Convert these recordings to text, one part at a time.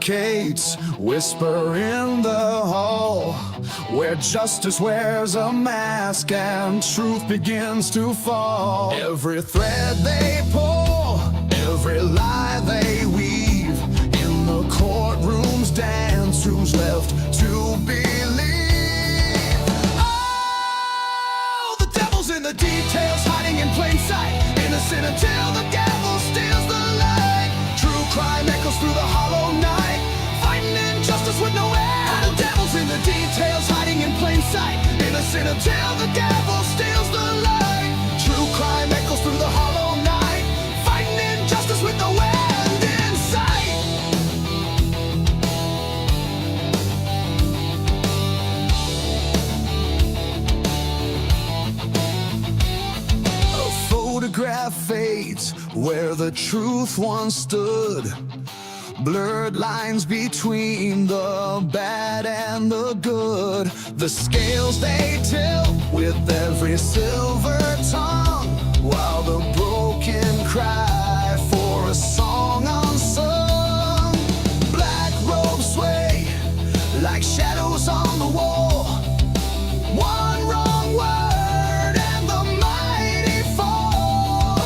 suffocates, whisper in the hall, where justice wears a mask and truth begins to fall. Every thread they pull, every lie they weave, in the courtroom's dance, who's left to believe? Oh, the devil's in the details, hiding in plain sight, innocent until the gavel steals the light. True crime echoes through the hollow night, fighting injustice with no end. The devil's in the details, hiding in plain sight, innocent until the gavel steals the light. True crime echoes through the hollow night, fighting injustice with no end in sight. A photograph fades where the truth once stood, blurred lines between the bad and the good. The scales they tilt with every silver tongue, while the broken cry for a song unsung. Black robes sway like shadows on the wall. One wrong word and the mighty fall.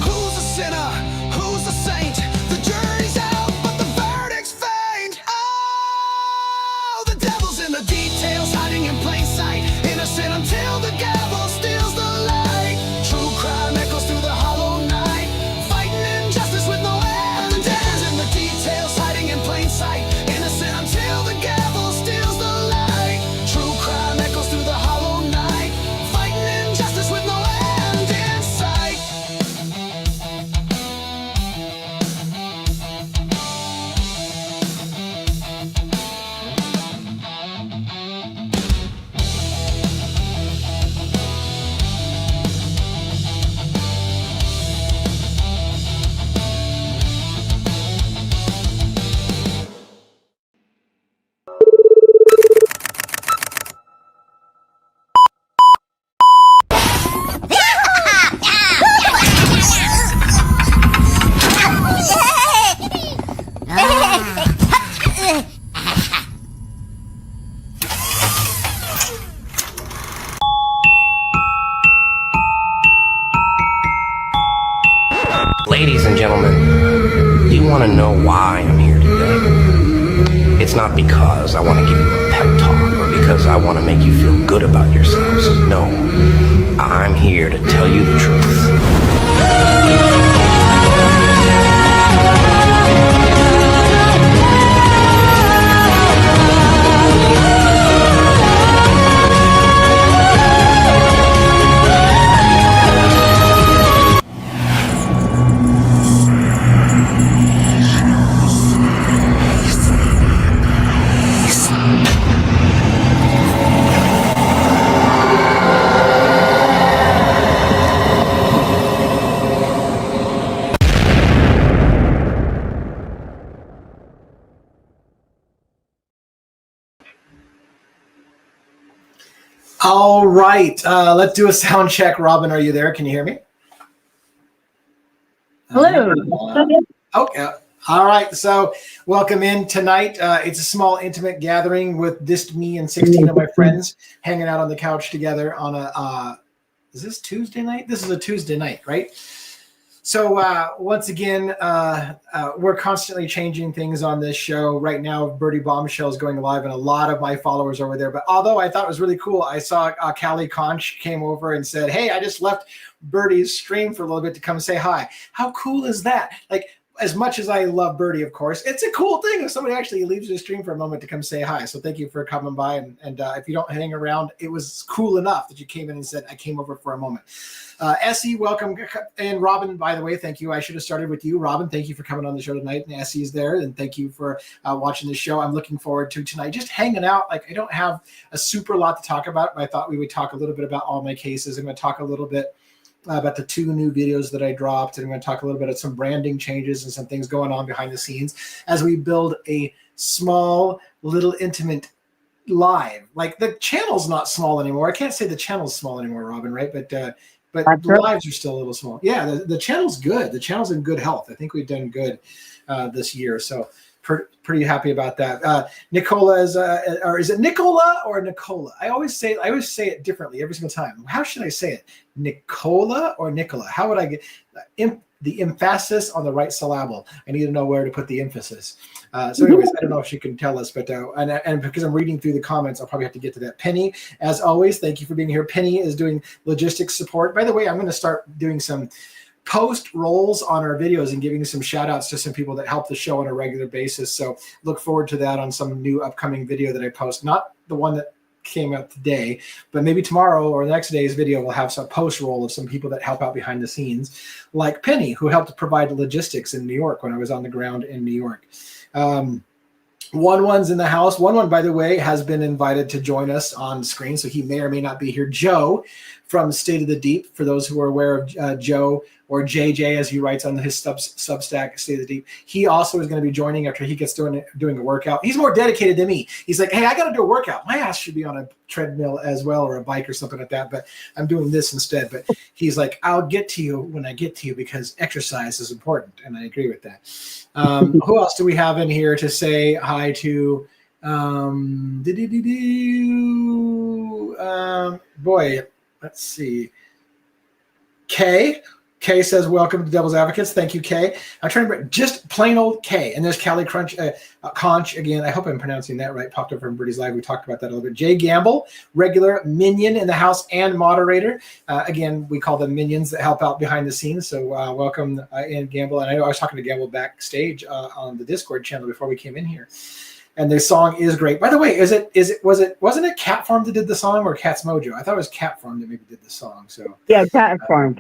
Who's a sinner? Who's a saint? The jury's out, but the verdict's faint. Oh, the devil's in the details, hiding in plain sight, innocent until the gavel steals the light. True crime echoes through the hollow night, fighting injustice with no end. The devil's in the details, hiding in plain sight, innocent until the gavel steals the light. True crime echoes through the hollow night, fighting injustice with no end in sight. Ladies and gentlemen, do you want to know why I'm here today? It's not because I want to give you a pep talk or because I want to make you feel good about yourselves. No, I'm here to tell you the truth. All right, let's do a sound check. Robin, are you there? Can you hear me? Hello. Okay. All right. So welcome in tonight. It's a small, intimate gathering with just me and 16 of my friends hanging out on the couch together on a, is this Tuesday night? This is a Tuesday night, right? So once again, we're constantly changing things on this show. Right now, Birdie Bombshell is going live, and a lot of my followers over there. But although I thought it was really cool, I saw Callie Conch came over and said, "Hey, I just left Birdie's stream for a little bit to come say hi." How cool is that? Like, as much as I love Birdie, of course, it's a cool thing if somebody actually leaves the stream for a moment to come say hi. So thank you for coming by. And if you don't hang around, it was cool enough that you came in and said, I came over for a moment. Essie, welcome. And Robin, by the way, thank you. I should have started with you. Robin, thank you for coming on the show tonight. And Essie is there. And thank you for watching the show. I'm looking forward to tonight, just hanging out. Like, I don't have a super lot to talk about, but I thought we would talk a little bit about all my cases. I'm going to talk a little bit about the 2 new videos that I dropped. And I'm going to talk a little bit of some branding changes and some things going on behind the scenes as we build a small, little intimate live. Like, the channel's not small anymore. I can't say the channel's small anymore, Robin, right? But the lives are still a little small. Yeah, the channel's good. The channel's in good health. I think we've done good this year. So pretty happy about that. Nicola is, or is it Nicola or Nicola? I always say it differently every single time. How should I say it? Nicola or Nicola? How would I get the emphasis on the right syllable? I need to know where to put the emphasis. So anyways, I don't know if she can tell us, but and because I'm reading through the comments, I'll probably have to get to that. Penny, as always, thank you for being here. Penny is doing logistics support. By the way, I'm going to start doing some post rolls on our videos and giving some shout outs to some people that help the show on a regular basis. So look forward to that on some new upcoming video that I post. Not the one that came out today, but maybe tomorrow or the next day's video will have some post roll of some people that help out behind the scenes, like Penny, who helped provide logistics in New York when I was on the ground in New York. One's in the house. One, by the way, has been invited to join us on screen, so he may or may not be here. Joe from State of the Deep, for those who are aware of Joe, or JJ, as he writes on his Substack, State of the Deep. He also is going to be joining after he gets doing a workout. He's more dedicated than me. He's like, hey, I got to do a workout. My ass should be on a treadmill as well, or a bike or something like that, but I'm doing this instead. But he's like, I'll get to you when I get to you, because exercise is important, and I agree with that. Who else do we have in here to say hi to? Boy, let's see. Kay says, welcome to Devil's Advocates. Thank you, Kay. I'm trying to remember, just plain old Kay. And there's Callie Conch again. I hope I'm pronouncing that right. Popped up from Birdie's Live. We talked about that a little bit. Jay Gamble, regular minion in the house and moderator. Again, we call them minions that help out behind the scenes. So welcome in, Gamble. And I know I was talking to Gamble backstage on the Discord channel before we came in here. And the song is great. By the way, wasn't it Cat Farm that did the song, or Cat's Mojo? I thought it was Cat Farm that maybe did the song. So yeah, Cat Farm.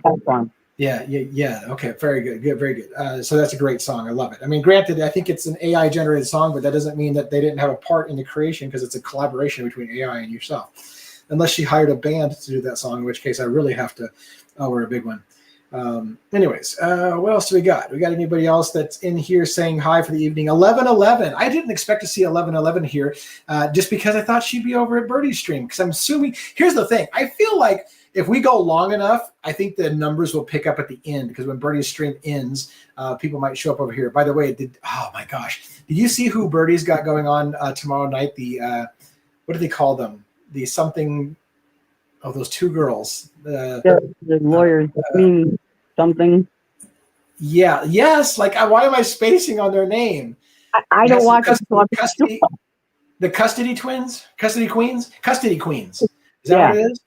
Yeah. Okay, very good. So that's a great song. I love it. I mean, granted, I think it's an AI generated song, but that doesn't mean that they didn't have a part in the creation, because it's a collaboration between AI and yourself. Unless she hired a band to do that song, in which case I really have to owe her a big one. Anyways, what else do we got? We got anybody else that's in here saying hi for the evening? 1111. I didn't expect to see 1111 here, just because I thought she'd be over at Birdie's stream. Because I'm assuming, here's the thing. I feel like if we go long enough, I think the numbers will pick up at the end, because when Birdie's stream ends, people might show up over here. By the way, oh my gosh, did you see who Birdie's got going on tomorrow night? The what do they call them? The something. Oh, those two girls. The lawyers. Something. Yeah. Yes. Like, why am I spacing on their name? I don't watch the custody twins, custody queens. Is that what it is?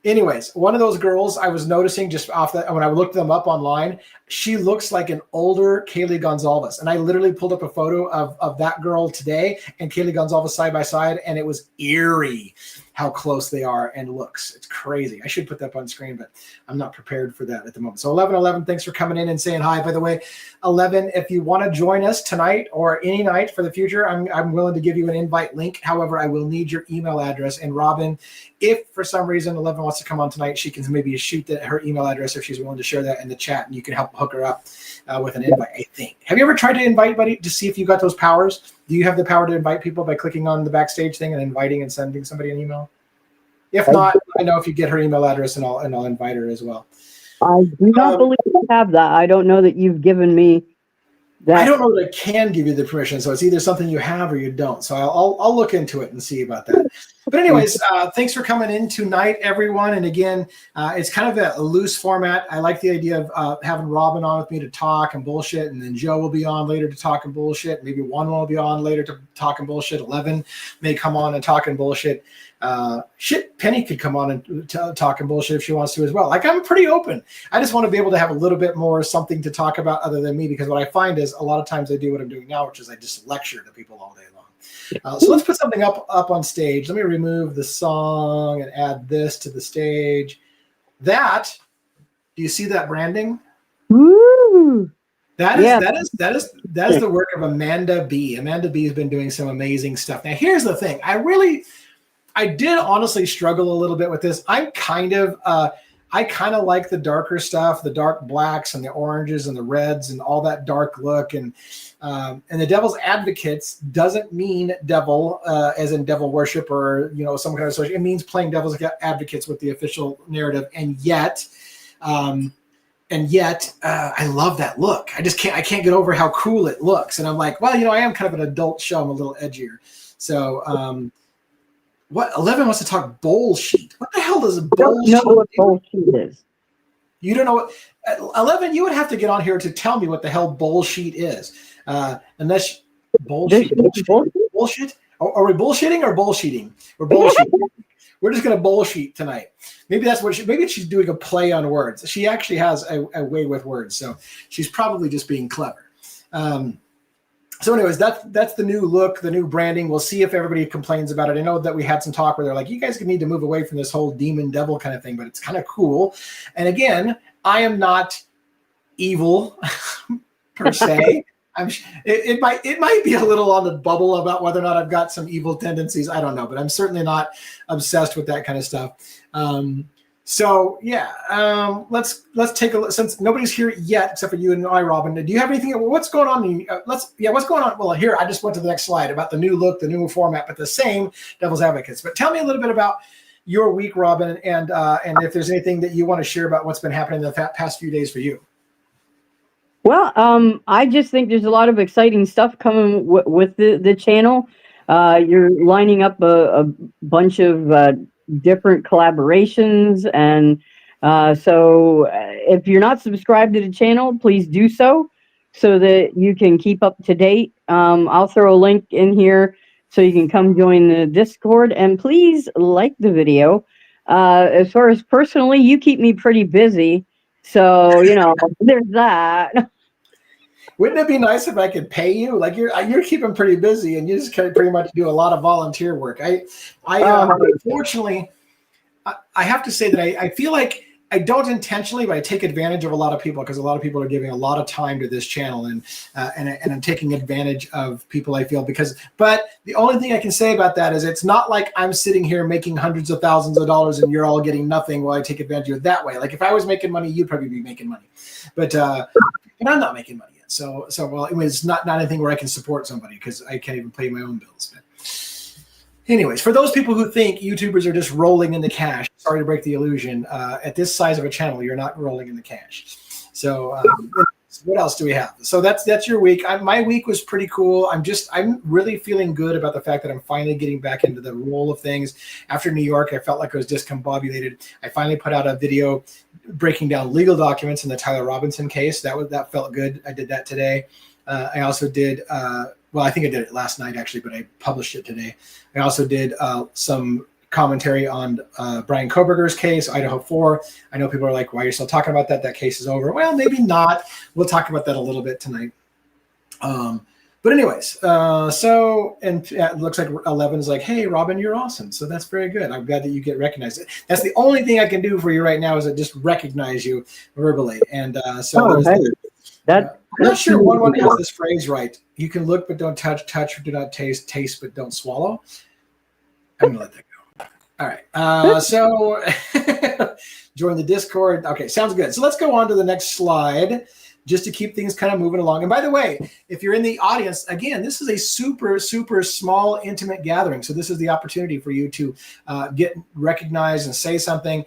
Anyways, one of those girls I was noticing just off that when I looked them up online, she looks like an older Kaylee Gonzalez. And I literally pulled up a photo of that girl today and Kaylee Gonzalez side by side, and it was eerie how close they are and looks. It's crazy. I should put that up on screen, but I'm not prepared for that at the moment. So 1111, thanks for coming in and saying hi. By the way, 11, if you want to join us tonight or any night for the future, I'm willing to give you an invite link. However, I will need your email address. And Robin, if for some reason 11 wants to come on tonight, she can maybe shoot her email address if she's willing to share that in the chat, and you can help hook her up with an invite, I think. Have you ever tried to invite anybody to see if you got those powers? Do you have the power to invite people by clicking on the backstage thing and inviting and sending somebody an email? If not, I know if you get her email address, and I'll invite her as well. I do not believe I have that. I don't know that you've given me that. I don't know that I can give you the permission, so it's either something you have or you don't. So I'll look into it and see about that. But anyways, thanks for coming in tonight, everyone. And again, it's kind of a loose format. I like the idea of having Robin on with me to talk and bullshit, and then Joe will be on later to talk and bullshit. Maybe one will be on later to talk and bullshit. 11 may come on and talk and bullshit. Penny could come on and talk and bullshit if she wants to as well. Like, I'm pretty open. I just want to be able to have a little bit more something to talk about other than me, because what I find is a lot of times I do what I'm doing now, which is I just lecture to people all day long. So let's put something up on stage. Let me remove the song and add this to the stage. Do you see that branding? Woo! That is the work of Amanda B. Amanda B has been doing some amazing stuff. Now, here's the thing. I did honestly struggle a little bit with this. I kind of like the darker stuff, the dark blacks and the oranges and the reds and all that dark look. And the Devil's Advocates doesn't mean devil as in devil worship or some kind of association. It means playing Devil's Advocates with the official narrative. And yet, and yet I love that look. I can't get over how cool it looks. And I'm like, well, I am kind of an adult show. I'm a little edgier. So what 11 wants to talk bullshit. What the hell does bullshit? I don't know what bullshit is. You don't know what 11, you would have to get on here to tell me what the hell bullshit is. Unless bullshit. Bullshit? Are we bullshitting or bullshitting? We're bullshitting. We're just going to bullshit tonight. Maybe that's what maybe she's doing a play on words. She actually has a way with words. So she's probably just being clever. So anyways, that's the new look, the new branding. We'll see if everybody complains about it. I know that we had some talk where they're like, you guys need to move away from this whole demon devil kind of thing, but it's kind of cool. And again, I am not evil per se. It might be a little on the bubble about whether or not I've got some evil tendencies. I don't know, but I'm certainly not obsessed with that kind of stuff. So yeah, let's take a look. Since nobody's here yet, except for you and I, Robin. Do you have anything? What's going on? What's going on? Well, here I just went to the next slide about the new look, the new format, but the same devil's advocates. But tell me a little bit about your week, Robin, and if there's anything that you want to share about what's been happening in the past few days for you. Well, I just think there's a lot of exciting stuff coming with the channel. You're lining up a bunch of different collaborations, and so if you're not subscribed to the channel, please do so that you can keep up to date. I'll throw a link in here so you can come join the Discord, and please like the video. As far as personally, you keep me pretty busy, so there's that. Wouldn't it be nice if I could pay you? Like you're keeping pretty busy, and you just pretty much do a lot of volunteer work. Unfortunately, I have to say that I feel like I don't intentionally, but I take advantage of a lot of people because a lot of people are giving a lot of time to this channel, and I'm taking advantage of people. I feel but the only thing I can say about that is it's not like I'm sitting here making hundreds of thousands of dollars and you're all getting nothing while I take advantage of it that way. Like if I was making money, you'd probably be making money, but and I'm not making money. So well, it's not anything where I can support somebody because I can't even pay my own bills. But anyways, for those people who think YouTubers are just rolling in the cash, sorry to break the illusion. At this size of a channel, you're not rolling in the cash. So what else do we have? So that's your week. My week was pretty cool. I'm really feeling good about the fact that I'm finally getting back into the role of things. After New York, I felt like I was discombobulated. I finally put out a video breaking down legal documents in the Tyler Robinson case. That felt good. I did that today. I also did, I think I did it last night actually, but I published it today. I also did some commentary on Brian Kohberger's case, Idaho 4. I know people are like, why are you still talking about that? That case is over. Well, maybe not. We'll talk about that a little bit tonight. But anyways, it looks like 11 is like, hey, Robin, you're awesome. So that's very good. I'm glad that you get recognized. That's the only thing I can do for you right now is to just recognize you verbally. And I'm not sure one has this phrase right. You can look but don't touch, touch but do not taste, taste but don't swallow. I'm going to let that go. All right. So join the Discord. Okay, sounds good. So let's go on to the next slide, just to keep things kind of moving along. And by the way, if you're in the audience, again, this is a super, super small, intimate gathering. So this is the opportunity for you to get recognized and say something.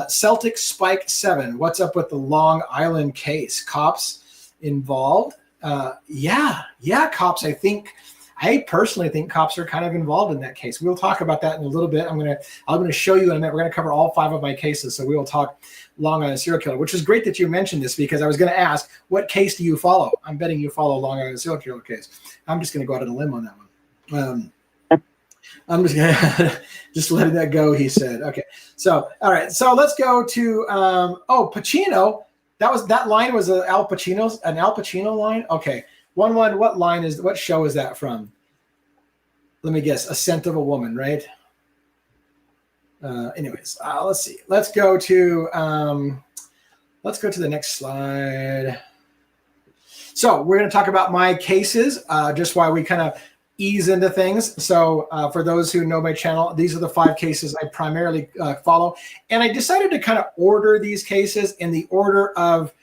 Celtic Spike 7, what's up with the Long Island case? Cops involved? Yeah, cops. I personally think cops are kind of involved in that case. We'll talk about that in a little bit. I'm going to show you in a minute. We're going to cover all 5 of my cases. So we will talk Long Island serial killer, which is great that you mentioned this because I was going to ask, what case do you follow? I'm betting you follow Long Island serial killer case. I'm just going to go out on a limb on that one. I'm just going to just letting that go, he said. Okay. So, all right. So let's go to, Pacino. That line was an Al Pacino line. Okay. What show is that from? Let me guess. A Scent of a Woman, right? Anyways, let's see. Let's go to the next slide. So we're going to talk about my cases, just while we kind of ease into things. So for those who know my channel, these are the 5 cases I primarily follow. And I decided to kind of order these cases in the order of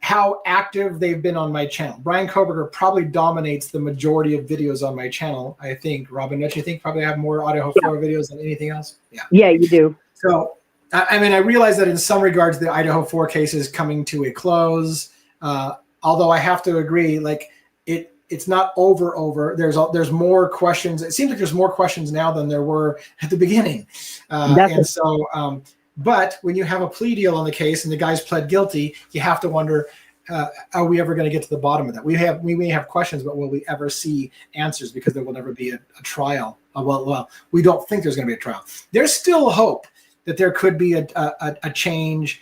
how active they've been on my channel. Brian Kohberger probably dominates the majority of videos on my channel, I think. Robin, don't you think probably have more Idaho 4 videos than anything else? Yeah, you do. So I mean, I realize that in some regards, the Idaho 4 case is coming to a close. Although I have to agree, like it's not over. There's more questions. It seems like there's more questions now than there were at the beginning. And so, but when you have a plea deal on the case and the guy's pled guilty, you have to wonder, are we ever going to get to the bottom of that? We may have questions, but will we ever see answers? Because there will never be a trial. Well, we don't think there's going to be a trial. There's still hope that there could be a change,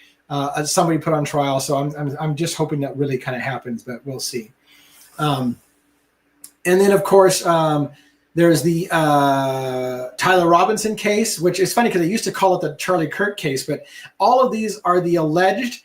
somebody put on trial. So I'm just hoping that really kind of happens, but we'll see. And then of course there's the Tyler Robinson case, which is funny because they used to call it the Charlie Kirk case, but all of these are the alleged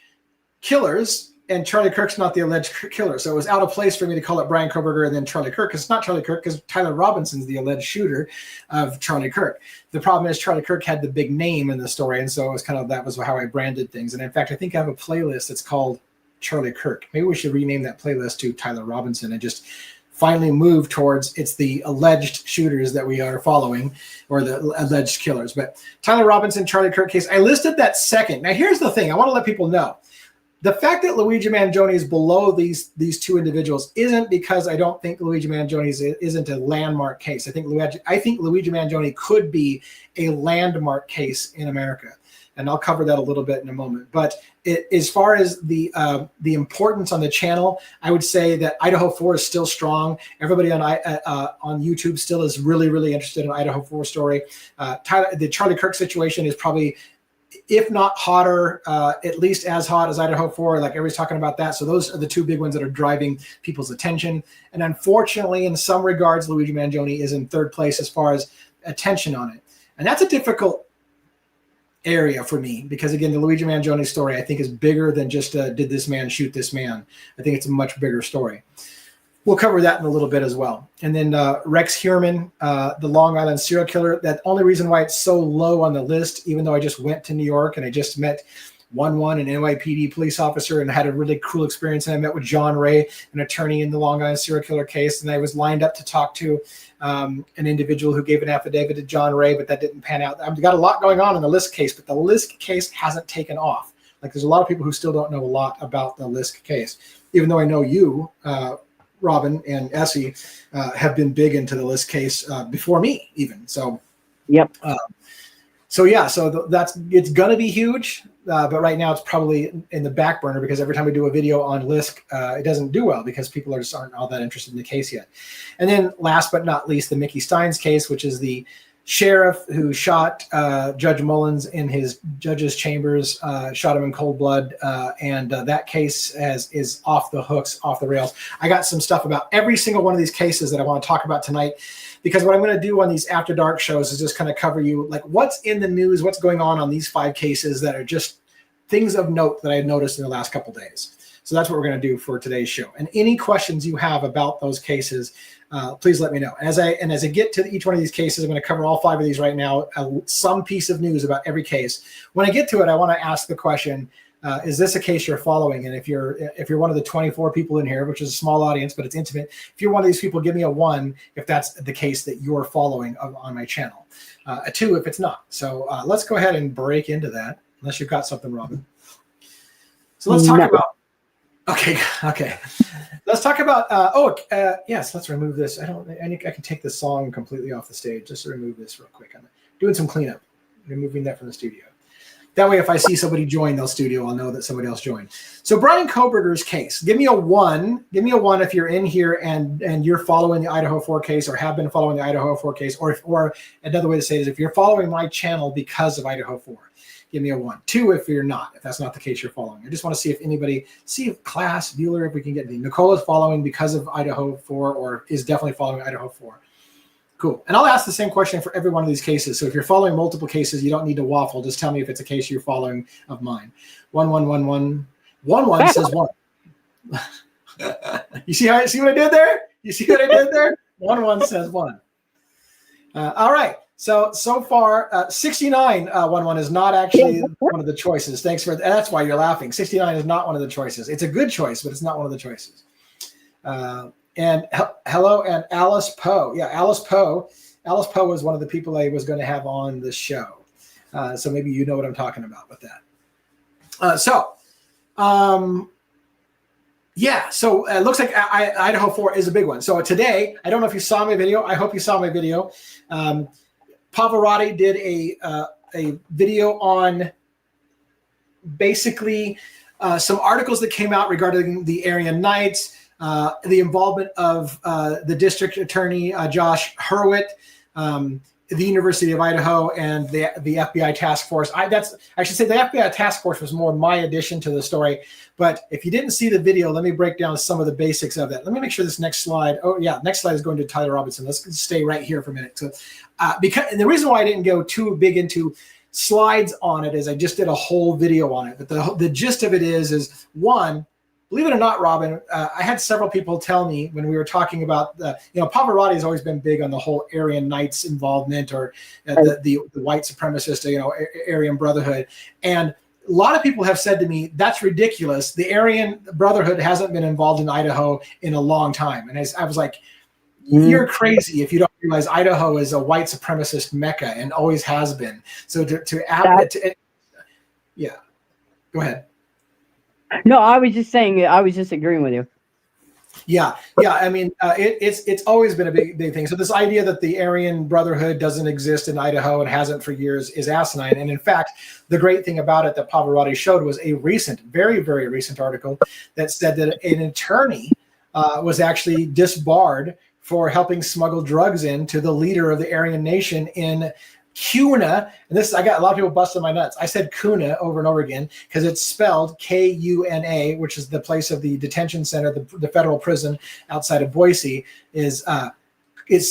killers. And Charlie Kirk's not the alleged killer. So it was out of place for me to call it Brian Kohberger and then Charlie Kirk, because it's not Charlie Kirk, because Tyler Robinson's the alleged shooter of Charlie Kirk. The problem is Charlie Kirk had the big name in the story, and so it was that was how I branded things. And in fact, I think I have a playlist that's called Charlie Kirk. Maybe we should rename that playlist to Tyler Robinson and just finally move towards it's the alleged shooters that we are following, or the alleged killers. But Tyler Robinson, Charlie Kirk case, I listed that second. Now here's the thing I want to let people know. The fact that Luigi Mangione is below these two individuals isn't because I don't think Luigi Mangione isn't a landmark case. I think Luigi Mangione could be a landmark case in America, and I'll cover that a little bit in a moment. But as far as the importance on the channel, I would say that Idaho 4 is still strong. Everybody on YouTube still is really, really interested in Idaho 4 story. The Charlie Kirk situation is probably, if not hotter, at least as hot as Idaho 4, like everybody's talking about that. So those are the two big ones that are driving people's attention. And unfortunately, in some regards, Luigi Mangione is in third place as far as attention on it. And that's a difficult area for me because, again, the Luigi Mangione story, I think, is bigger than just did this man shoot this man? I think it's a much bigger story. We'll cover that in a little bit as well. And then Rex Heuermann, the Long Island serial killer. That only reason why it's so low on the list, even though I just went to New York and I just met an NYPD police officer and had a really cool experience. And I met with John Ray, an attorney in the Long Island serial killer case. And I was lined up to talk to an individual who gave an affidavit to John Ray, but that didn't pan out. I've got a lot going on in the Lisk case, but the Lisk case hasn't taken off. Like, there's a lot of people who still don't know a lot about the Lisk case, even though I know you, Robin and Essie, have been big into the Lisk case before me even. So, yep. So it's going to be huge, but right now it's probably in the back burner because every time we do a video on Lisk, it doesn't do well because people aren't all that interested in the case yet. And then last but not least, the Mickey Steins case, which is the sheriff who shot Judge Mullins in his judge's chambers, shot him in cold blood, and that case is off the hooks, off the rails. I got some stuff about every single one of these cases that I want to talk about tonight, because what I'm going to do on these After Dark shows is just kind of cover you, like, what's in the news, what's going on these 5 cases that are just things of note that I noticed in the last couple days. So that's what we're going to do for today's show. And any questions you have about those cases, please let me know. As I get to each one of these cases, I'm going to cover all 5 of these right now, some piece of news about every case. When I get to it, I want to ask the question, is this a case you're following? And if you're one of the 24 people in here, which is a small audience, but it's intimate, if you're one of these people, give me a 1 if that's the case that you're following on my channel. A 2 if it's not. So let's go ahead and break into that, unless you've got something, Robin. So let's talk about. Okay. Let's talk about. Yes. Let's remove this. I can take this song completely off the stage. Just to remove this real quick. I'm doing some cleanup, removing that from the studio. That way, if I see somebody join the studio, I'll know that somebody else joined. So Brian Kohberger's case. Give me a 1. Give me a 1 if you're in here and you're following the Idaho 4 case, or have been following the Idaho 4 case, or another way to say it is if you're following my channel because of Idaho 4. Give me a 1. 2 if you're not, if that's not the case you're following. I just want to see if Class, Bueller, if we can get the Nicola's following because of Idaho 4, or is definitely following Idaho 4. Cool. And I'll ask the same question for every one of these cases. So if you're following multiple cases, you don't need to waffle. Just tell me if it's a case you're following of mine. 1 says 1. You see what I did there? You see what I did there? 1 says 1. All right. So far, 69 1 is not actually one of the choices. Thanks for that's why you're laughing. 69 is not one of the choices. It's a good choice, but it's not one of the choices. And hello, and Alice Poe. Yeah, Alice Poe. Alice Poe was one of the people I was going to have on the show. So maybe you know what I'm talking about with that. So it looks like Idaho 4 is a big one. So today, I don't know if you saw my video. I hope you saw my video. Pavarotti did a video on basically some articles that came out regarding the Aryan Knights, the involvement of the district attorney, Josh Hurwitz, the University of Idaho, and the FBI task force. I should say the FBI task force was more my addition to the story. But if you didn't see the video, let me break down some of the basics of it. Let me make sure this next slide. Oh yeah, next slide is going to Tyler Robinson. Let's stay right here for a minute. So, and the reason why I didn't go too big into slides on it is I just did a whole video on it. But the gist of it is one. Believe it or not, Robin, I had several people tell me when we were talking about, Pavarotti has always been big on the whole Aryan Knights involvement or the white supremacist, Aryan Brotherhood. And a lot of people have said to me, that's ridiculous. The Aryan Brotherhood hasn't been involved in Idaho in a long time. And I was like, you're crazy if you don't realize Idaho is a white supremacist mecca and always has been. So to add it to it, yeah, go ahead. No, I was just saying. I was just agreeing with you. Yeah. I mean, it's always been a big thing. So this idea that the Aryan Brotherhood doesn't exist in Idaho and hasn't for years is asinine. And in fact, the great thing about it that Pavarotti showed was a recent, very, very recent article that said that an attorney was actually disbarred for helping smuggle drugs into the leader of the Aryan Nation in Kuna, and I got a lot of people busting my nuts. I said Kuna over and over again because it's spelled Kuna, which is the place of the detention center, the federal prison outside of Boise. It's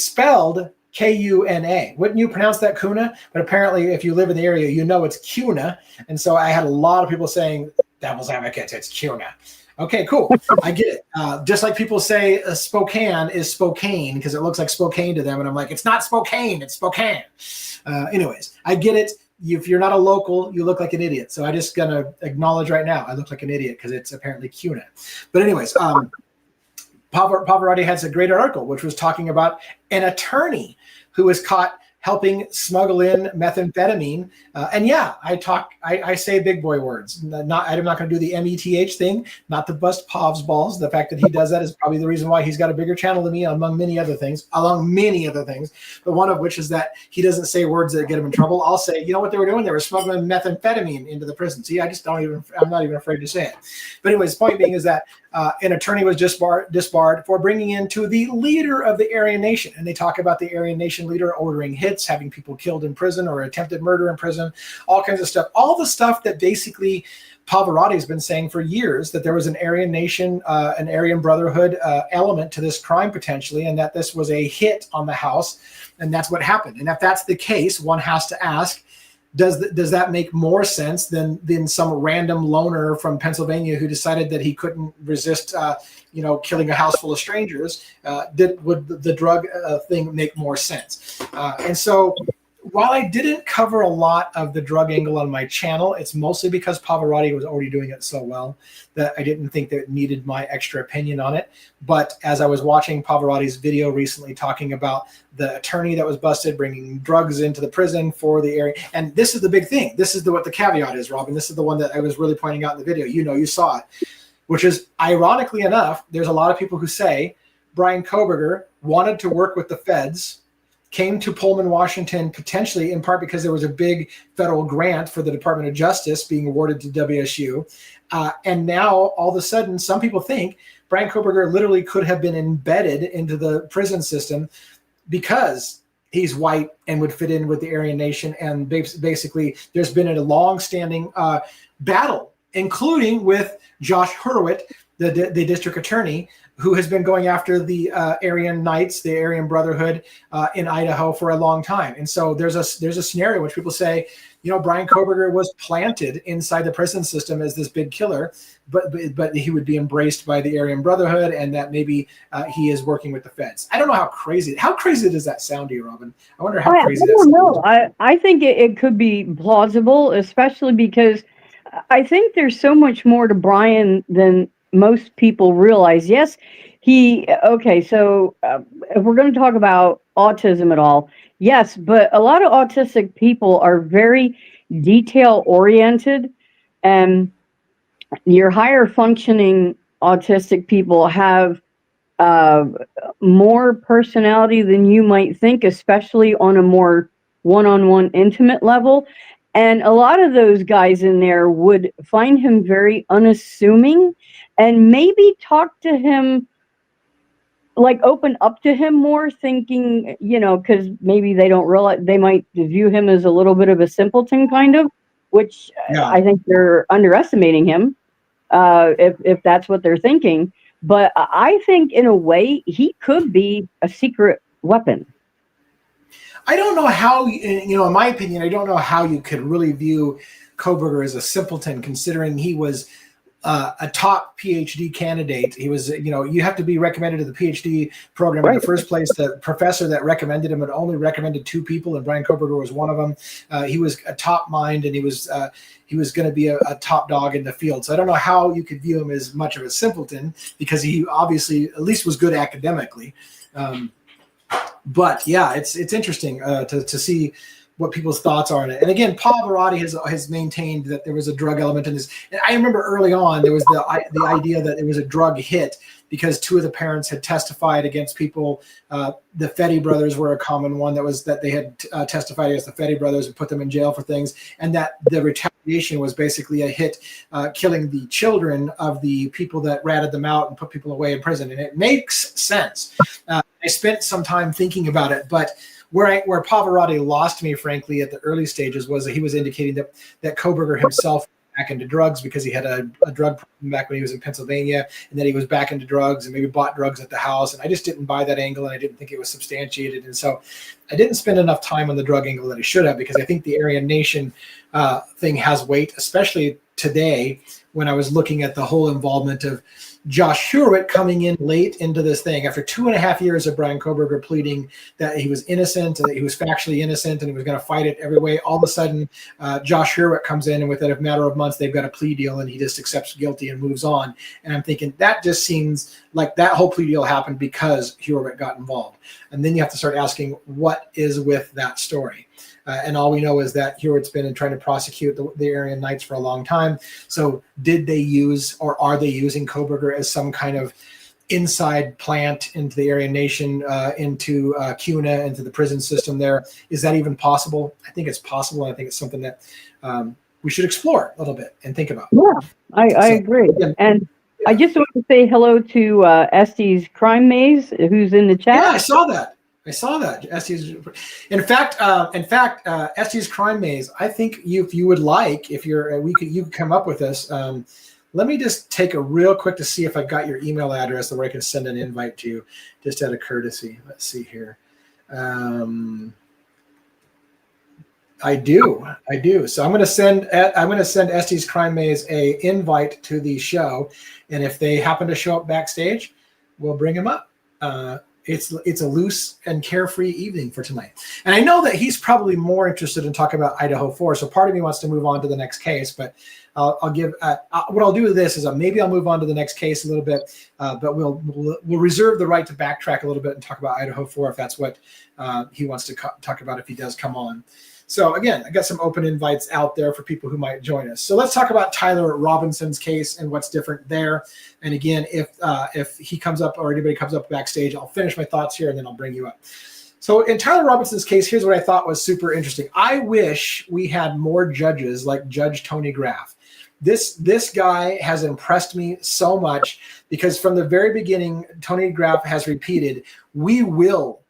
spelled Kuna. Wouldn't you pronounce that Kuna? But apparently, if you live in the area, you know it's Kuna. And so I had a lot of people saying, "Devil's advocates, it's Kuna." Okay, cool. I get it. Just like people say Spokane is Spokane because it looks like Spokane to them. And I'm like, it's not Spokane, it's Spokane. Anyways, I get it. If you're not a local, you look like an idiot. So I just going to acknowledge right now, I look like an idiot because it's apparently Kuna. But anyways, Pavarotti has a great article, which was talking about an attorney who was caught helping smuggle in methamphetamine. And yeah, I say big boy words. I'm not going to do the METH thing, not to bust Pav's balls. The fact that he does that is probably the reason why he's got a bigger channel than me among many other things. But one of which is that he doesn't say words that get him in trouble. I'll say, you know what they were doing? They were smuggling methamphetamine into the prison. See, I'm not even afraid to say it. But anyways, the point being is that an attorney was disbarred for bringing in to the leader of the Aryan Nation. And they talk about the Aryan Nation leader ordering hits, having people killed in prison or attempted murder in prison, all kinds of stuff. All the stuff that basically Pavarotti has been saying for years, that there was an Aryan Nation, an Aryan Brotherhood element to this crime potentially, and that this was a hit on the house. And that's what happened. And if that's the case, one has to ask, does that make more sense than some random loner from Pennsylvania who decided that he couldn't resist, killing a house full of strangers? Would the drug thing make more sense? And so, while I didn't cover a lot of the drug angle on my channel, it's mostly because Pavarotti was already doing it so well that I didn't think that it needed my extra opinion on it. But as I was watching Pavarotti's video recently talking about the attorney that was busted bringing drugs into the prison for the area, and this is the big thing. This is what the caveat is, Robin. This is the one that I was really pointing out in the video. You saw it, which is, ironically enough, there's a lot of people who say Brian Kohberger wanted to work with the feds, came to Pullman, Washington, potentially in part because there was a big federal grant for the Department of Justice being awarded to WSU. And now, all of a sudden, some people think Brian Kohberger literally could have been embedded into the prison system because he's white and would fit in with the Aryan Nation. And basically, there's been a long-standing battle, including with Josh Hurwitz, the district attorney, who has been going after the Aryan Knights, the Aryan Brotherhood in Idaho for a long time. And so there's a scenario in which people say, Brian Kohberger was planted inside the prison system as this big killer, but he would be embraced by the Aryan Brotherhood, and that maybe he is working with the feds. I don't know how crazy does that sound to you, Robin? I wonder how crazy that sounds. I don't know. I think it could be plausible, especially because I think there's so much more to Brian than most people realize. Yes, so if we're going to talk about autism at all, Yes, but a lot of autistic people are very detail oriented, and your higher functioning autistic people have uh, more personality than you might think, especially on a more one-on-one intimate level. And a lot of those guys in there would find him very unassuming and maybe talk to him, like open up to him more, thinking, because maybe they don't realize, they might view him as a little bit of a simpleton, kind of, which Yeah. I think they're underestimating him, if that's what they're thinking. But I think, in a way, he could be a secret weapon. I don't know how, in my opinion, I don't know how you could really view Kohberger as a simpleton, considering he was a top PhD candidate. He was, you have to be recommended to the PhD program in the first place. The professor that recommended him had only recommended 2 people, and Brian Kohberger was one of them. He was a top mind, and he was going to be a top dog in the field. So I don't know how you could view him as much of a simpleton, because he obviously at least was good academically. But yeah, it's interesting to see what people's thoughts are on it. And again, Paul Varati has maintained that there was a drug element in this. And I remember early on there was the idea that it was a drug hit because 2 of the parents had testified against people. The Fetty brothers were a common one, that they had testified against the Fetty brothers and put them in jail for things, and that the retaliation was basically a hit, killing the children of the people that ratted them out and put people away in prison. And it makes sense. I spent some time thinking about it, but where Pavarotti lost me, frankly, at the early stages was that he was indicating that Kohberger himself back into drugs because he had a drug problem back when he was in Pennsylvania, and that he was back into drugs and maybe bought drugs at the house. And I just didn't buy that angle, and I didn't think it was substantiated. And so I didn't spend enough time on the drug angle that I should have, because I think the Aryan Nation thing has weight, especially today when I was looking at the whole involvement of Josh Hurwitz coming in late into this thing after 2.5 years of Brian Kohberger pleading that he was innocent and that he was factually innocent and he was going to fight it every way. All of a sudden, Josh Hurwitz comes in, and within a matter of months, they've got a plea deal, and he just accepts guilty and moves on. And I'm thinking that just seems like that whole plea deal happened because Hurwitz got involved. And then you have to start asking, what is with that story? And all we know is that Hewitt's been trying to prosecute the Aryan Knights for a long time. So did they use, or are they using Kohberger as some kind of inside plant into the Aryan Nation, into CUNA, into the prison system there? Is that even possible? I think it's possible. I think it's something that we should explore a little bit and think about. Yeah, I agree. Yeah. And I just want to say hello to Estes Crime Maze, who's in the chat. Yeah, I saw that. Estes, in fact, Estes Crime Maze. I think if you would like, you could come up with this. Let me just take a real quick to see if I've got your email address where I can send an invite to you, just out of courtesy. Let's see here. I do. So I'm going to send Estes Crime Maze a invite to the show, and if they happen to show up backstage, we'll bring them up. It's a loose and carefree evening for tonight. And I know that he's probably more interested in talking about Idaho 4. So part of me wants to move on to the next case, but I'll give what I'll do with this is maybe I'll move on to the next case a little bit, but we'll reserve the right to backtrack a little bit and talk about Idaho 4 if that's what he wants to talk about if he does come on. So again, I got some open invites out there for people who might join us. So let's talk about Tyler Robinson's case and what's different there. And again, if he comes up or anybody comes up backstage, I'll finish my thoughts here and then I'll bring you up. So in Tyler Robinson's case, here's what I thought was super interesting. I wish we had more judges like Judge Tony Graf. This guy has impressed me so much because from the very beginning, Tony Graf has repeated, we will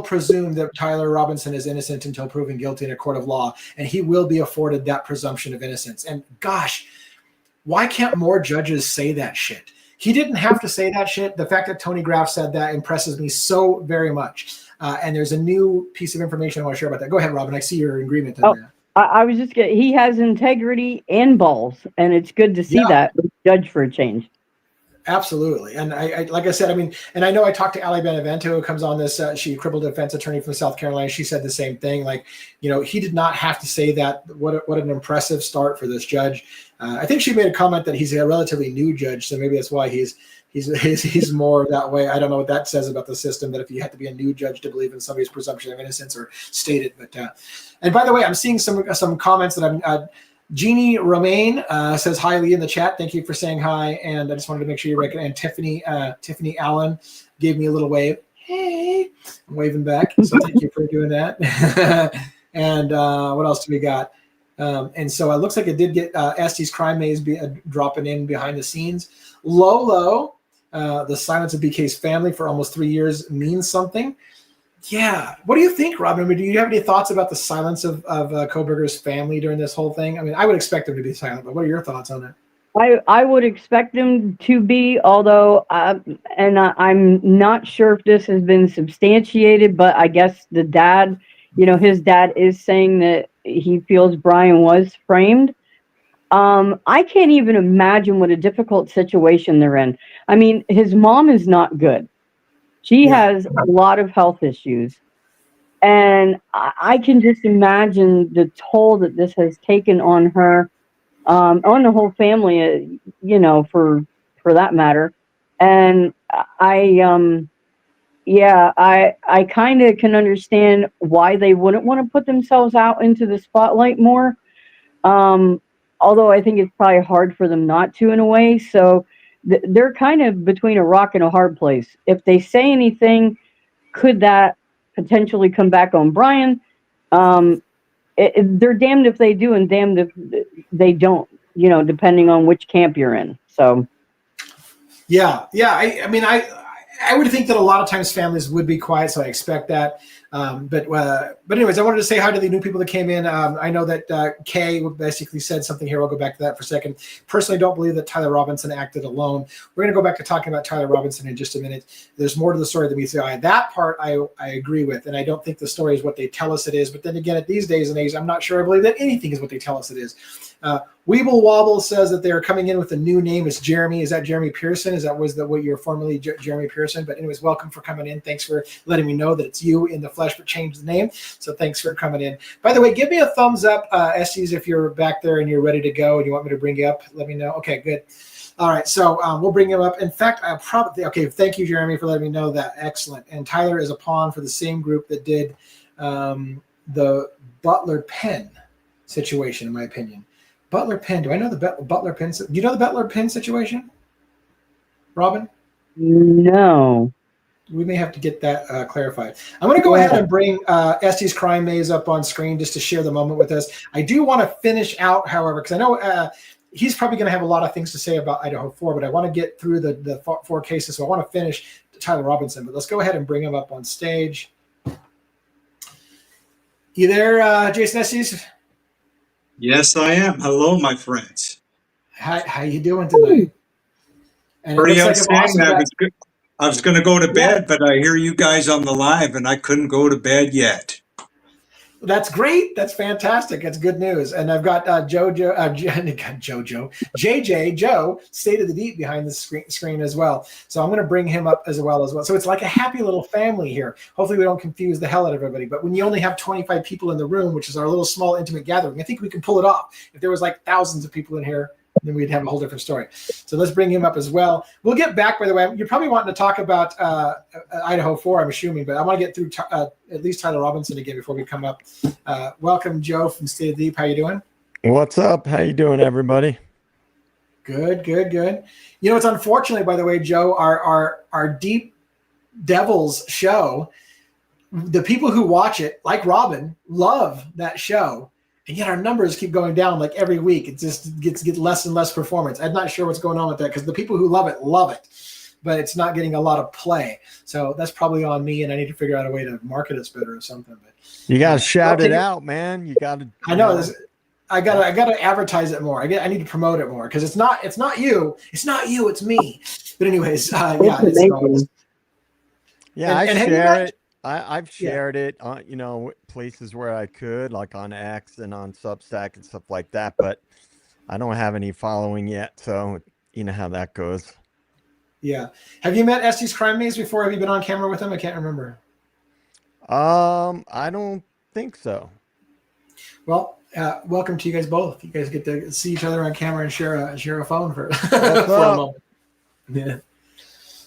presume that Tyler Robinson is innocent until proven guilty in a court of law, and he will be afforded that presumption of innocence. And gosh, why can't more judges say that shit? He didn't have to say that shit. The fact that Tony Graf said that impresses me so very much. And there's a new piece of information I want to share about that. Go ahead, Robin. I see your agreement on that. I was just he has integrity and balls, and it's good to see that judge for a change. Absolutely. And I like I said, I mean, and I know I talked to Ali Benevento, who comes on this, she criminal defense attorney from South Carolina. She said the same thing. Like, you know, he did not have to say that. What an impressive start for this judge. I think she made a comment that he's a relatively new judge. So maybe that's why he's more that way. I don't know what that says about the system, that if you have to be a new judge to believe in somebody's presumption of innocence or stated. But, and by the way, I'm seeing some comments that I'm, Jeannie Romaine says hi, Lee, in the chat. Thank you for saying hi. And I just wanted to make sure you recognize. And Tiffany Allen gave me a little wave. Hey, I'm waving back. So thank you for doing that. And what else do we got? And so it looks like it did get Estes Crime Maze dropping in behind the scenes. Lolo, the silence of BK's family for almost 3 years means something. Yeah. What do you think, Robin? I mean, do you have any thoughts about the silence of Kohberger's family during this whole thing? I mean, I would expect them to be silent, but what are your thoughts on it? I would expect them to be, although, I'm not sure if this has been substantiated, but I guess the dad, you know, his dad is saying that he feels Brian was framed. I can't even imagine what a difficult situation they're in. I mean, his mom is not good. She has a lot of health issues. And I can just imagine the toll that this has taken on her, on the whole family, you know, for that matter. And I kind of can understand why they wouldn't want to put themselves out into the spotlight more. Although I think it's probably hard for them not to in a way. So they're kind of between a rock and a hard place. If they say anything, could that potentially come back on Brian? They're damned if they do and damned if they don't, you know, depending on which camp you're in. So, yeah. I mean, I would think that a lot of times families would be quiet, so I expect that. But anyways, I wanted to say hi to the new people that came in. I know that Kay basically said something here. I'll go back to that for a second. Personally, don't believe that Tyler Robinson acted alone. We're going to go back to talking about Tyler Robinson in just a minute. There's more to the story than meets the eye. That part I agree with, and I don't think the story is what they tell us it is. But then again, at these days and age, I'm not sure I believe that anything is what they tell us it is. Weeble Wobble says that they're coming in with a new name. It's Jeremy. Is that Jeremy Pearson? Was that what you're formerly Jeremy Pearson? But anyways, welcome for coming in. Thanks for letting me know that it's you in the flesh, but changed the name. So thanks for coming in. By the way, give me a thumbs up, Estes, if you're back there and you're ready to go and you want me to bring you up. Let me know. Okay, good. All right, so we'll bring him up. In fact, okay, thank you, Jeremy, for letting me know that. Excellent. And Tyler is a pawn for the same group that did the Butler Penn situation, in my opinion. Butler Penn. Do I know the Butler Penn? Do you know the Butler Penn situation, Robin? No. We may have to get that clarified. I'm going to go ahead and bring Estes Crime Maze up on screen just to share the moment with us. I do want to finish out, however, because I know he's probably going to have a lot of things to say about Idaho 4, but I want to get through the 4 cases, so I want to finish Tyler Robinson. But let's go ahead and bring him up on stage. You there, Jason Estes? Yes, I am. Hello, my friends. How you doing tonight? And pretty outstanding. I was going to go to bed, but I hear you guys on the live, and I couldn't go to bed yet. That's great. That's fantastic. That's good news. And I've got JJ Joe, State of the Deep, behind the screen as well. So I'm going to bring him up as well. So it's like a happy little family here. Hopefully we don't confuse the hell out of everybody. But when you only have 25 people in the room, which is our little small intimate gathering, I think we can pull it off. If there was like thousands of people in here, then we'd have a whole different story. So let's bring him up as well. We'll get back, by the way. You're probably wanting to talk about Idaho 4, I'm assuming, but I want to get through at least Tyler Robinson again before we come up. Welcome, Joe from State of the Deep. How you doing? What's up? How you doing, everybody? Good. You know, it's unfortunately, by the way, Joe, our Deep Devils show, the people who watch it, like Robin, love that show. And yet our numbers keep going down like every week. It just gets less and less performance. I'm not sure what's going on with that because the people who love it, but it's not getting a lot of play. So that's probably on me, and I need to figure out a way to market it better or something. But you got to shout it out, man. You got to. I know. I gotta advertise it more. I need to promote it more because it's not you. It's not you. It's me. But anyways, yeah. I share it. I've shared it on, places where I could, like on X and on Substack and stuff like that, but I don't have any following yet. So you know how that goes. Yeah. Have you met Estes Crime Maze before? Have you been on camera with him? I can't remember. I don't think so. Well, welcome to you guys both. You guys get to see each other on camera and share a phone for, What's for a up? moment. Yeah.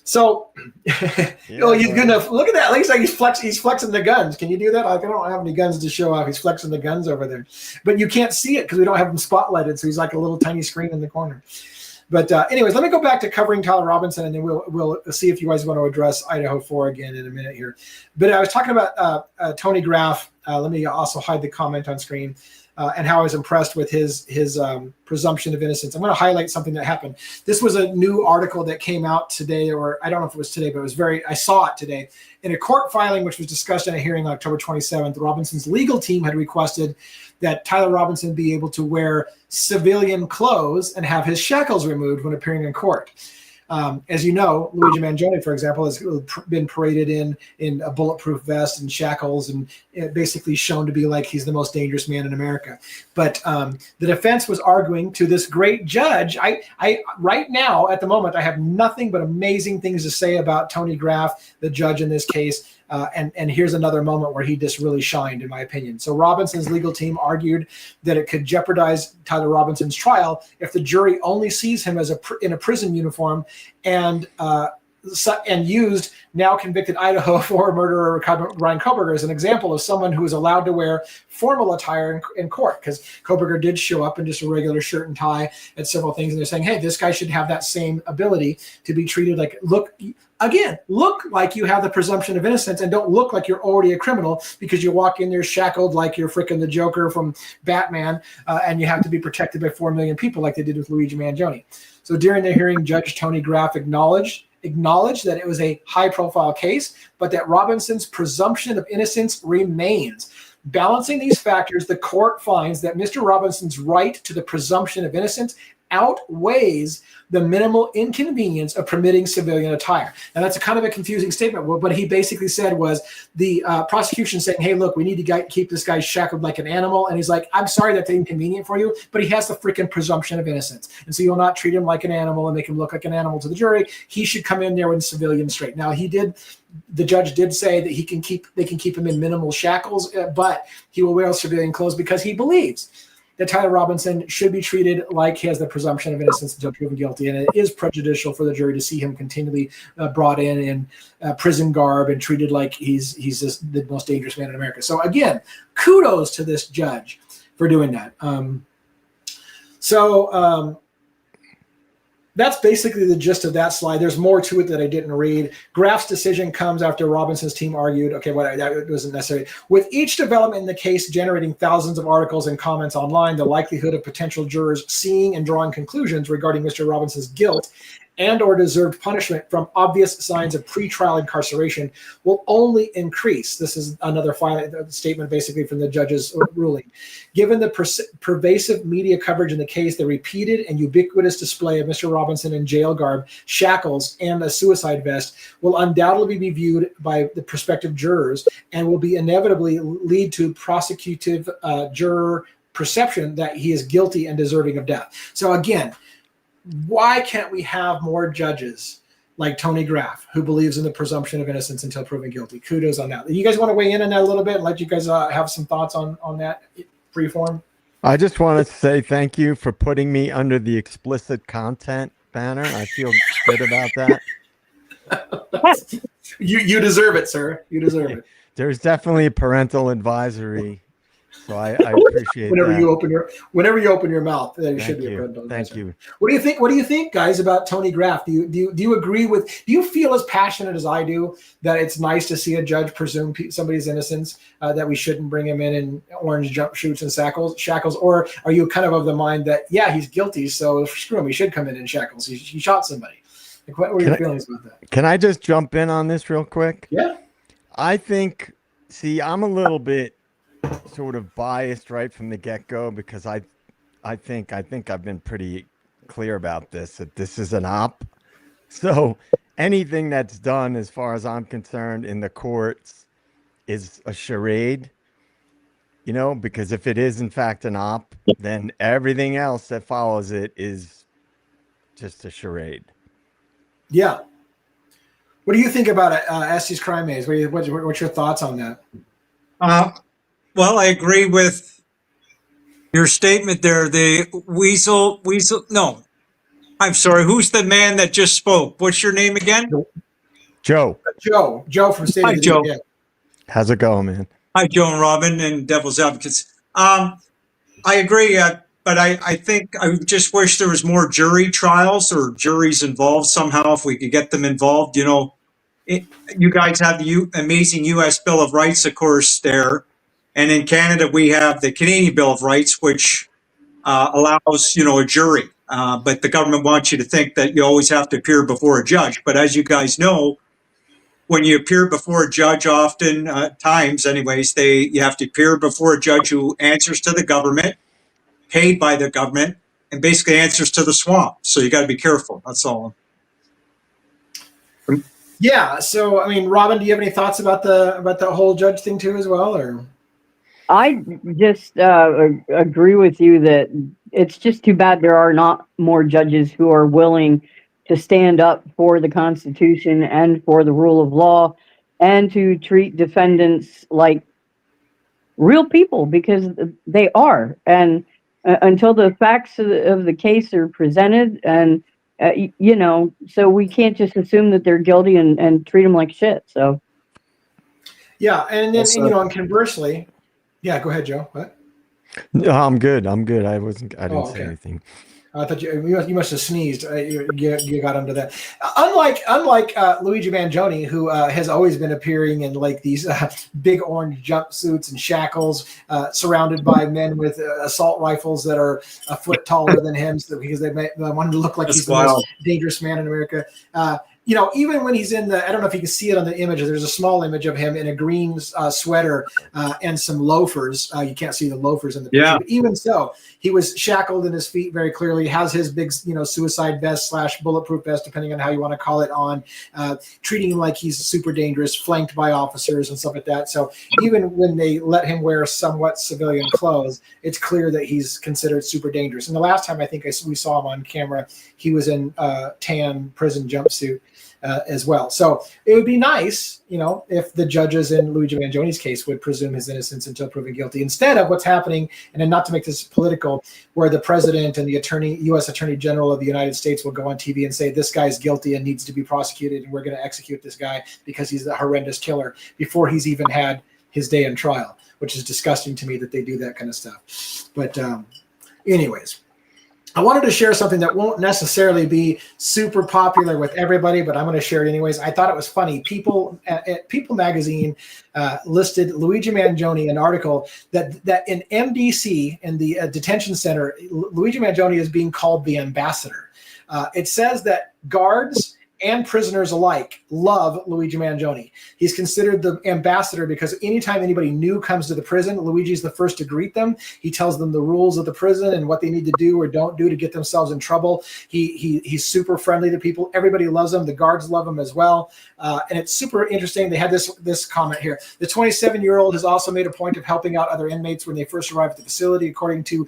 So, Yeah, oh, he's buddy. good enough. Look at that. Looks like he's flexing the guns. Can you do that? Like, I don't have any guns to show off. He's flexing the guns over there, but you can't see it because we don't have them spotlighted. So he's like a little tiny screen in the corner. But anyways, let me go back to covering Tyler Robinson, and then we'll see if you guys want to address Idaho 4 again in a minute here. But I was talking about Tony Graf. Let me also hide the comment on screen. And how I was impressed with his presumption of innocence. I'm going to highlight something that happened. This was a new article that came out today, or I don't know if it was today, but I saw it today. In a court filing, which was discussed in a hearing on October 27th, Robinson's legal team had requested that Tyler Robinson be able to wear civilian clothes and have his shackles removed when appearing in court. As you know, Luigi Mangione, for example, has been paraded in a bulletproof vest and shackles and basically shown to be like he's the most dangerous man in America. But the defense was arguing to this great judge. I right now, at the moment, I have nothing but amazing things to say about Tony Graf, the judge in this case. And here's another moment where he just really shined, in my opinion. So Robinson's legal team argued that it could jeopardize Tyler Robinson's trial if the jury only sees him as in a prison uniform and used now convicted Idaho 4 murderer Ryan Kohberger as an example of someone who is allowed to wear formal attire in court, because Kohberger did show up in just a regular shirt and tie at several things, and they're saying, hey, this guy should have that same ability to be treated like, look like you have the presumption of innocence and don't look like you're already a criminal because you walk in there shackled like you're freaking the Joker from Batman, and you have to be protected by 4 million people like they did with Luigi Mangione. So during the hearing, Judge Tony Graf acknowledged that it was a high-profile case, but that Robinson's presumption of innocence remains. Balancing these factors, the court finds that Mr. Robinson's right to the presumption of innocence outweighs the minimal inconvenience of permitting civilian attire. Now, that's a kind of a confusing statement. What he basically said was the prosecution saying, hey, look, we need to keep this guy shackled like an animal. And he's like, I'm sorry that's inconvenient for you, but he has the freaking presumption of innocence. And so you'll not treat him like an animal and make him look like an animal to the jury. He should come in there in civilian straight. Now, the judge did say that they can keep him in minimal shackles, but he will wear civilian clothes because he believes that Tyler Robinson should be treated like he has the presumption of innocence until proven guilty. And it is prejudicial for the jury to see him continually brought in prison garb and treated like he's just the most dangerous man in America. So again, kudos to this judge for doing that. That's basically the gist of that slide. There's more to it that I didn't read. Graf's decision comes after Robinson's team argued. Okay, that wasn't necessary. With each development in the case generating thousands of articles and comments online, the likelihood of potential jurors seeing and drawing conclusions regarding Mr. Robinson's guilt and or deserved punishment from obvious signs of pretrial incarceration will only increase. This is another statement basically from the judge's ruling. Given the pervasive media coverage in the case, the repeated and ubiquitous display of Mr. Robinson in jail garb, shackles, and a suicide vest will undoubtedly be viewed by the prospective jurors and will be inevitably lead to prosecutive juror perception that he is guilty and deserving of death. So again, why can't we have more judges like Tony Graf, who believes in the presumption of innocence until proven guilty? Kudos on that. You guys want to weigh in on that a little bit and let you guys have some thoughts on that free form? I just want to say thank you for putting me under the explicit content banner. I feel good about that. You deserve it, sir. You deserve it. There's definitely a parental advisory. So I appreciate whenever that. Whenever you open your mouth, there should be a parental Thank advisory. you. What do you think, guys, about Tony Graf? Do you agree with? Do you feel as passionate as I do that it's nice to see a judge presume somebody's innocence, that we shouldn't bring him in orange jumpsuits and shackles, or are you kind of the mind that he's guilty, so screw him, he should come in shackles. He shot somebody. Like, what were your feelings about that? Can I just jump in on this real quick? Yeah. I think. See, I'm a little bit sort of biased right from the get-go because I think I've been pretty clear about this, that this is an op. So anything that's done, as far as I'm concerned, in the courts is a charade, because if it is in fact an op, then everything else that follows it is just a charade. Yeah. What do you think about it, Estes Crime Maze? What's your thoughts on that? Well, I agree with your statement there. The weasel. No, I'm sorry. Who's the man that just spoke? What's your name again? Joe, Joe from State Hi, of the Joe. Yeah. how's it going, man? Hi, Joe and Robin and Devil's Advocates. I agree, but I think I just wish there was more jury trials or juries involved somehow. If we could get them involved, you know, you guys have the amazing U.S. Bill of Rights, of course, there, and in Canada we have the Canadian Bill of Rights, which allows, you know, a jury. But the government wants you to think that you always have to appear before a judge. But as you guys know, when you appear before a judge, often times, anyways, you have to appear before a judge who answers to the government, paid by the government, and basically answers to the swamp. So you got to be careful. That's all. Yeah. So, I mean, Robin, do you have any thoughts about the whole judge thing too, as well, or? I just agree with you that it's just too bad there are not more judges who are willing to stand up for the Constitution and for the rule of law and to treat defendants like real people, because they are. And until the facts of the case are presented, and you know, so we can't just assume that they're guilty and treat them like shit. So yeah, and then you know, and conversely, yeah, go ahead, Joe. What? No, I'm good. I didn't say anything. I thought you must have sneezed. You got under that. Unlike Luigi Mangione, who has always been appearing in like these big orange jumpsuits and shackles, surrounded by men with assault rifles that are a foot taller than him, because they want him to look like he's the most dangerous man in America. You know, even when he's in I don't know if you can see it on the image. There's a small image of him in a green sweater and some loafers. You can't see the loafers in the picture. Yeah. But even so, he was shackled in his feet very clearly. Has his big, you know, suicide vest / bulletproof vest, depending on how you want to call it, on, treating him like he's super dangerous, flanked by officers and stuff like that. So even when they let him wear somewhat civilian clothes, it's clear that he's considered super dangerous. And the last time I think we saw him on camera, he was in tan prison jumpsuit. As well. So it would be nice, you know, if the judges in Luigi Mangione's case would presume his innocence until proven guilty, instead of what's happening, and then not to make this political, where the president and the U.S. Attorney General of the United States will go on TV and say, this guy's guilty and needs to be prosecuted, and we're going to execute this guy because he's a horrendous killer, before he's even had his day in trial, which is disgusting to me that they do that kind of stuff. But anyways, I wanted to share something that won't necessarily be super popular with everybody, but I'm going to share it anyways. I thought it was funny. People magazine listed Luigi Mangione, an article that in MDC, in the detention center, Luigi Mangione is being called the ambassador. It says that guards and prisoners alike love Luigi Mangione. He's considered the ambassador because anytime anybody new comes to the prison, Luigi's the first to greet them. He tells them the rules of the prison and what they need to do or don't do to get themselves in trouble. He's super friendly to people. Everybody loves him. The guards love him as well. And it's super interesting. They had this comment here. The 27-year-old has also made a point of helping out other inmates when they first arrived at the facility, according to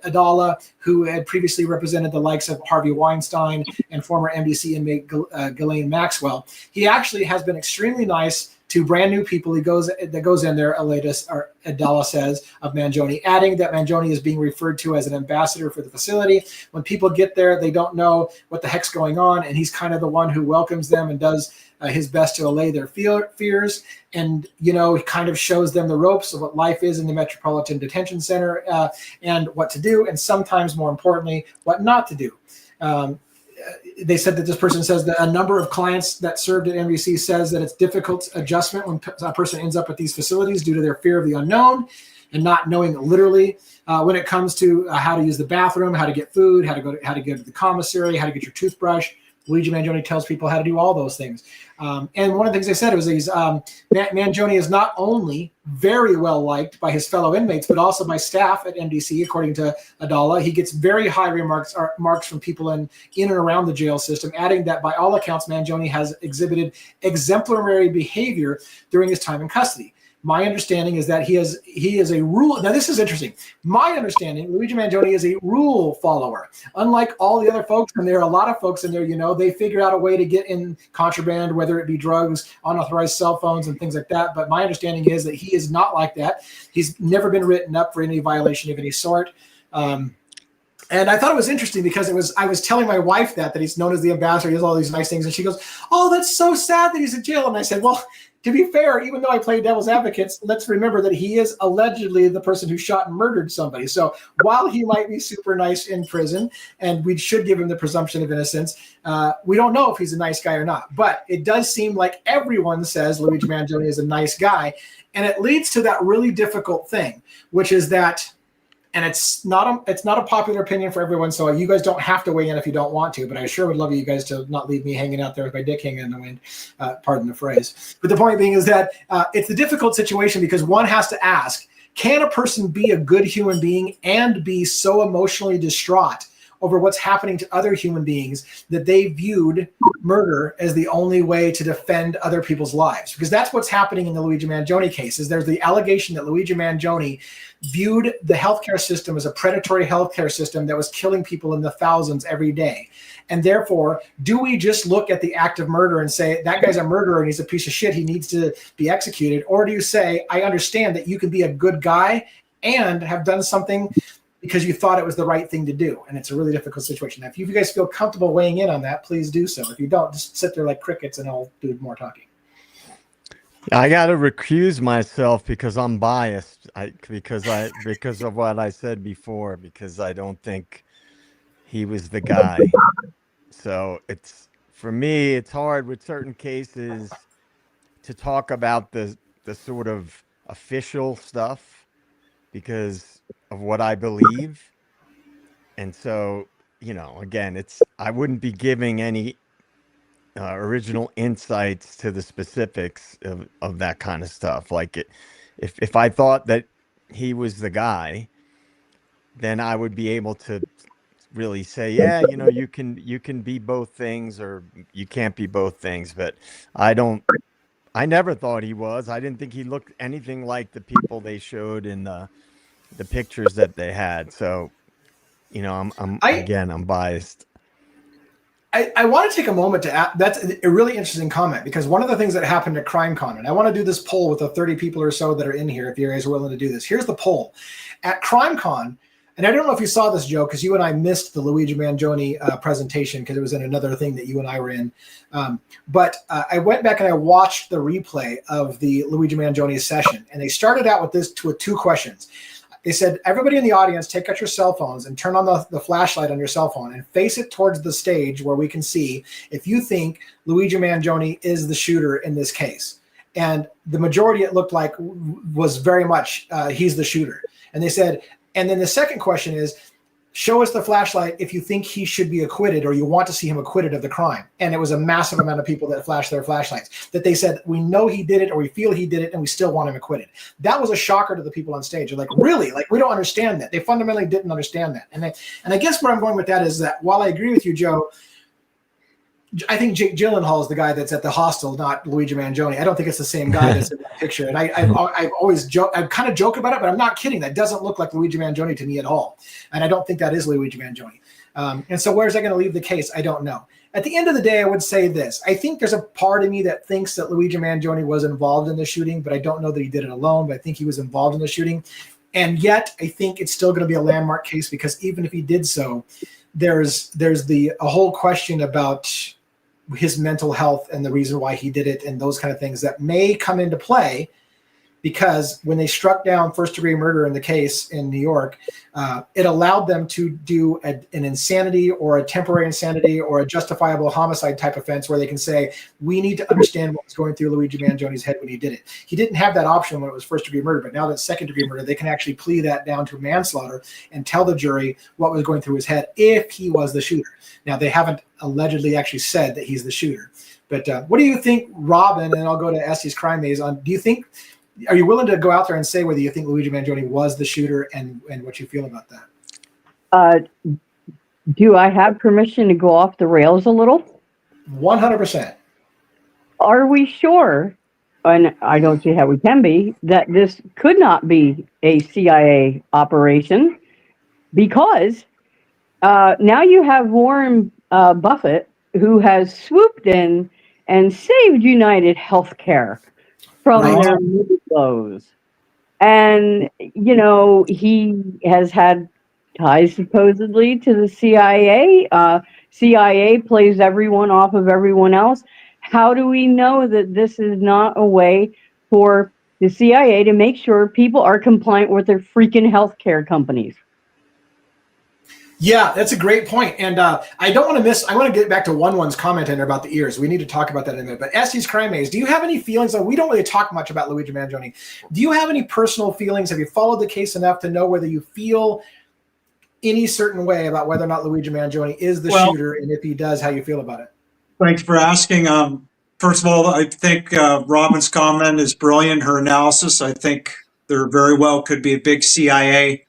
Adala, who had previously represented the likes of Harvey Weinstein and former MDC inmate Ghislaine Maxwell. He actually has been extremely nice to brand new people. He goes in there, Adala says, of Mangione, adding that Mangione is being referred to as an ambassador for the facility. When people get there, they don't know what the heck's going on, and he's kind of the one who welcomes them and does his best to allay their fears. And, you know, he kind of shows them the ropes of what life is in the Metropolitan Detention Center, and what to do, and sometimes, more importantly, what not to do. They said that this person says that a number of clients that served at NBC says that it's difficult adjustment when a person ends up at these facilities due to their fear of the unknown and not knowing literally when it comes to how to use the bathroom, how to get food, how to go to the commissary, how to get your toothbrush. Luigi Mangione tells people how to do all those things. And one of the things they said was Mangione is not only very well liked by his fellow inmates, but also by staff at MDC, according to Adala. He gets very high marks from people in and around the jail system, adding that by all accounts, Mangione has exhibited exemplary behavior during his time in custody. My understanding is that he is a rule. Now, this is interesting. My understanding, Luigi Mangione is a rule follower. Unlike all the other folks, and there are a lot of folks in there, they figure out a way to get in contraband, whether it be drugs, unauthorized cell phones, and things like that. But my understanding is that he is not like that. He's never been written up for any violation of any sort. And I thought it was interesting because I was telling my wife that he's known as the ambassador, he has all these nice things, and she goes, "Oh, that's so sad that he's in jail." And I said, "Well, to be fair, even though I play devil's advocate, let's remember that he is allegedly the person who shot and murdered somebody. So while he might be super nice in prison, and we should give him the presumption of innocence, we don't know if he's a nice guy or not. But it does seem like everyone says Luigi Mangione is a nice guy, and it leads to that really difficult thing, which is that." And it's not a popular opinion for everyone, so you guys don't have to weigh in if you don't want to, but I sure would love you guys to not leave me hanging out there with my dick hanging in the wind, pardon the phrase. But the point being is that it's a difficult situation because one has to ask, can a person be a good human being and be so emotionally distraught over what's happening to other human beings that they viewed murder as the only way to defend other people's lives? Because that's what's happening in the Luigi Mangione case. Is there's the allegation that Luigi Mangione viewed the healthcare system as a predatory healthcare system that was killing people in the thousands every day. And therefore, do we just look at the act of murder and say, that guy's a murderer and he's a piece of shit, he needs to be executed? Or do you say, I understand that you can be a good guy and have done something because you thought it was the right thing to do? And it's a really difficult situation. Now, if you guys feel comfortable weighing in on that, please do so. If you don't, just sit there like crickets and I'll do more talking. I got to recuse myself because I'm biased. Because of what I said before, because I don't think he was the guy. So for me, it's hard with certain cases to talk about the sort of official stuff because of what I believe. And so, again, I wouldn't be giving any original insights to the specifics of that kind of stuff. Like if I thought that he was the guy, then I would be able to really say, yeah, you can be both things or you can't be both things. But I never thought he was. I didn't think he looked anything like the people they showed in the pictures that they had. So, I'm biased. I want to take a moment to add, that's a really interesting comment, because one of the things that happened at CrimeCon, and I want to do this poll with the 30 people or so that are in here, if you guys are willing to do this. Here's the poll. At CrimeCon, and I don't know if you saw this, Joe, because you and I missed the Luigi Mangione presentation because it was in another thing that you and I were in. But I went back and I watched the replay of the Luigi Mangione session, and they started out with two questions. They said, everybody in the audience, take out your cell phones and turn on the flashlight on your cell phone and face it towards the stage where we can see if you think Luigi Mangione is the shooter in this case. And the majority, it looked like, was very much he's the shooter. And they said, and then the second question is, show us the flashlight if you think he should be acquitted or you want to see him acquitted of the crime. And it was a massive amount of people that flashed their flashlights, that they said, we know he did it or we feel he did it and we still want him acquitted. That was a shocker to the people on stage. They're like, really? Like, we don't understand that. They fundamentally didn't understand that. And I guess where I'm going with that is that while I agree with you, Joe, I think Jake Gyllenhaal is the guy that's at the hostel, not Luigi Mangione. I don't think it's the same guy that's in that picture. And I've always joked, I kind of joke about it, but I'm not kidding. That doesn't look like Luigi Mangione to me at all. And I don't think that is Luigi Mangione. And so where's that going to leave the case? I don't know. At the end of the day, I would say this. I think there's a part of me that thinks that Luigi Mangione was involved in the shooting, but I don't know that he did it alone, but I think he was involved in the shooting. And yet I think it's still going to be a landmark case, because even if he did so, there's a whole question about his mental health and the reason why he did it and those kind of things that may come into play, because when they struck down first-degree murder in the case in New York, it allowed them to do an insanity or a temporary insanity or a justifiable homicide type offense where they can say, we need to understand what was going through Luigi Mangione's head when he did it. He didn't have that option when it was first-degree murder, but now that second-degree murder, they can actually plea that down to manslaughter and tell the jury what was going through his head if he was the shooter. Now, they haven't allegedly actually said that he's the shooter. But what do you think, Robin, and I'll go to Essie's Crime Maze, are you willing to go out there and say whether you think Luigi Mangione was the shooter and what you feel about that? Do I have permission to go off the rails a little? 100%. Are we sure? and I don't see how we can be, that this could not be a CIA operation because now you have Warren Buffett, who has swooped in and saved United Healthcare from Right. their blows. And, you know, he has had ties supposedly to the CIA. CIA plays everyone off of everyone else. How do we know that this is not a way for the CIA to make sure people are compliant with their freaking healthcare companies? Yeah, that's a great point. And I don't want to miss, I want to get back to one's comment in there about the ears. We need to talk about that in a minute. But Estes Crime Maze, do you have any feelings? We don't really talk much about Luigi Mangione. Do you have any personal feelings? Have you followed the case enough to know whether you feel any certain way about whether or not Luigi Mangione is the shooter? And if he does, how you feel about it? Thanks for asking. First of all, I think Robin's comment is brilliant. Her analysis, I think there very well could be a big CIA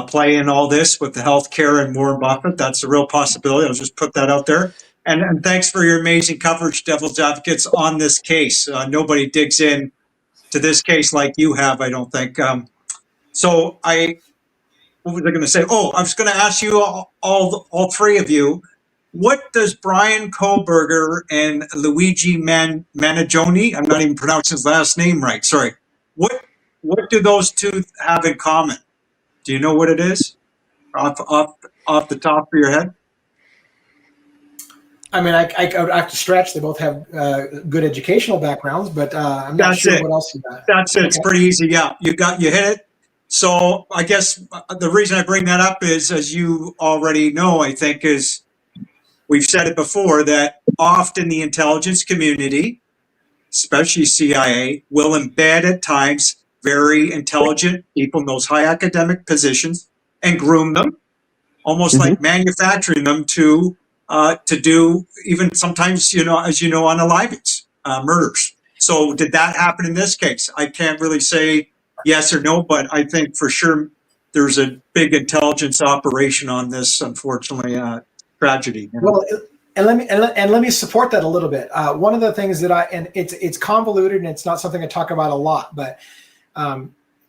play in all this with the healthcare and Warren Buffett. That's a real possibility. I'll just put that out there. And thanks for your amazing coverage, Devil's Advocates, on this case. Nobody digs in to this case like you have, I don't think. What was I going to say? Oh, I was going to ask you all three of you, what does Brian Kohberger and Luigi Mangione, I'm not even pronouncing his last name right, sorry. What do those two have in common? Do you know what it is off the top of your head? I mean, I have to stretch. They both have good educational backgrounds, but I'm not sure what else you got. That's it. It's pretty easy. Yeah, you hit it. So I guess the reason I bring that up is, as you already know, I think, is we've said it before, that often the intelligence community, especially CIA, will embed at times very intelligent people in those high academic positions and groom them, almost like manufacturing them to do even sometimes, as you know, unalivings, murders. So did that happen in this case? I can't really say yes or no, but I think for sure there's a big intelligence operation on this, unfortunately, tragedy. Well, and let me support that a little bit. One of the things that it's convoluted and it's not something I talk about a lot, but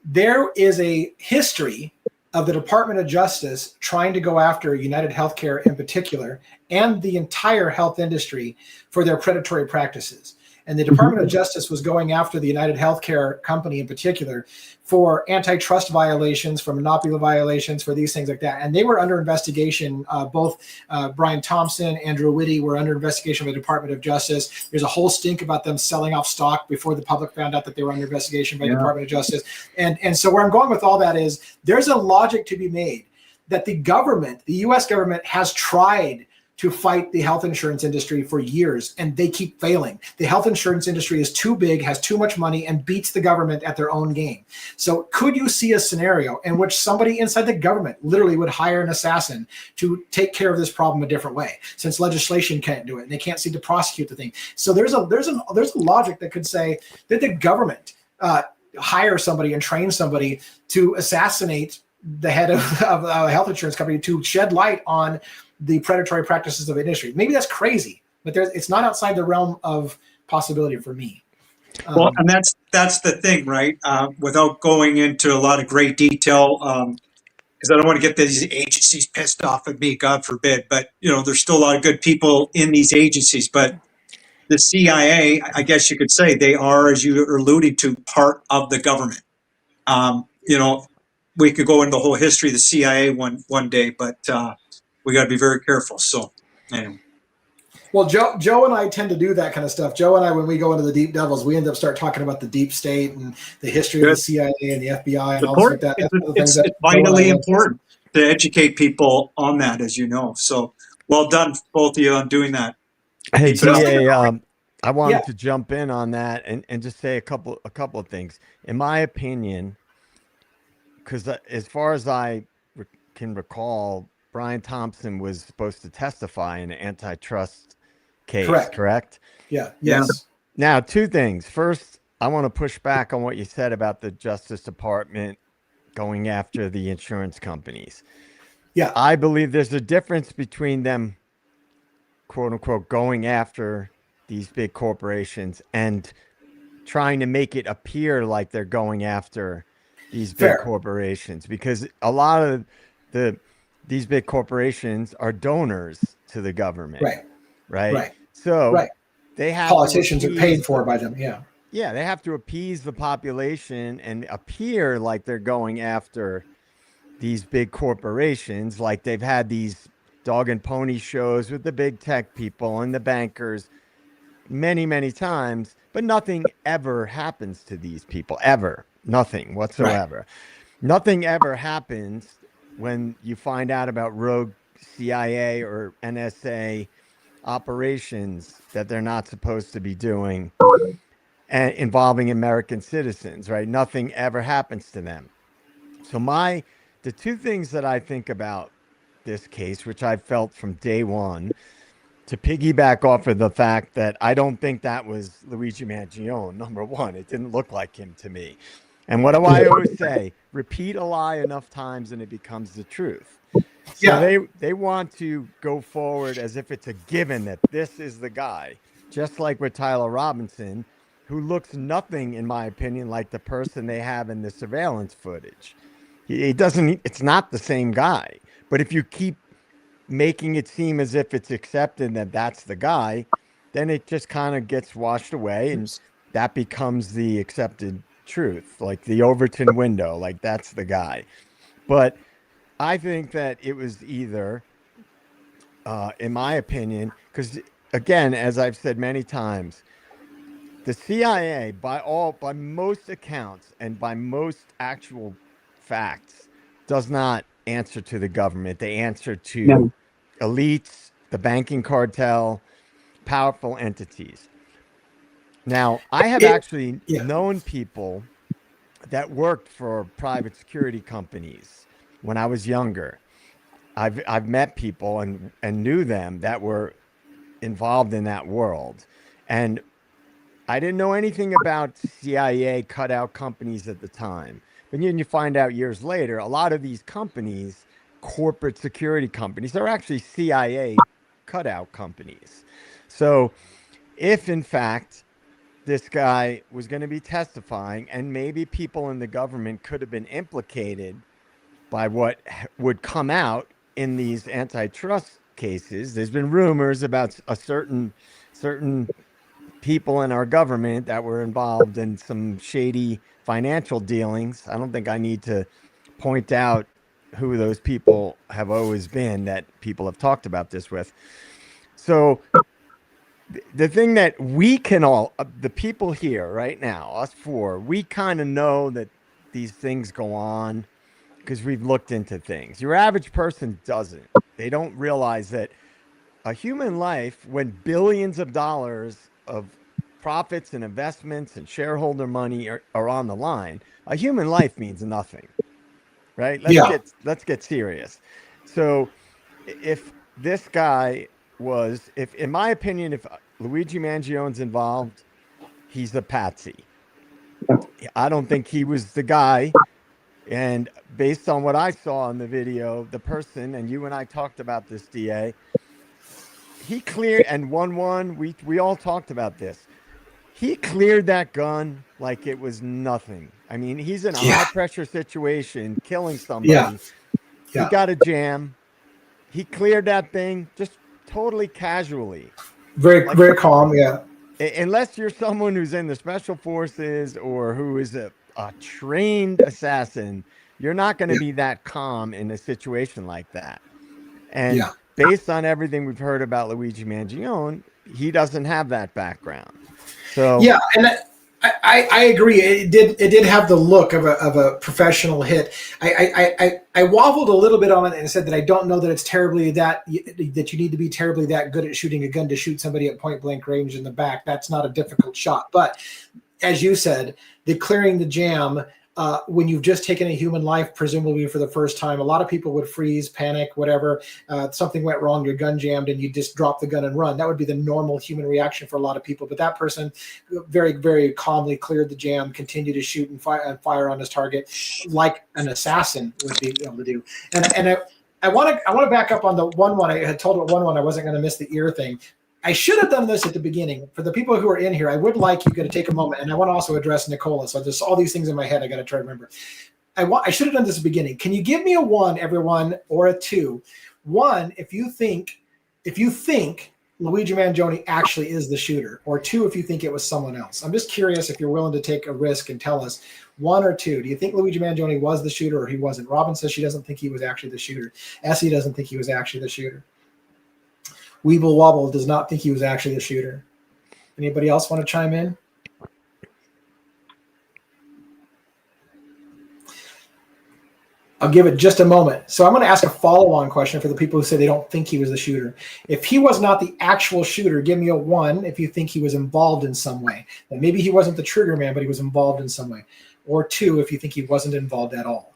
there is a history of the Department of Justice trying to go after United Healthcare in particular and the entire health industry for their predatory practices. And the Department of Justice was going after the United Healthcare company in particular for antitrust violations, for monopoly violations, for these things like that. And they were under investigation. Both Brian Thompson, Andrew Whitty were under investigation by the Department of Justice. There's a whole stink about them selling off stock before the public found out that they were under investigation by the Department of Justice. And so where I'm going with all that is there's a logic to be made that the government, the US government, has tried to fight the health insurance industry for years, and they keep failing. The health insurance industry is too big, has too much money, and beats the government at their own game. So could you see a scenario in which somebody inside the government literally would hire an assassin to take care of this problem a different way, since legislation can't do it and they can't seem to prosecute the thing? So there's a logic that could say that the government hire somebody and train somebody to assassinate the head of a health insurance company to shed light on the predatory practices of the industry. Maybe that's crazy, but it's not outside the realm of possibility for me. Well, and that's the thing, right? Without going into a lot of great detail, because I don't want to get these agencies pissed off at me, God forbid. But there's still a lot of good people in these agencies. But the CIA, I guess you could say, they are, as you are alluding to, part of the government. We could go into the whole history of the CIA one day, but we got to be very careful. So, anyway. Well, Joe and I tend to do that kind of stuff. Joe and I, when we go into the deep devils, we end up start talking about the deep state and the history of the CIA and the FBI and all like that. It's vitally important to educate people on that, as you know. So, well done, both of you, on doing that. Hey, DA, I wanted to jump in on that and just say a couple of things. In my opinion, because as far as I can recall, Brian Thompson was supposed to testify in an antitrust case, correct? Yeah. Yes. Now, two things. First, I want to push back on what you said about the Justice Department going after the insurance companies. Yeah. I believe there's a difference between them, quote unquote, going after these big corporations and trying to make it appear like they're going after these big Fair. corporations, because a lot of these big corporations are donors to the government. Right. So they have politicians are paid for by them. Yeah. Yeah, they have to appease the population and appear like they're going after these big corporations, like they've had these dog and pony shows with the big tech people and the bankers many, many times, but nothing ever happens to these people, ever. Nothing whatsoever. Nothing ever happens when you find out about rogue CIA or NSA operations that they're not supposed to be doing and involving American citizens, right? Nothing ever happens to them. So the two things that I think about this case, which I felt from day one, to piggyback off of the fact that I don't think that was Luigi Mangione, number one. It didn't look like him to me. And what do I always say? Repeat a lie enough times and it becomes the truth. So they want to go forward as if it's a given that this is the guy, just like with Tyler Robinson, who looks nothing, in my opinion, like the person they have in the surveillance footage. It's not the same guy. But if you keep making it seem as if it's accepted that that's the guy, then it just kind of gets washed away and that becomes the accepted truth, like the Overton window, like that's the guy. But I think that it was either, in my opinion, because again, as I've said many times, the CIA, by most accounts and by most actual facts, does not answer to the government. They answer to elites, the banking cartel, powerful entities. Now, I have actually known people that worked for private security companies when I was younger. I've met people and knew them that were involved in that world. And I didn't know anything about CIA cutout companies at the time. But then you find out years later, a lot of these companies, corporate security companies, are actually CIA cutout companies. So if in fact this guy was going to be testifying and maybe people in the government could have been implicated by what would come out in these antitrust cases, there's been rumors about a certain people in our government that were involved in some shady financial dealings. I don't think I need to point out who those people have always been that people have talked about this with. So the thing that we can all, the people here right now, us four, we kind of know that these things go on because we've looked into things. Your average person doesn't. They don't realize that a human life, when billions of dollars of profits and investments and shareholder money are on the line, a human life means nothing, right? Let's get serious. So if this guy was, if in my opinion, if Luigi Mangione's involved, he's a patsy. I don't think he was the guy. And based on what I saw in the video, the person, and you and I talked about this, DA, he cleared, and 1-1, we all talked about this. He cleared that gun like it was nothing. I mean, he's in a high pressure situation, killing somebody. He got a jam. He cleared that thing just totally casually. Very calm, Unless you're someone who's in the special forces or who is a trained assassin, you're not going to be that calm in a situation like that. And based on everything we've heard about Luigi Mangione, he doesn't have that background. So and I agree. It did have the look of a professional hit. I waffled a little bit on it and said that I don't know that it's terribly that you need to be terribly that good at shooting a gun to shoot somebody at point blank range in the back. That's not a difficult shot. But as you said, the clearing the jam, when you've just taken a human life, presumably for the first time, a lot of people would freeze, panic, whatever. Something went wrong, your gun jammed, and you just drop the gun and run. That would be the normal human reaction for a lot of people. But that person very, very calmly cleared the jam, continued to shoot and fire on his target like an assassin would be able to do. And I want to back up on the 1-1. I had told it 1-1 I wasn't going to miss the ear thing. I should have done this at the beginning. For the people who are in here, I would like you to take a moment, and I want to also address Nicola. So there's all these things in my head I got to try to remember. I should have done this at the beginning. Can you give me a 1, everyone, or a 2? 1, if you think Luigi Mangione actually is the shooter, or 2, if you think it was someone else. I'm just curious if you're willing to take a risk and tell us 1 or 2. Do you think Luigi Mangione was the shooter or he wasn't? Robin says she doesn't think he was actually the shooter. Essie doesn't think he was actually the shooter. Weeble Wobble does not think he was actually the shooter. Anybody else want to chime in? I'll give it just a moment. So I'm going to ask a follow-on question for the people who say they don't think he was the shooter. If he was not the actual shooter, give me a 1 if you think he was involved in some way. That maybe he wasn't the trigger man, but he was involved in some way. Or 2 if you think he wasn't involved at all.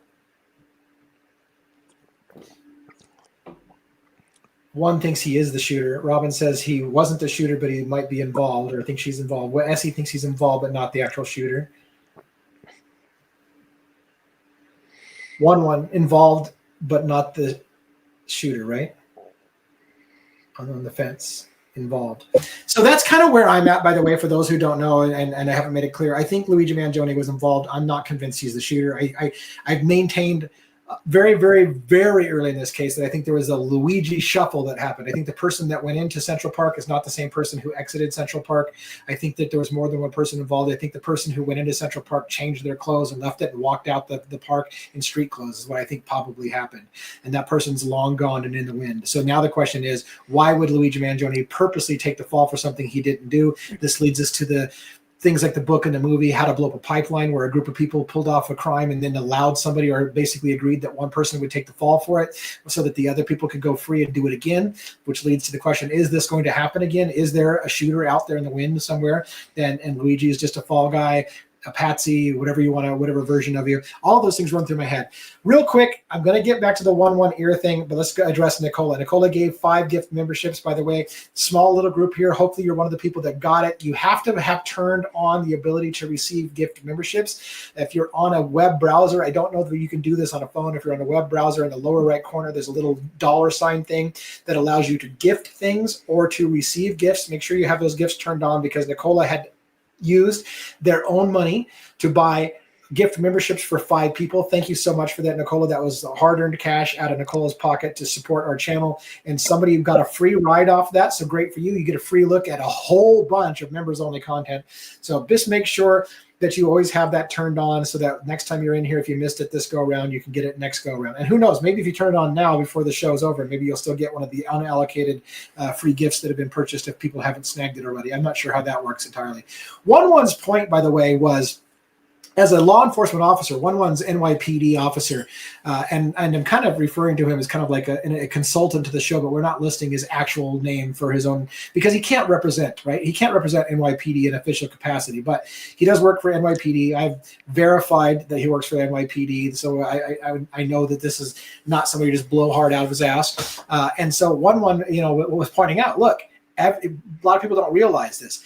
1 thinks he is the shooter. Robin says he wasn't the shooter, but he might be involved, or thinks she's involved. Well, Essie thinks he's involved, but not the actual shooter. 1 involved, but not the shooter, right? On the fence, involved. So that's kind of where I'm at, by the way, for those who don't know, and I haven't made it clear. I think Luigi Mangione was involved. I'm not convinced he's the shooter. I've maintained very, very, very early in this case that I think there was a Luigi shuffle that happened. I think the person that went into Central Park is not the same person who exited Central Park. I think that there was more than one person involved. I think the person who went into Central Park changed their clothes and left it and walked out the park in street clothes is what I think probably happened. And that person's long gone and in the wind. So now the question is, why would Luigi Mangione purposely take the fall for something he didn't do? This leads us to the things like the book and the movie, How to Blow Up a Pipeline, where a group of people pulled off a crime and then allowed somebody, or basically agreed that one person would take the fall for it so that the other people could go free and do it again, which leads to the question, is this going to happen again? Is there a shooter out there in the wind somewhere? And Luigi is just a fall guy, a patsy, whatever you want to, whatever version of you. All those things run through my head. Real quick, I'm going to get back to the 1-1 ear thing, but let's address Nicola. Nicola gave 5 gift memberships, by the way. Small little group here. Hopefully you're one of the people that got it. You have to have turned on the ability to receive gift memberships. If you're on a web browser, I don't know that you can do this on a phone. If you're on a web browser, in the lower right corner, there's a little $ thing that allows you to gift things or to receive gifts. Make sure you have those gifts turned on, because Nicola had used their own money to buy gift memberships for 5 people. Thank you so much for that, Nicola. That was hard-earned cash out of Nicola's pocket to support our channel. And somebody got a free ride off that. So great for you. You get a free look at a whole bunch of members-only content. So just make sure that you always have that turned on so that next time you're in here, if you missed it this go around, you can get it next go around. And who knows, maybe if you turn it on now before the show's over, maybe you'll still get one of the unallocated free gifts that have been purchased if people haven't snagged it already. I'm not sure how that works entirely. 1-1's point, by the way, was, as a law enforcement officer, 1-1's NYPD officer, and I'm kind of referring to him as kind of like a consultant to the show, but we're not listing his actual name for his own, because he can't represent, right? He can't represent NYPD in official capacity, but he does work for NYPD. I've verified that he works for NYPD, so I know that this is not somebody who just blow hard out of his ass. And so 1-1, was pointing out, look, a lot of people don't realize this.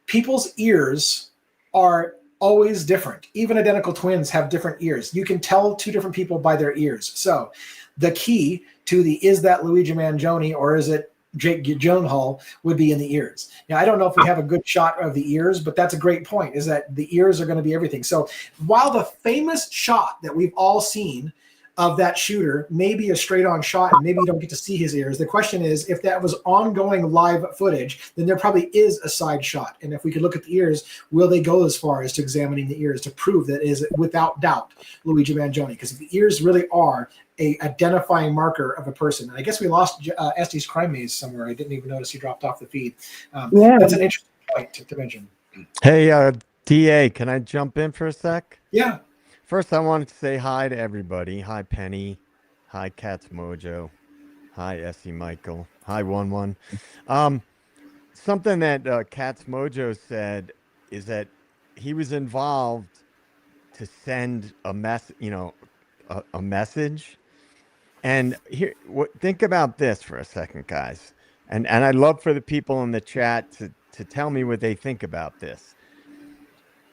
People's ears are always different. Even identical twins have different ears. You can tell 2 different people by their ears. So the key to is that Luigi Mangione or is it Jake Gyllenhaal would be in the ears. Now, I don't know if we have a good shot of the ears, but that's a great point, is that the ears are going to be everything. So while the famous shot that we've all seen of that shooter may be a straight-on shot and maybe you don't get to see his ears, the question is, if that was ongoing live footage, then there probably is a side shot. And if we could look at the ears, will they go as far as to examining the ears to prove that is without doubt Luigi Mangione? Because the ears really are a identifying marker of a person. And I guess we lost Estes Crime Maze somewhere. I didn't even notice he dropped off the feed. That's an interesting point to mention. Hey, DA, can I jump in for a sec? Yeah. First, I wanted to say hi to everybody. Hi, Penny. Hi, Cat's Mojo. Hi, Essie Michael. Hi, 1-1. Something that Cat's Mojo said is that he was involved to send a a message. And here, think about this for a second, guys. And I'd love for the people in the chat to tell me what they think about this.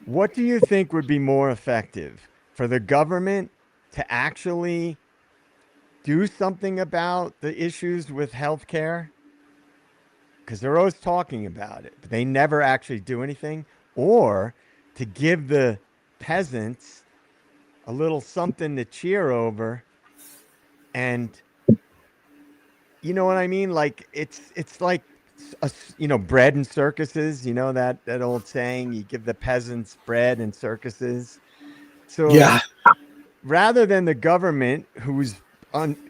What do you think would be more effective? For the government to actually do something about the issues with healthcare, because they're always talking about it, but they never actually do anything, or to give the peasants a little something to cheer over. And you know what I mean? Like it's like bread and circuses, that old saying, you give the peasants bread and circuses. So Yeah. rather than the government, who's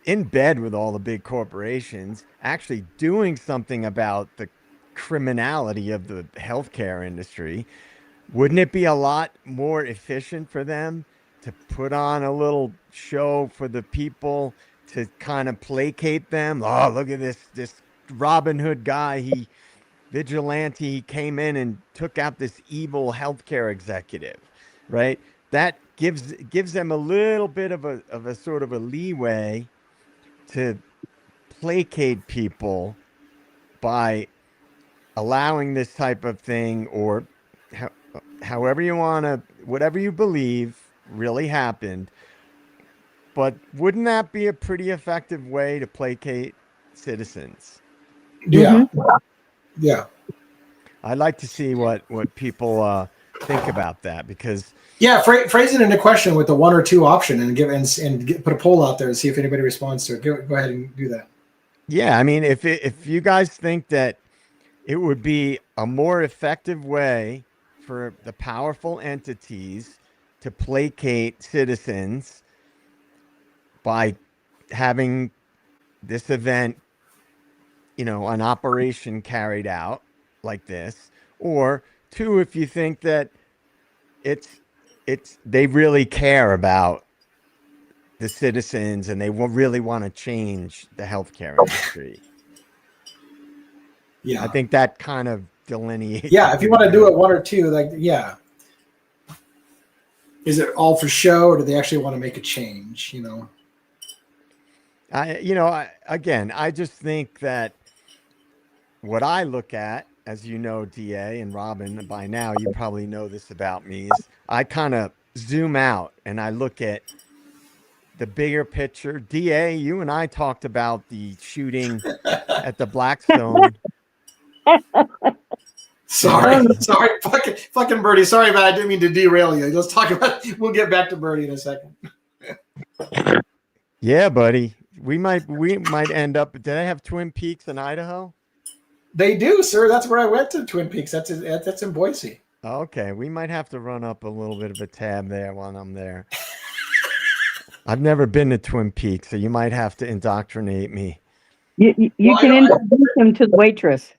in bed with all the big corporations, actually doing something about the criminality of the healthcare industry, wouldn't it be a lot more efficient for them to put on a little show for the people to kind of placate them? Oh, look at this Robin Hood guy. Vigilante, he came in and took out this evil healthcare executive, right? That gives them a little bit of a sort of a leeway to placate people by allowing this type of thing, or however you want to, whatever you believe really happened. But wouldn't that be a pretty effective way to placate citizens? Yeah. Yeah. I'd like to see what people think about that, because Yeah, phrase it in a question with the 1 or 2 option, and put a poll out there and see if anybody responds to it. Go ahead and do that. yeah, I mean, if you guys think that it would be a more effective way for the powerful entities to placate citizens by having this event, an operation carried out like this, or 2, if you think that they really care about the citizens and they really want to change the healthcare industry. Yeah. I think that kind of delineates. Yeah, if you want to do it 1 or 2, like, yeah. Is it all for show, or do they actually want to make a change? I just think that what I look at, as you know, DA and Robin, by now you probably know this about me, is I kind of zoom out and I look at the bigger picture. DA, you and I talked about the shooting at the Blackstone. Sorry, fucking Birdie. Sorry, man, I didn't mean to derail you. Let's talk about. We'll get back to Birdie in a second. Yeah, buddy. We might end up. Did I have Twin Peaks in Idaho? They do, sir. That's where I went to Twin Peaks. That's in Boise. Okay, we might have to run up a little bit of a tab there while I'm there. I've never been to Twin Peaks, so you might have to indoctrinate me. You can introduce him to the waitress.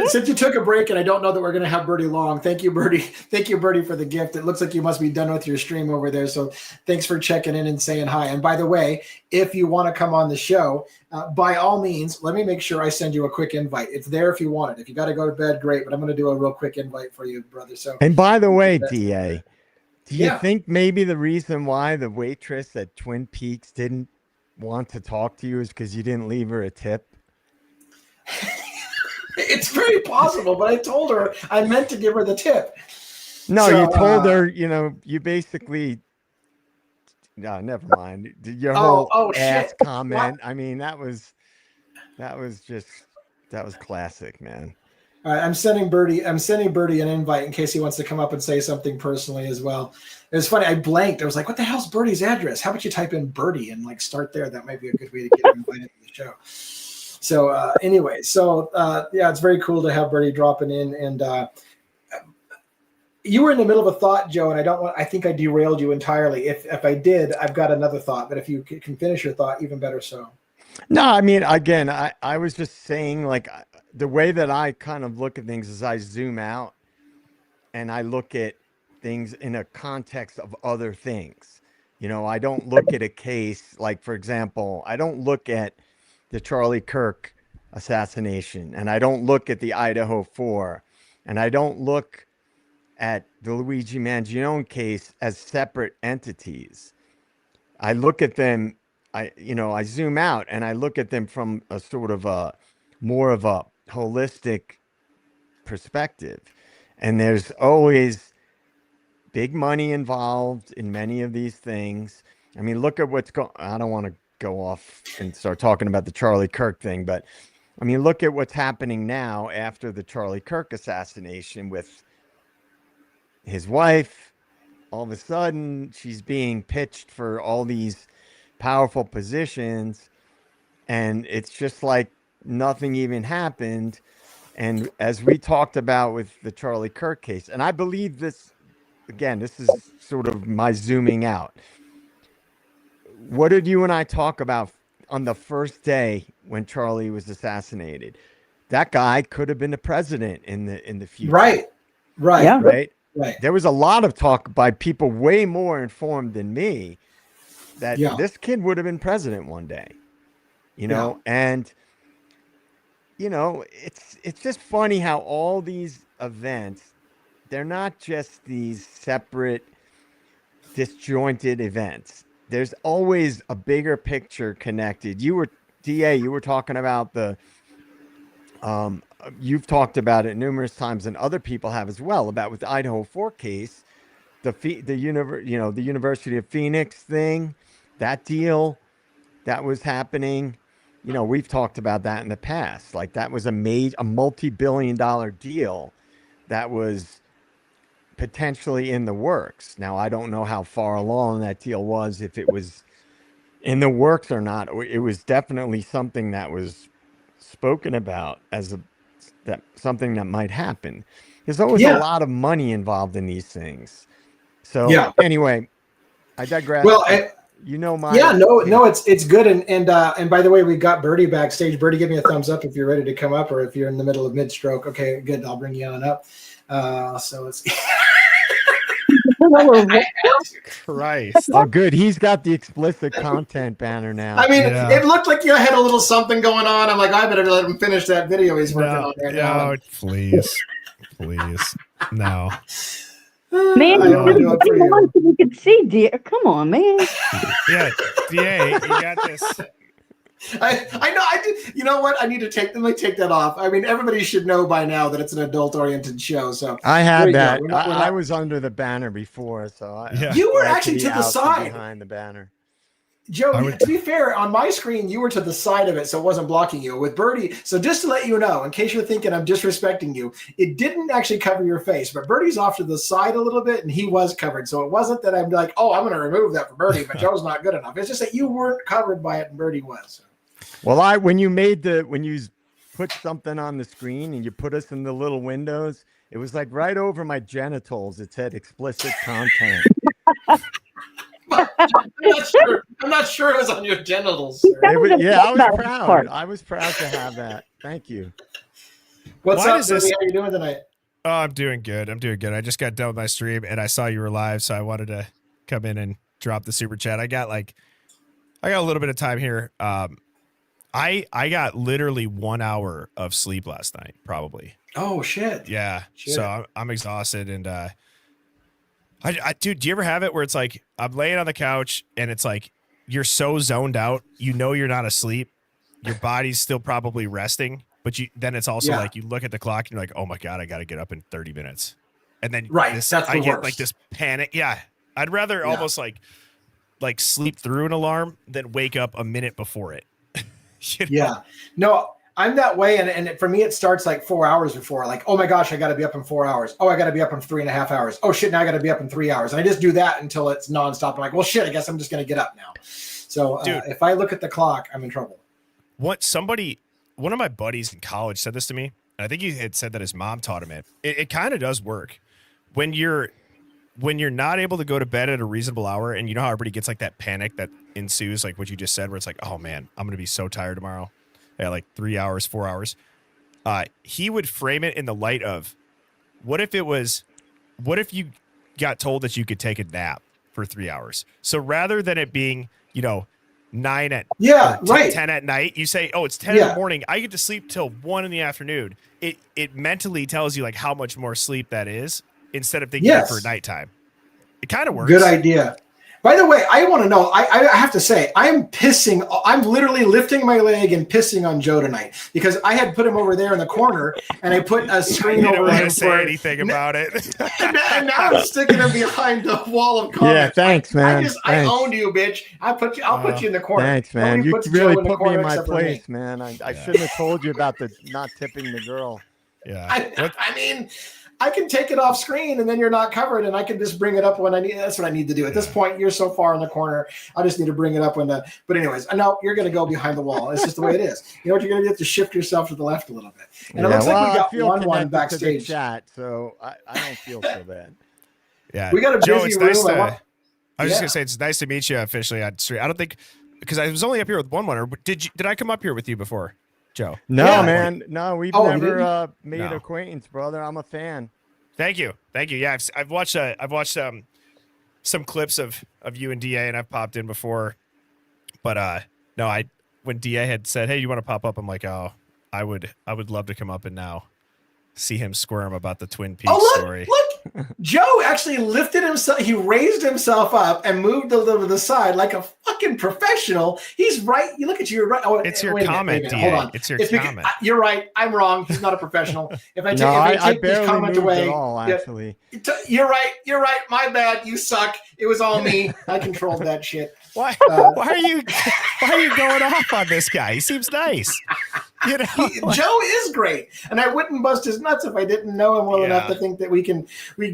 Since you took a break, and I don't know that we're going to have Birdie long. Thank you, Birdie. Thank you, Birdie, for the gift. It looks like you must be done with your stream over there. So thanks for checking in and saying hi. And by the way, if you want to come on the show, by all means, let me make sure I send you a quick invite. It's there if you want it. If you got to go to bed, great. But I'm going to do a real quick invite for you, brother. So. And by the way, DA, do you think maybe the reason why the waitress at Twin Peaks didn't want to talk to you is because you didn't leave her a tip? It's very possible, but I told her I meant to give her the tip. No, so, you told her, you basically. No, never mind. Your whole ass shit. comment. What? I mean, that was classic, man. All right, I'm sending Birdie an invite in case he wants to come up and say something personally as well. It was funny. I blanked. I was like, "What the hell's Birdie's address? How about you type in Birdie and start there? That might be a good way to get him invited to the show." So anyway, yeah, it's very cool to have Birdie dropping in. And you were in the middle of a thought, Joe, and I think I derailed you entirely. If I did, I've got another thought. But if you can finish your thought, even better. So. No, I mean, again, I was just saying, the way that I kind of look at things is I zoom out and I look at things in a context of other things. I don't look at a case for example, I don't look at the Charlie Kirk assassination, and I don't look at the Idaho 4, and I don't look at the Luigi Mangione case as separate entities. I look at them, I zoom out and I look at them from a sort of more of a holistic perspective. And there's always big money involved in many of these things. I mean, look at what's going. I don't want to go off and start talking about the Charlie Kirk thing, but I mean, look at what's happening now after the Charlie Kirk assassination with his wife. All of a sudden, she's being pitched for all these powerful positions, and it's just like nothing even happened. And as we talked about with the Charlie Kirk case, and I believe this, again, this is sort of my zooming out. What did you and I talk about on the first day when Charlie was assassinated? That guy could have been the president in the future. Right. Yeah. Right. Right. There was a lot of talk by people way more informed than me that this kid would have been president one day, you know, and you know, it's just funny how all these events, they're not just these separate, disjointed events. There's always a bigger picture connected. You were talking about the you've talked about it numerous times, and other people have as well, about with the Idaho 4 case, the University of Phoenix thing, that deal that was happening. You know, we've talked about that in the past. Like, that was a multi-billion-dollar deal that was potentially in the works. Now, I don't know how far along that deal was, if it was in the works or not. It was definitely something that was spoken about as something that might happen. There's always a lot of money involved in these things. So anyway, I digress. Well, you know, it's good. And by the way, we've got Birdie backstage. Birdie, give me a thumbs up if you're ready to come up, or if you're in the middle of mid-stroke. Okay, good. I'll bring you on up. So it's Christ. Oh, good. He's got the explicit content banner now. I mean, it looked like you had a little something going on. I'm like, I better let him finish that video he's working on there now. No, please. No. Man, you can see, dear. Come on, man. Yeah, DA, you got this. I know. I did. You know what? I need to take that off. I mean, everybody should know by now that it's an adult-oriented show. So I had that. I was under the banner before, so you were actually to the side behind the banner. Joe, to be fair, on my screen, you were to the side of it, so it wasn't blocking you. With Birdie, so just to let you know, in case you're thinking I'm disrespecting you, it didn't actually cover your face, but Birdie's off to the side a little bit, and he was covered. So it wasn't that I'm like, oh, I'm going to remove that for Birdie, but Joe's not good enough. It's just that you weren't covered by it, and Birdie was. Well, when you put something on the screen and you put us in the little windows, it was like right over my genitals. It said explicit content. I'm not sure it was on your genitals. I was proud. I was proud to have that. Thank you. What's up, Birdie? How are you doing tonight? Oh, I'm doing good. I just got done with my stream and I saw you were live, so I wanted to come in and drop the super chat. I got a little bit of time here. I got literally 1 hour of sleep last night, probably. Oh shit. Yeah. Shit. So I'm exhausted, and dude, do you ever have it where it's like I'm laying on the couch and it's like you're so zoned out, you know you're not asleep, your body's still probably resting, but then it's also like you look at the clock and you're like, oh my god, I got to get up in 30 minutes, and then I get like this panic. Yeah, I'd rather almost like sleep through an alarm than wake up a minute before it. You know? Yeah, no. I'm that way, and for me, it starts like 4 hours before. Like, oh my gosh, I got to be up in 4 hours. Oh, I got to be up in 3.5 hours. Oh shit, now I got to be up in 3 hours. And I just do that until it's nonstop. I'm like, well, shit, I guess I'm just gonna get up now. So if I look at the clock, I'm in trouble. One of my buddies in college said this to me, and I think he had said that his mom taught him it. It kind of does work when you're not able to go to bed at a reasonable hour, and you know how everybody gets like that panic that ensues, like what you just said, where it's like, oh man, I'm gonna be so tired tomorrow. Yeah, like 3 hours, 4 hours. He would frame it in the light of, what if you got told that you could take a nap for 3 hours? So rather than it being, 9 at 10 at night, you say, oh, it's 10 in the morning. I get to sleep till 1 in the afternoon. It mentally tells you like how much more sleep that is, instead of thinking it for nighttime. It kind of works. Good idea. By the way, I want to know, I have to say, I'm literally lifting my leg and pissing on Joe tonight because I had put him over there in the corner and I put a screen over him. I didn't want to say anything about it. And now I'm sticking him behind the wall of comments. Yeah, thanks, man. I owned you, bitch. I'll put you in the corner. Thanks, man. Nobody You puts really Joe in the put me corner in my except for me. place, man. I shouldn't have told you about the not tipping the girl. Yeah. I mean, I can take it off screen and then you're not covered and I can just bring it up when I need. That's what I need to do. At this point, you're so far in the corner. I just need to bring it up but anyways, I know you're going to go behind the wall. It's just the way it is. You know what you're going to do? You have to shift yourself to the left a little bit. And it looks like we got one backstage. Chat, so I don't feel so bad. Yeah. We got a busy Joe, it's room. nice I was just going to say, it's nice to meet you officially on stream. I don't think, because I was only up here with one or did I come up here with you before, Joe? No, man. No, we've never made No. acquaintance, brother. I'm a fan. Thank you. Yeah, I've watched some clips of you and DA, and I've popped in before. But no, when DA had said, "Hey, you want to pop up?" I'm like, "Oh, I would love to come up and now see him squirm about the Twin Peaks story." Look, Joe actually lifted himself. He raised himself up and moved a little to the side like a fucking professional. He's right. You look at you. You're right. Oh, It's your wait a minute, comment, wait a minute. Hold DA. on. It's your because- comment. You're right. I'm wrong. He's not a professional. If I take, I this barely comment moved away, at all, actually. You're right. You're right. My bad. You suck. It was all me. I controlled that shit. Why are you going off on this guy? He seems nice. You know, Joe is great, and I wouldn't bust his nuts if I didn't know him well enough to think that we can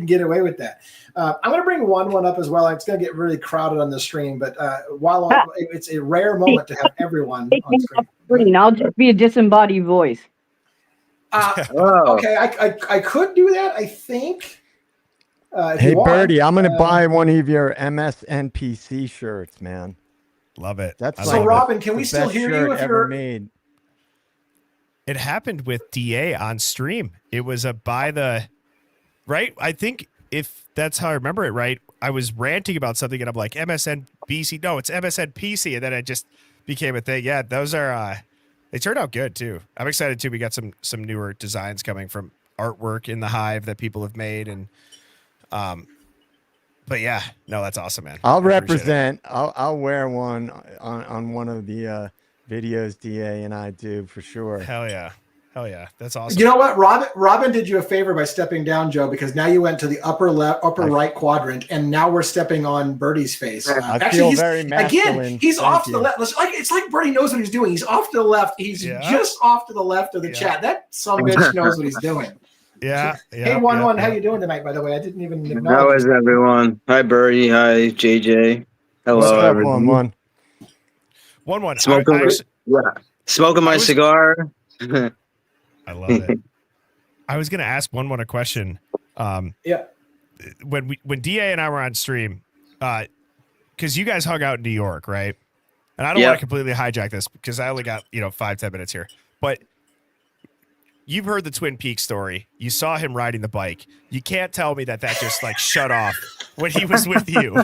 get away with that. I'm going to bring one up as well. It's going to get really crowded on the stream, but while it's a rare moment to have everyone on screen. I'll just be a disembodied voice. Okay, I could do that. I think. Hey, Birdie, I'm going to buy one of your MSNPC shirts, man. Love it. That's so. Robin, can we still hear you if you're made? It happened with DA on stream. It was right. I think if that's how I remember it, right, I was ranting about something and I'm like MSNBC. No, it's MSNPC, and then it just became a thing. Yeah, those are. They turned out good too. I'm excited too. We got some newer designs coming from artwork in the Hive that people have made, and but yeah, no, that's awesome, man. I'll represent. I'll wear one on one of the videos DA and I do for sure. Hell yeah. That's awesome. You know what? Robin did you a favor by stepping down, Joe, because now you went to the upper right quadrant, and now we're stepping on Birdie's face. I feel very masculine. Again, he's off to the left. It's like Birdie knows what he's doing. He's off to the left. He's just off to the left of the chat. That some bitch knows what he's doing. Yeah. Hey, one. How you doing tonight? By the way, I didn't even acknowledge. How is everyone? Hi, Birdie. Hi, JJ. Hello, everyone. One. Smoking my cigar. I love it. I was going to ask one a question. When DA and I were on stream, because you guys hung out in New York, right? And I don't want to completely hijack this because I only got 5-10 minutes here, but you've heard the Twin Peaks story. You saw him riding the bike. You can't tell me that just like shut off when he was with you.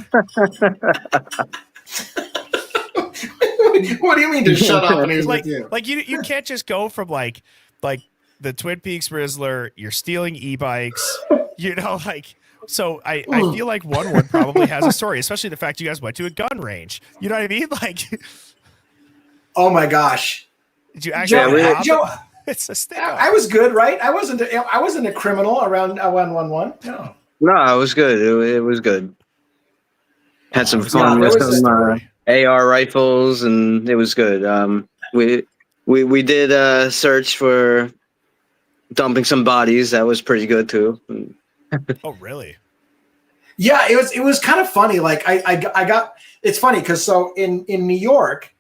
What do you mean to shut up when he was with you? Like you can't just go from like the Twin Peaks Rizzler, you're stealing e-bikes, so I feel like one probably has a story, especially the fact you guys went to a gun range. You know what I mean? Like, oh my gosh. Did you actually Joe, it's a stick. I was good, right? I wasn't a criminal around 111. No, it was good. It was good. Had some fun with some AR rifles, and it was good. We did a search for dumping some bodies. That was pretty good too. Oh, really? Yeah, it was kind of funny. Like I got. It's funny because so in New York,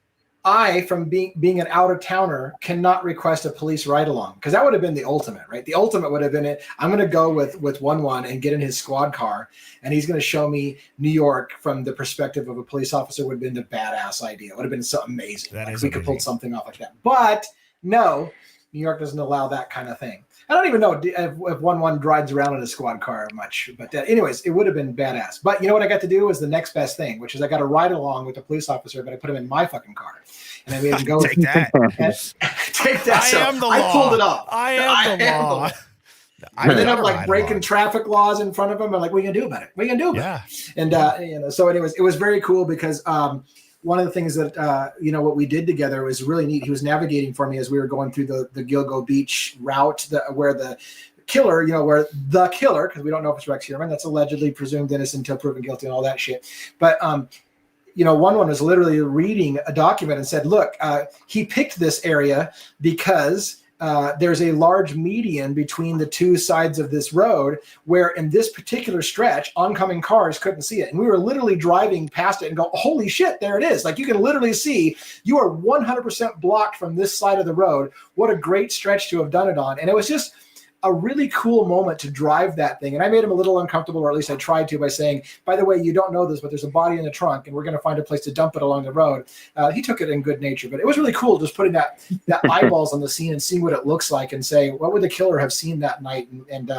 I, from being an out-of-towner, cannot request a police ride-along because that would have been the ultimate, right? The ultimate would have been it. I'm going to go with 1-1 and get in his squad car, and he's going to show me New York from the perspective of a police officer. Would have been the badass idea. It would have been something amazing. We could pull something off like that. But no, New York doesn't allow that kind of thing. I don't even know if 1-1 drives around in a squad car much, but anyways, it would have been badass. But you know what I got to do was the next best thing, which is I got to ride along with a police officer, but I put him in my fucking car. And I made him go take that. Take that. I am the law. I pulled it off. I am the law. And then I'm never like ride breaking along. traffic laws in front of him. I'm like, what are you gonna do about it? What are you gonna do about it? And so anyways, it was very cool because one of the things that what we did together was really neat. He was navigating for me as we were going through the Gilgo Beach route, where the killer, because we don't know if it's Rex Heuermann, that's allegedly presumed innocent until proven guilty and all that shit. But one was literally reading a document and said, look, he picked this area because there's a large median between the two sides of this road where in this particular stretch, oncoming cars couldn't see it. And we were literally driving past it and go, holy shit, there it is. Like you can literally see you are 100% blocked from this side of the road. What a great stretch to have done it on. And it was just a really cool moment to drive that thing. And I made him a little uncomfortable, or at least I tried to, by saying, by the way, you don't know this, but there's a body in the trunk and we're going to find a place to dump it along the road. He took it in good nature, but it was really cool just putting that eyeballs on the scene and seeing what it looks like and say, what would the killer have seen that night? And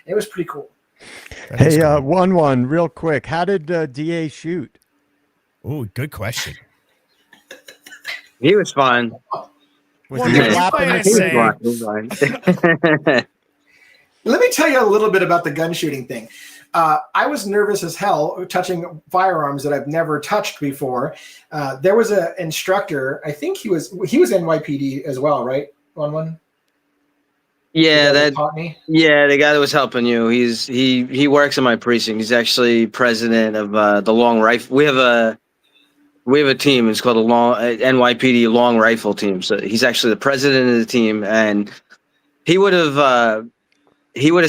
it was pretty cool. Hey, one real quick. How did DA shoot? Oh, good question. He was fine. Was Well, he dude, flapping you his might feet? He was fine. Let me tell you a little bit about the gun shooting thing. I was nervous as hell touching firearms that I've never touched before. There was an instructor. I think he was NYPD as well, right? One. Yeah, that taught me. Yeah, the guy that was helping you. He works in my precinct. He's actually president of the long rifle. We have a team. It's called the NYPD Long Rifle Team. So he's actually the president of the team, and he would have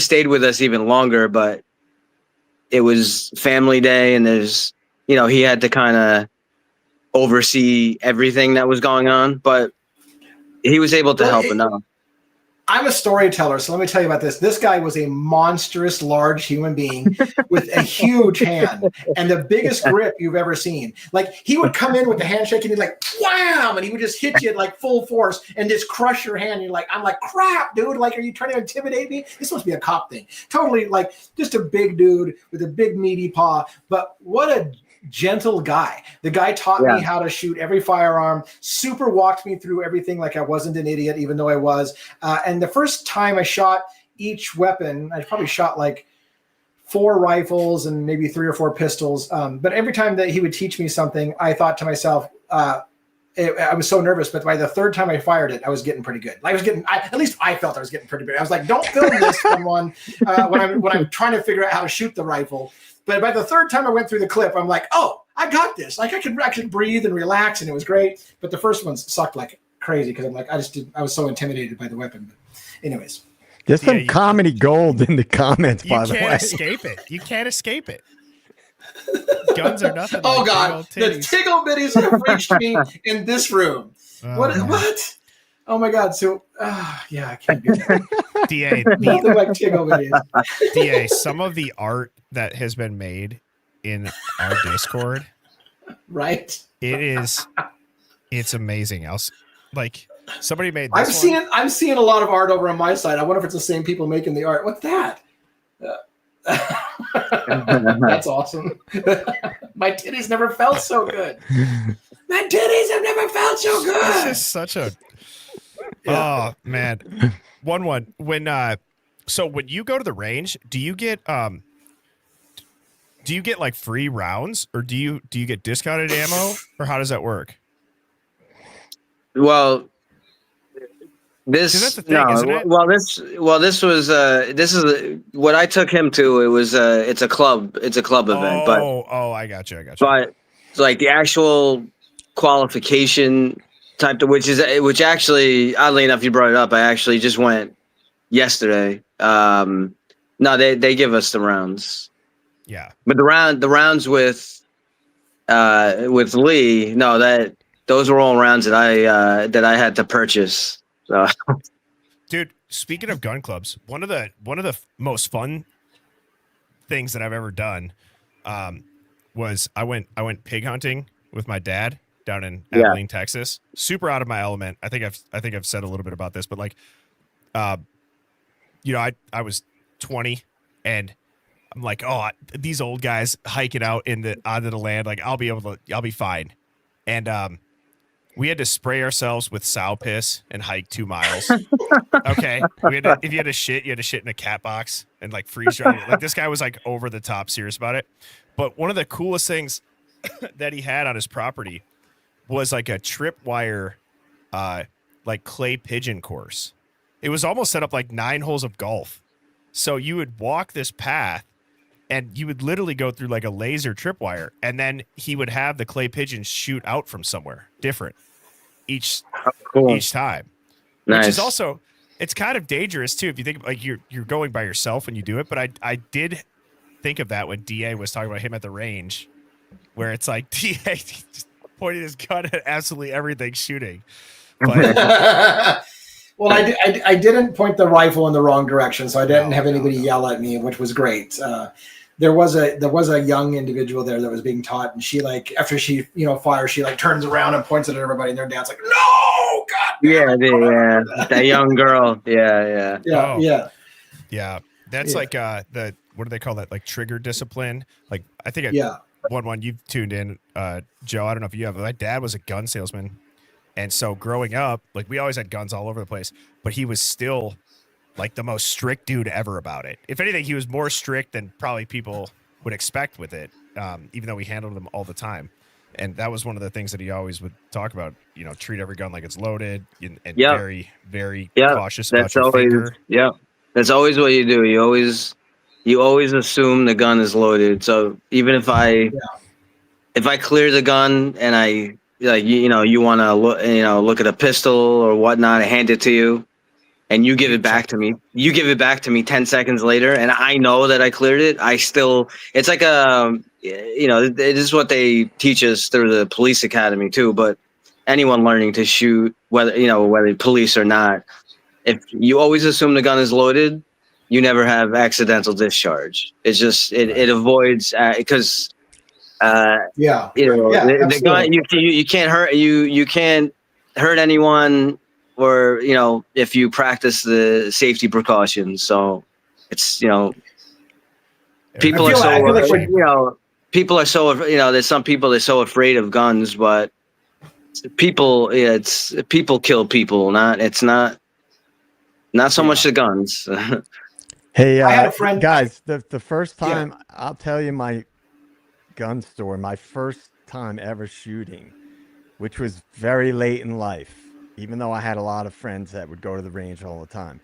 stayed with us even longer, but it was family day, and he had to kind of oversee everything that was going on, but he was able to help enough. I'm a storyteller, so let me tell you about this. This guy was a monstrous, large human being with a huge hand and the biggest grip you've ever seen. Like, he would come in with the handshake and he'd like, wham! And he would just hit you at like full force and just crush your hand. And I'm like, crap, dude. Like, are you trying to intimidate me? This must be a cop thing. Totally, like, just a big dude with a big meaty paw. But what a gentle guy. The guy taught me how to shoot every firearm, super walked me through everything like I wasn't an idiot, even though I was. And the first time I shot each weapon, I probably shot like 4 rifles and maybe 3 or 4 pistols. But every time that he would teach me something, I thought to myself, I was so nervous, but by the 3rd time I fired it, I was getting pretty good. At least I felt I was getting pretty good. I was like, don't film this when I'm trying to figure out how to shoot the rifle. But by the 3rd time I went through the clip, I'm like, oh, I got this. Like, I could actually breathe and relax, and it was great. But the first ones sucked like crazy because I'm like, I was so intimidated by the weapon. But anyways. There's some comedy gold in the comments, by the way. You can't escape it. You can't escape it. Guns are nothing. Oh, like God. The tickle bitties have reached me in this room. What? Oh, my God. So, I can't do that. DA, Nothing like tickle bitties. DA, some of the art that has been made in our Discord, right? It's amazing. Somebody made this I'm seeing a lot of art over on my side. I wonder if it's the same people making the art. What's that? That's awesome. My titties never felt so good. My titties have never felt so good. This is such a oh man. One when so when you go to the range, do you get like free rounds, or do you get discounted ammo, or how does that work? Well, this that's the thing, isn't it? this is what I took him to. It was it's a club event, but I got you. But like the actual qualification type, which actually, oddly enough, you brought it up. I actually just went yesterday. No, they give us the rounds. Yeah, but the rounds with Lee, no, those were all rounds that I had to purchase. So. Dude, speaking of gun clubs, one of the most fun things that I've ever done was I went pig hunting with my dad down in Abilene, Texas. Super out of my element. I think I've said a little bit about this, but like, I was 20 and I'm like, oh, these old guys hiking out onto the land, like I'll be fine. And we had to spray ourselves with sow piss and hike 2 miles. Okay. If you had to shit, you had to shit in a cat box and like freeze dry it. Like this guy was like over the top serious about it. But one of the coolest things that he had on his property was like a tripwire, like clay pigeon course. It was almost set up like 9 holes of golf. So you would walk this path and you would literally go through like a laser tripwire, and then he would have the clay pigeons shoot out from somewhere different each time. Nice. Which is also, it's kind of dangerous too if you think like you're going by yourself when you do it. But I did think of that when DA was talking about him at the range, where it's like DA just pointing his gun at absolutely everything shooting. But well, I didn't point the rifle in the wrong direction, so I didn't have anybody yell at me, which was great. There was a young individual there that was being taught, and she like after she fires, she like turns around and points it at everybody, and their dad's like, "No, God!" That young girl, yeah. Yeah, that's like the what do they call that? Like trigger discipline. Like I think one you've tuned in, Joe. I don't know if you have. My dad was a gun salesman, and so growing up, like we always had guns all over the place, but he was still like the most strict dude ever about it. If anything, he was more strict than probably people would expect with it, even though we handled them all the time. And that was one of the things that he always would talk about, treat every gun like it's loaded and very, very cautious about your finger. Yeah. That's always what you do. You always assume the gun is loaded. So even if I clear the gun and I like, you want to look at a pistol or whatnot, I hand it to you, and you give it back to me. You give it back to me 10 seconds later, and I know that I cleared it. It's like it is what they teach us through the police academy too. But anyone learning to shoot, whether police or not, if you always assume the gun is loaded, you never have accidental discharge. It's just it avoids because the gun you can't hurt you can't hurt anyone. Or, if you practice the safety precautions. So it's, people are so, there's some people that are so afraid of guns, but people kill people. It's not so much the guns. Hey, I had a friend, guys, the first time I'll tell you my gun story, my first time ever shooting, which was very late in life. Even though I had a lot of friends that would go to the range all the time.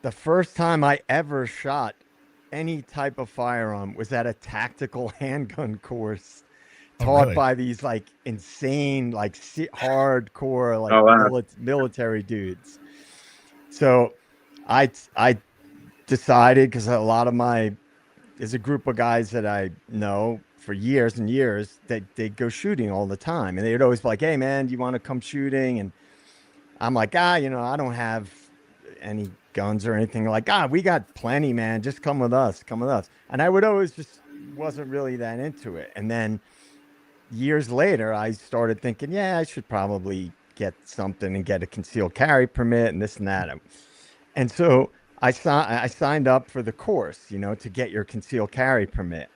The first time I ever shot any type of firearm was at a tactical handgun course taught by these like insane, like hardcore, like military dudes. So I decided, because there's a group of guys that I know for years and years that they go shooting all the time. And they would always be like, "Hey man, do you want to come shooting?" And I'm like, I don't have any guns or anything. Like, we got plenty, man. Just come with us. And I would always just wasn't really that into it. And then years later, I started thinking, I should probably get something and get a concealed carry permit and this and that. And so I signed up for the course, to get your concealed carry permit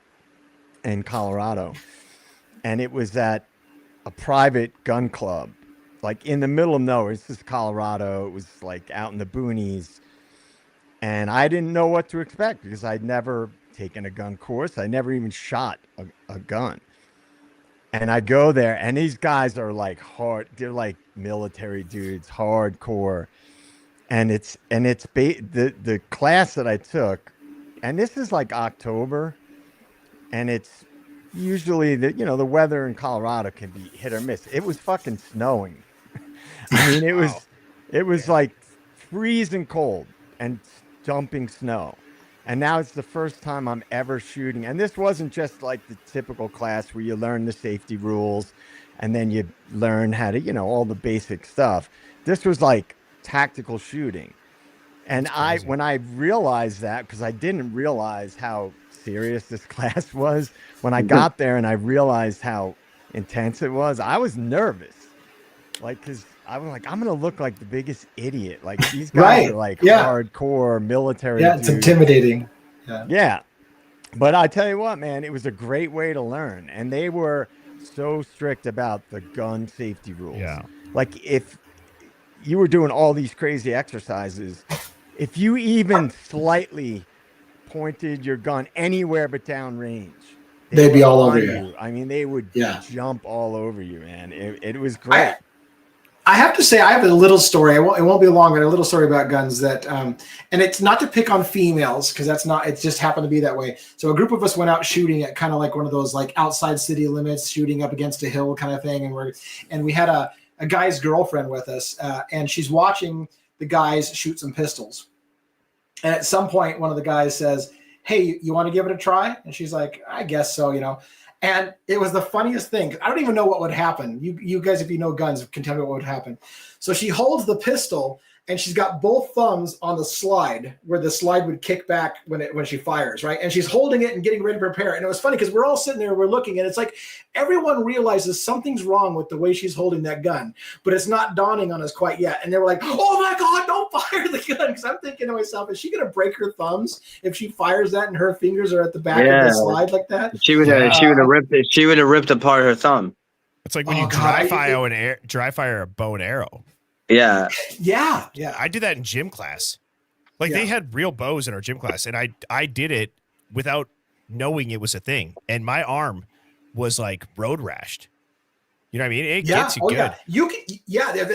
in Colorado. And it was at a private gun club. Like in the middle of nowhere. This is Colorado. It was like out in the boonies. And I didn't know what to expect because I'd never taken a gun course. I never even shot a gun. And I go there, and these guys are like they're like military dudes, hardcore. And the class that I took, and this is like October, and it's usually the weather in Colorado can be hit or miss. It was fucking snowing. I mean, it was like freezing cold and dumping snow. And now it's the first time I'm ever shooting. And this wasn't just like the typical class where you learn the safety rules and then you learn how to, all the basic stuff. This was like tactical shooting. And when I realized that, because I didn't realize how serious this class was, when I got there and I realized how intense it was, I was nervous. Like, because I was like, I'm going to look like the biggest idiot. Like, these guys are like hardcore military dudes. It's intimidating. Yeah. But I tell you what, man, it was a great way to learn. And they were so strict about the gun safety rules. Yeah. Like if you were doing all these crazy exercises, if you even slightly pointed your gun anywhere but down range, They'd be were all over on you. I mean, they would Yeah. jump all over you, man. It was great. I have to say, I have a little story. It won't be long, but a little story about guns that, and it's not to pick on females because that's not. It just happened to be that way. So a group of us went out shooting at kind of like one of those like outside city limits, shooting up against a hill kind of thing, and we had a guy's girlfriend with us, and she's watching the guys shoot some pistols. And at some point, one of the guys says, "Hey, you want to give it a try?" And she's like, "I guess so, you know." And it was the funniest thing. I don't even know what would happen. You guys, if you know guns, can tell me what would happen. So she holds the pistol and she's got both thumbs on the slide where the slide would kick back when she fires, right? And she's holding it and getting ready to prepare. And it was funny because we're all sitting there, we're looking, and it's like everyone realizes something's wrong with the way she's holding that gun, but it's not dawning on us quite yet. And they were like, "Oh my God, don't fire the gun." Because I'm thinking to myself, is she going to break her thumbs if she fires that and her fingers are at the back of the slide like that? She would have ripped it. She would have ripped apart her thumb. It's like when you dry fire a bow and arrow. Yeah. Yeah. I did that in gym class. Like they had real bows in our gym class, and I did it without knowing it was a thing. And my arm was like road rashed. You know what I mean? It gets you good. Yeah. You can,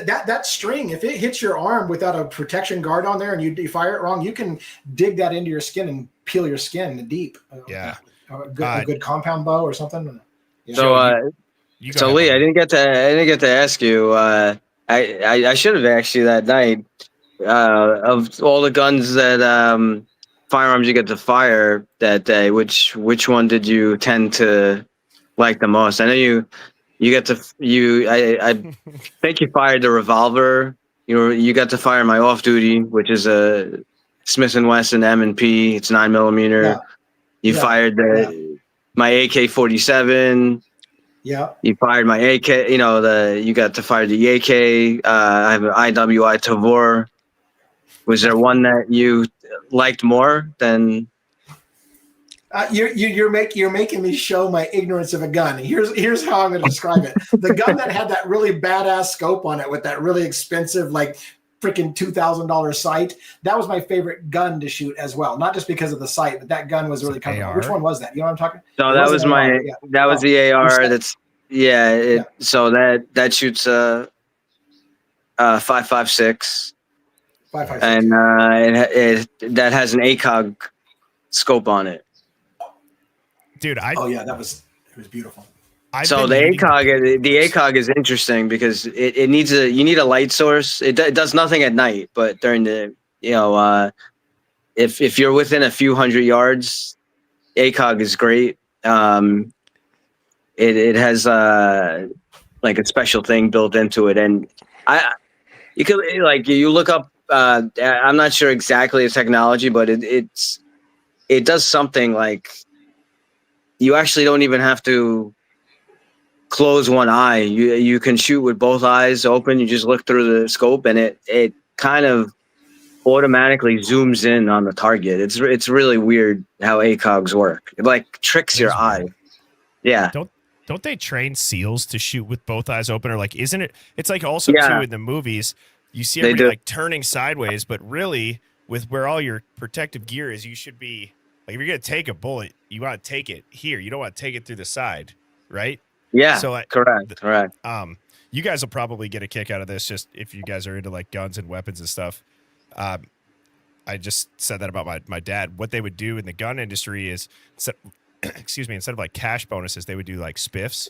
that string, if it hits your arm without a protection guard on there and you fire it wrong, you can dig that into your skin and peel your skin deep. Yeah. A good compound bow or something. Yeah. So Lee, I didn't get to ask you. I should have asked you that night. Of all the guns that firearms you get to fire that day, which one did you tend to like the most? I know you get to I think you fired the revolver. You got to fire my off duty, which is a Smith & Wesson M&P. It's 9mm. Yeah. You fired my AK-47. Yeah. You fired my AK. You got to fire the AK. I have an IWI Tavor. Was there one that you liked more than? You're making me show my ignorance of a gun. Here's how I'm going to describe it. The gun that had that really badass scope on it with that really expensive, like freaking $2,000 sight. That was my favorite gun to shoot as well. Not just because of the sight, but that gun was really comfortable. Which one was that? You know what I'm talking? No, that was that was the AR. So that shoots 5.56. 5.56. And that has an ACOG scope on it. Dude, that was beautiful. So the ACOG is interesting because you need a light source. It does nothing at night, but during the if you're within a few hundred yards, ACOG is great. It has like a special thing built into it, and you look up. I'm not sure exactly the technology, but it does something like you actually don't even have to close one eye. You can shoot with both eyes open. You just look through the scope, and it kind of automatically zooms in on the target. It's really weird how ACOGs work. It like tricks your eye. Yeah. Don't they train SEALs to shoot with both eyes open, or like isn't it? It's like also too in the movies. You see everybody like turning sideways, but really with where all your protective gear is, you should be like, if you're going to take a bullet, you want to take it here. You don't want to take it through the side. Right. Yeah. So correct. You guys will probably get a kick out of this. Just if you guys are into like guns and weapons and stuff. I just said that about my dad. What they would do in the gun industry is, instead of like cash bonuses, they would do like spiffs.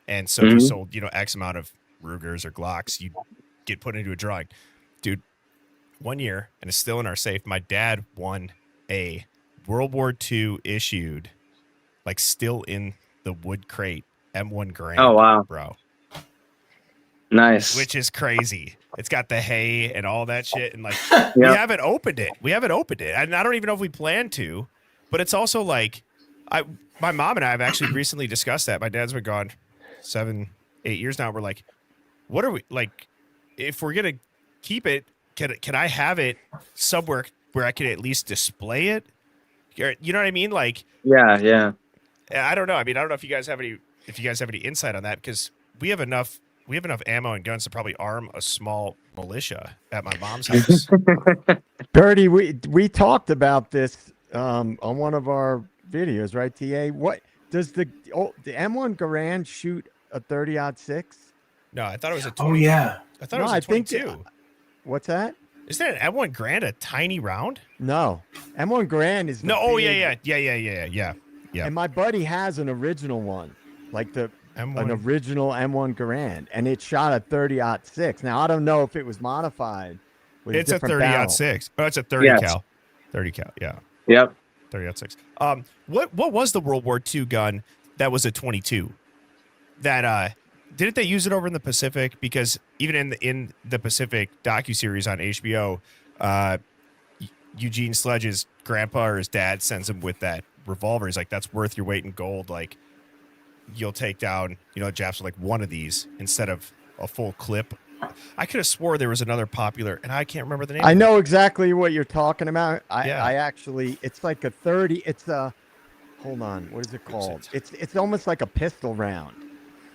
And so if you sold, X amount of Rugers or Glocks, you get put into a drawing. Dude, one year, and it's still in our safe, my dad won a World War II issued, like still in the wood crate, M1 Garand. Oh, wow. Bro. Nice. Which is crazy. It's got the hay and all that shit. And like, we haven't opened it. And I don't even know if we plan to, but it's also like, my mom and I have actually recently discussed that. My dad's been gone 7-8 years now. We're like, what are we like? If we're going to keep it, can I have it somewhere where I can at least display it? You know what I mean? Like, yeah. I don't know. I mean, I don't know if you guys have any if you guys have any insight on that, because we have enough ammo and guns to probably arm a small militia at my mom's house. Bertie, we talked about this on one of our videos, right? TA, what does the M1 Garand shoot a 30-06? No, I thought it was a 20. Oh yeah. I thought it was a 22. What's that? Isn't it an M1 Grand a tiny round? No, M1 Garand is No. Oh big- yeah. And my buddy has an original one, like an M1. original M1 Garand, and it shot a 30-06. Now I don't know if it was modified. With It's a different barrel. 30-06. Oh, it's a 30 Yes. cal. 30 cal. Yeah. Yep. 30-06. What was the World War II gun that was a 22? That didn't they use it over in the Pacific? Because even in the Pacific docuseries on HBO, Eugene Sledge's grandpa or his dad sends him with that revolver. He's like, that's worth your weight in gold. Like, you'll take down, Japs with like one of these instead of a full clip. I could have swore there was another popular, and I can't remember the name. I know exactly what you're talking about. Yeah. I actually, it's like a 30. It's a, hold on, what is it called? It's almost like a pistol round.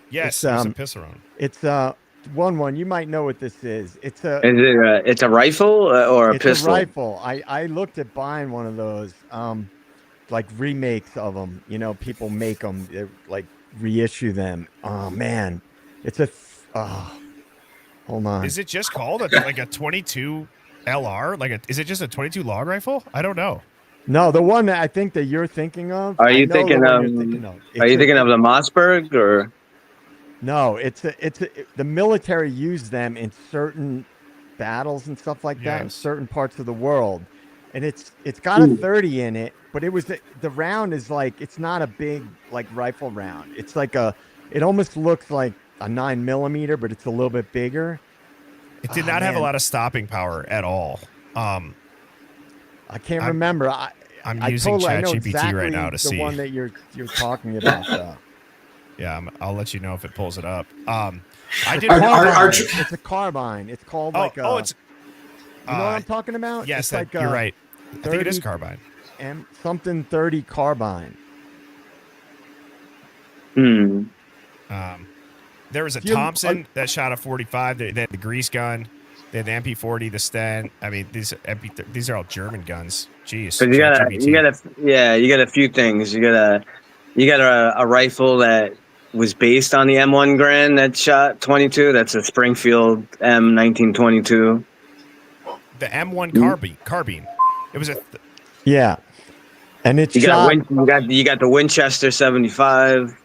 Yes, it's, it's a pistol round. It's one. You might know what this is. It's a rifle or a pistol? A rifle. I looked at buying one of those, like remakes of them. People make them, like reissue them. Oh man, it's a. Hold on. Is it just called like a 22 LR? Is it just a 22 long rifle? I don't know. No, the one that I think that you're thinking of. Are you thinking of? Are you thinking of the Mossberg or? No, the military used them in certain battles and stuff like that in certain parts of the world, and it's got a 30 in it, but it was the round is like, it's not a big like rifle round. It's like it almost looks like a 9mm, but it's a little bit bigger. It did not have a lot of stopping power at all. I can't remember. I'm using ChatGPT right now to the see the one that you're talking about. Though. Yeah, I'll let you know if it pulls it up. I did. It's a carbine. It's called like a. It's. You know what I'm talking about? Yes, it's you're right. I think it is carbine. Something 30 carbine. There was a Thompson that shot a 45. They had the grease gun. They had the MP40, the Sten. I mean, these are all German guns. Jeez. But you got a few things. You got a rifle that was based on the M1 Garand that shot 22. That's a Springfield M1922. The M1 carbine. It was a. Yeah, and it's you got the Winchester 75.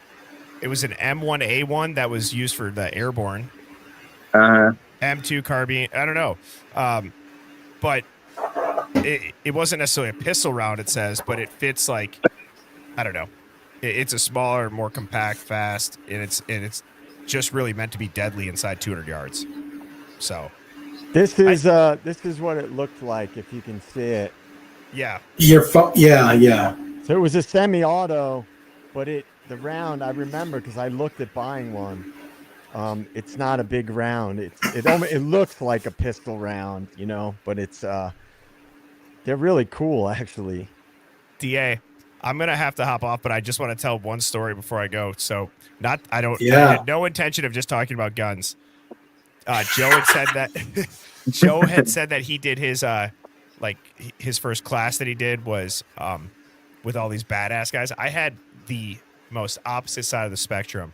It was an M1A1 that was used for the airborne. M2 carbine. I don't know. But it wasn't necessarily a pistol round, it says, but it fits like, I don't know. It's a smaller, more compact, fast, and it's just really meant to be deadly inside 200 yards. So this is what it looked like if you can see it. Yeah. Yeah. So it was a semi-auto, but the round, I remember because I looked at buying one. It's not a big round. It looks like a pistol round, but it's they're really cool actually. DA, I'm gonna have to hop off, but I just want to tell one story before I go. So I had no intention of just talking about guns. Joe had said that he did his his first class that he did was with all these badass guys. I had the most opposite side of the spectrum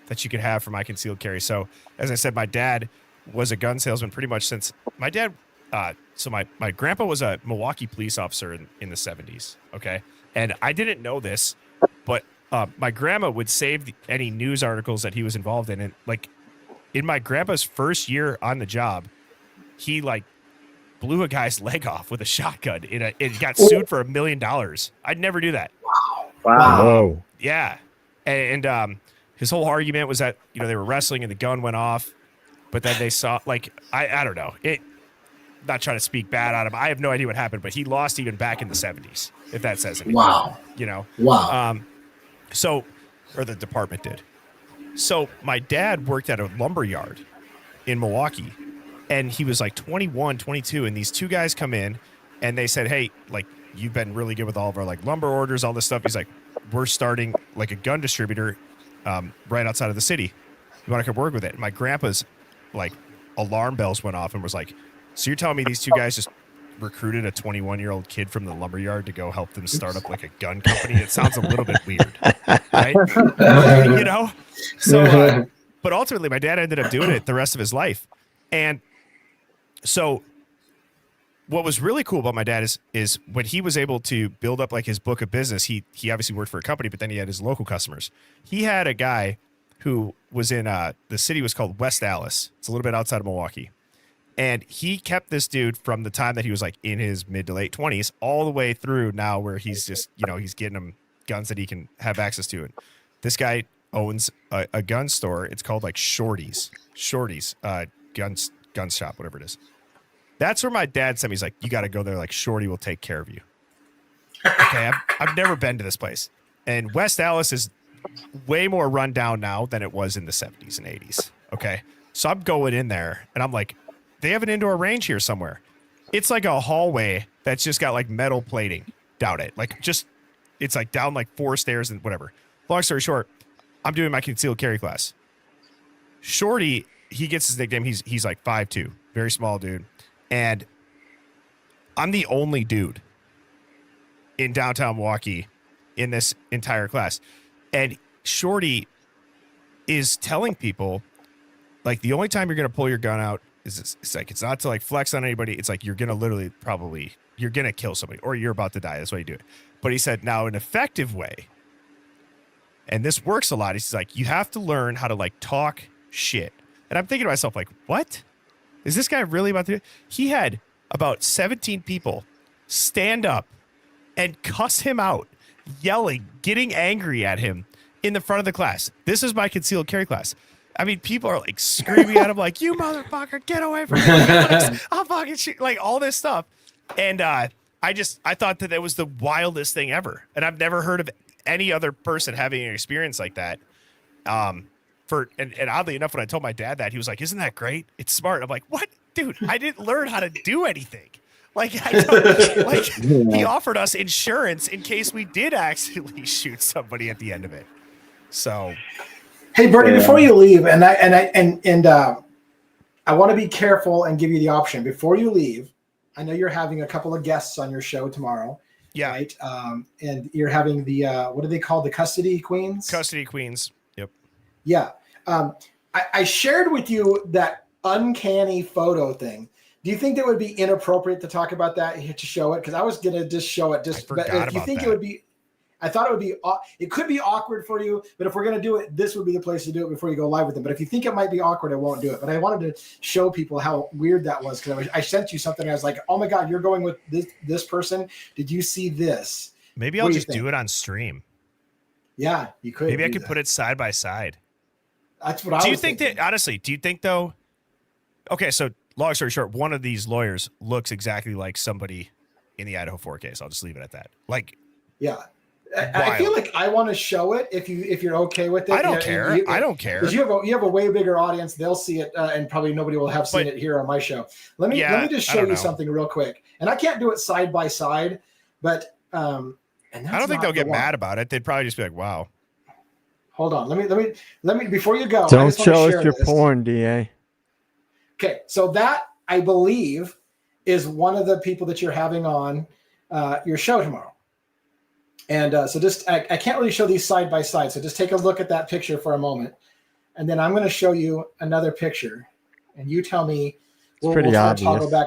that you could have for my concealed carry. So as I said, my dad was a gun salesman pretty much since my dad. So my grandpa was a Milwaukee police officer in the 70s. Okay. And I didn't know this, but my grandma would save any news articles that he was involved in. And in my grandpa's first year on the job, he blew a guy's leg off with a shotgun and got sued for $1 million. I'd never do that. Wow. Yeah. And his whole argument was that, they were wrestling and the gun went off, but then they saw I don't know. Not trying to speak bad on him. I have no idea what happened, but he lost even back in the 70s, if that says anything. Wow. Wow. Or the department did. So my dad worked at a lumber yard in Milwaukee, and he was 21, 22, and these two guys come in, and they said, hey, you've been really good with all of our lumber orders, all this stuff. He's like, we're starting a gun distributor. right outside of the city. You want to come work with it? And my grandpa's like alarm bells went off and was like, so you're telling me these two guys just recruited a 21-year-old kid from the lumberyard to go help them start up like a gun company? It sounds a little bit weird, right? You know? So, but ultimately my dad ended up doing it the rest of his life. And so what was really cool about my dad is when he was able to build up like his book of business, he obviously worked for a company, but then he had his local customers. He had a guy who was in the city was called West Allis. It's a little bit outside of Milwaukee. And he kept this dude from the time that he was like in his mid to late 20s all the way through now where he's just, you know, he's getting him guns that he can have access to. And this guy owns a gun store. It's called like Shorty's gun shop, whatever it is. That's where my dad sent me. He's like, you got to go there. Like Shorty will take care of you. Okay. I've never been to this place. And West Allis is way more run down now than it was in the 70s and 80s. Okay. So I'm going in there and I'm like, they have an indoor range here somewhere. It's like a hallway that's just got like metal plating down it. Like just, it's like down like 4 stairs and whatever. Long story short, I'm doing my concealed carry class. Shorty, he gets his nickname. He's like 5'2", very small dude. And I'm the only dude in downtown Milwaukee in this entire class. And Shorty is telling people, like, the only time you're going to pull your gun out is it's like, it's not to like flex on anybody. It's like, you're going to literally probably, you're going to kill somebody or you're about to die. That's why you do it. But he said, now an effective way, and this works a lot. He's like, you have to learn how to like talk shit. And I'm thinking to myself, like, what? Is this guy really about to do it? He had about 17 people stand up and cuss him out, yelling, getting angry at him in the front of the class. This is my concealed carry class. I mean, people are like screaming at him, like, you motherfucker, get away from me. I'll fucking shoot, like all this stuff. And I thought that was the wildest thing ever. And I've never heard of any other person having an experience like that. And oddly enough, when I told my dad that, he was like, isn't that great? It's smart. I'm like, what? Dude, I didn't learn how to do anything. Like, he offered us insurance in case we did accidentally shoot somebody at the end of it. So, hey, Bernie, before you leave, and I want to be careful and give you the option before you leave. I know you're having a couple of guests on your show tomorrow. Yeah. Right. And you're having the what do they call the custody queens? Custody queens. Yep. Yeah. I shared with you that uncanny photo thing. Do you think that would be inappropriate to talk about that, to show it? Because I was gonna just show it. But if you think it would be, I thought it would be. It could be awkward for you, but if we're gonna do it, this would be the place to do it before you go live with them. But if you think it might be awkward, I won't do it. But I wanted to show people how weird that was because I sent you something. And I was like, oh my god, you're going with this person. Did you see this? Maybe I'll just do it on stream. Yeah, you could. Maybe I could put it side by side. That's what I was. Do you think that, honestly, do you think though? Okay, so long story short, one of these lawyers looks exactly like somebody in the Idaho 4 case. I'll just leave it at that. Like, yeah. I feel like I want to show it if you're okay with it. I don't care. I don't care. Because you have a way bigger audience. They'll see it, and probably nobody will have seen it here on my show. Let me just show you something real quick. And I can't do it side by side, but and I don't think they'll get mad about it. They'd probably just be like, "Wow." Hold on. Let me before you go. Don't show us your porn, DA. Okay, so that I believe is one of the people that you're having on your show tomorrow. And so just, I can't really show these side by side. So just take a look at that picture for a moment. And then I'm going to show you another picture. And you tell me. It's pretty obvious. Toggle back.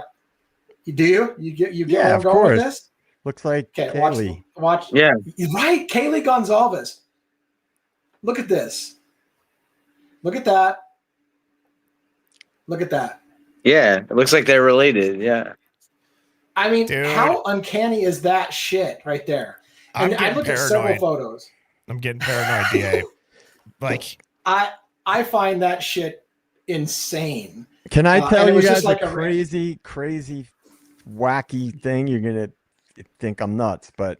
Do you? You get yeah, of course. With this? Looks like Kaylee. Watch. Yeah. Right. Kaylee Gonzalez. Look at this. Look at that. Look at that. Yeah. It looks like they're related. Yeah. I mean, dude, how uncanny is that shit right there? And I looked at several photos. I'm getting paranoid, DA. Like, I find that shit insane. Can I tell you guys like a crazy, wacky thing? You're gonna think I'm nuts, but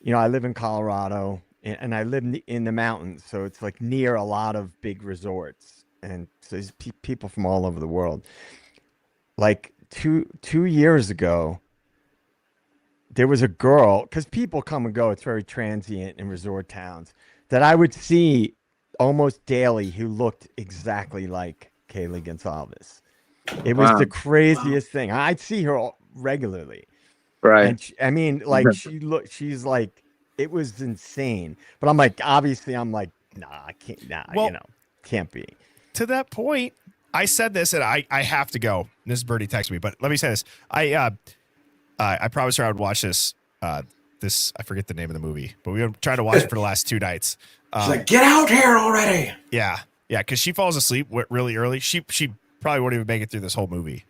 you know, I live in Colorado and I live in the mountains, so it's like near a lot of big resorts, and so there's people from all over the world. Like two years ago, there was a girl, because people come and go, it's very transient in resort towns, that I would see almost daily who looked exactly like Kaylee Gonzalez. It was the craziest thing. I'd see her regularly. Right. And I mean, like she's like, it was insane. But I'm like, obviously, I'm like, nah, I can't, Well, can't be. To that point, I said this, and I have to go. This is Birdie texted me, but let me say this. I promised her I would watch this. This I forget the name of the movie, but we were trying to watch it for the last 2 nights. She's like, get out here already. Yeah, because she falls asleep really early. She probably won't even make it through this whole movie.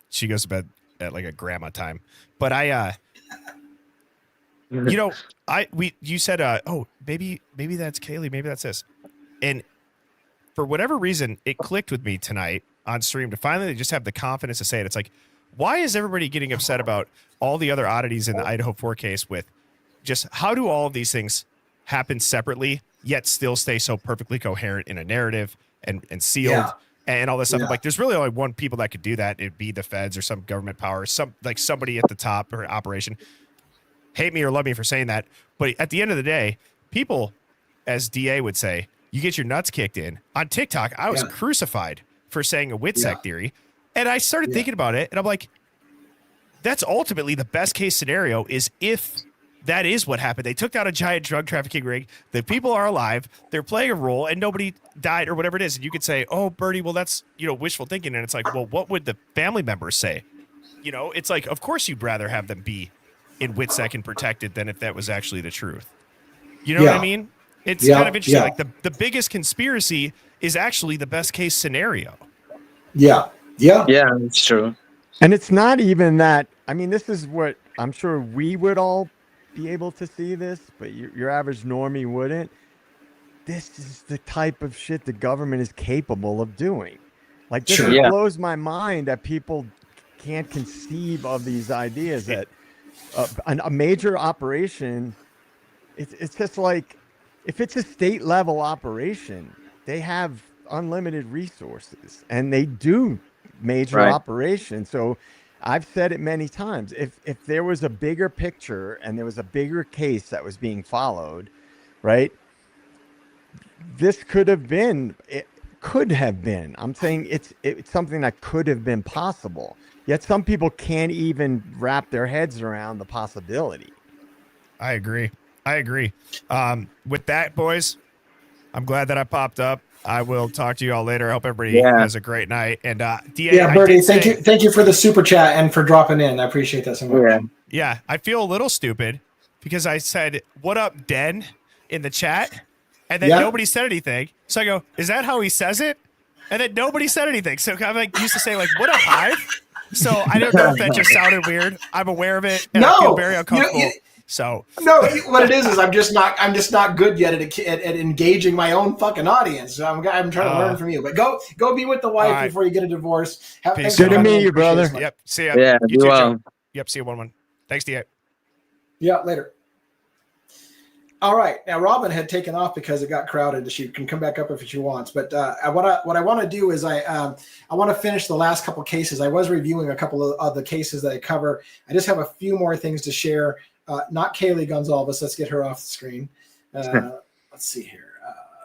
She goes to bed at like a grandma time. But you said, oh, maybe that's Kaylee, maybe that's this, and for whatever reason, it clicked with me tonight on stream to finally just have the confidence to say it. It's like, why is everybody getting upset about all the other oddities in the Idaho 4 case with just how do all of these things happen separately yet still stay so perfectly coherent in a narrative and sealed and all this stuff? Like, there's really only one people that could do that. It'd be the feds or some government power, somebody at the top or operation. Hate me or love me for saying that, but at the end of the day, people, as DA would say, you get your nuts kicked in. On TikTok, I was crucified for saying a WitSec theory. And I started thinking about it, and I'm like, that's ultimately the best case scenario is if that is what happened. They took down a giant drug trafficking ring. The people are alive. They're playing a role, and nobody died or whatever it is. And you could say, oh, Birdie, well, that's, wishful thinking. And it's like, well, what would the family members say? It's like, of course you'd rather have them be in WitSec and protected than if that was actually the truth. You know what I mean? It's kind of interesting. Like the biggest conspiracy is actually the best case scenario. Yeah, it's true. And it's not even that. I mean, this is what I'm sure we would all be able to see this, but your average normie wouldn't. This is the type of shit the government is capable of doing. Like, this blows my mind that people can't conceive of these ideas that a major operation, it's just like, if it's a state level operation, they have unlimited resources and they do major operations. So I've said it many times. If there was a bigger picture and there was a bigger case that was being followed, right? This could have been, it could have been. I'm saying it's something that could have been possible. Yet some people can't even wrap their heads around the possibility. I agree. With that, boys, I'm glad that I popped up. I will talk to you all later. I hope everybody has a great night. And DA, Birdie, thank you for the super chat and for dropping in. I appreciate that so much. Yeah, I feel a little stupid because I said, "What up, Den?" in the chat, and then nobody said anything. So I go, "Is that how he says it?" And then nobody said anything. So I'm like used to say like, "What up, Hive?" So I don't know if that just sounded weird. I'm aware of it, and I feel very uncomfortable. So no, what it is I'm just not good yet at engaging my own fucking audience. So I'm trying to learn from you. But go be with the wife before you get a divorce. Good to meet you, brother. Yep. See ya. Yeah. You too, Well. Yep. See you 1-1. Thanks, DA. Yeah. Later. All right. Now Robin had taken off because it got crowded. She can come back up if she wants. But what I want to do is I want to finish the last couple cases. I was reviewing a couple of the cases that I cover. I just have a few more things to share. Not Kaylee Gonzalez. Let's get her off the screen. Let's see here.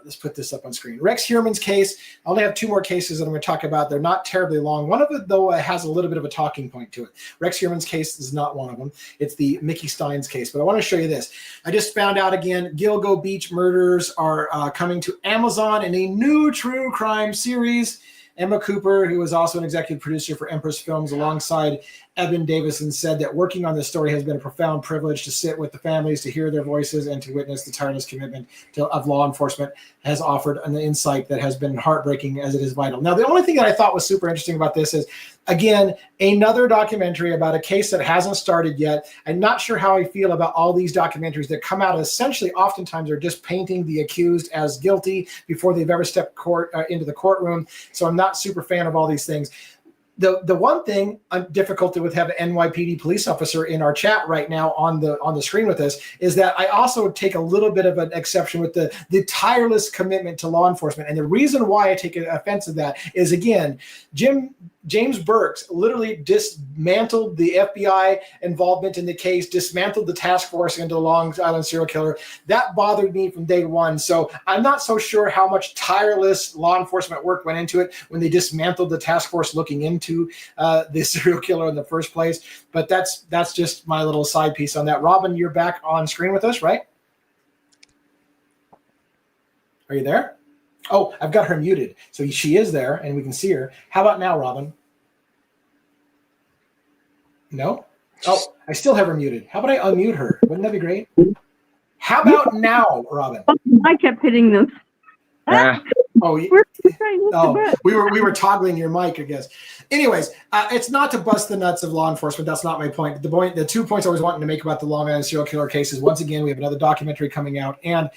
Let's put this up on screen. Rex Heuermann's case. I only have 2 more cases that I'm going to talk about. They're not terribly long. One of them, though, has a little bit of a talking point to it. Rex Heuermann's case is not one of them. It's the Mickey Stein's case. But I want to show you this. I just found out again, Gilgo Beach Murders are coming to Amazon in a new true crime series. Emma Cooper, who is also an executive producer for Empress Films, alongside Evan Davison, said that working on this story has been a profound privilege to sit with the families, to hear their voices, and to witness the tireless commitment of law enforcement has offered an insight that has been heartbreaking as it is vital. Now, the only thing that I thought was super interesting about this is, again, another documentary about a case that hasn't started yet. I'm not sure how I feel about all these documentaries that come out essentially oftentimes are just painting the accused as guilty before they've ever stepped into the courtroom. So I'm not super fan of all these things. The one thing I'm difficult with having an NYPD police officer in our chat right now on the screen with us is that I also take a little bit of an exception with the tireless commitment to law enforcement. And the reason why I take offense to that is, again, Jim James Burks literally dismantled the FBI involvement in the case, dismantled the task force into the Long Island serial killer. That bothered me from day one. So I'm not so sure how much tireless law enforcement work went into it when they dismantled the task force looking into the serial killer in the first place. But that's just my little side piece on that. Robin, you're back on screen with us, right? Are you there? Oh, I've got her muted. So she is there and we can see her. How about now, Robin? No? Oh, I still have her muted. How about I unmute her? Wouldn't that be great? How about now, Robin? I kept hitting them. Oh, we were toggling your mic, I guess. Anyways, it's not to bust the nuts of law enforcement. That's not my point. The 2 points I was wanting to make about the Long Island serial killer case is, once again, we have another documentary coming out, and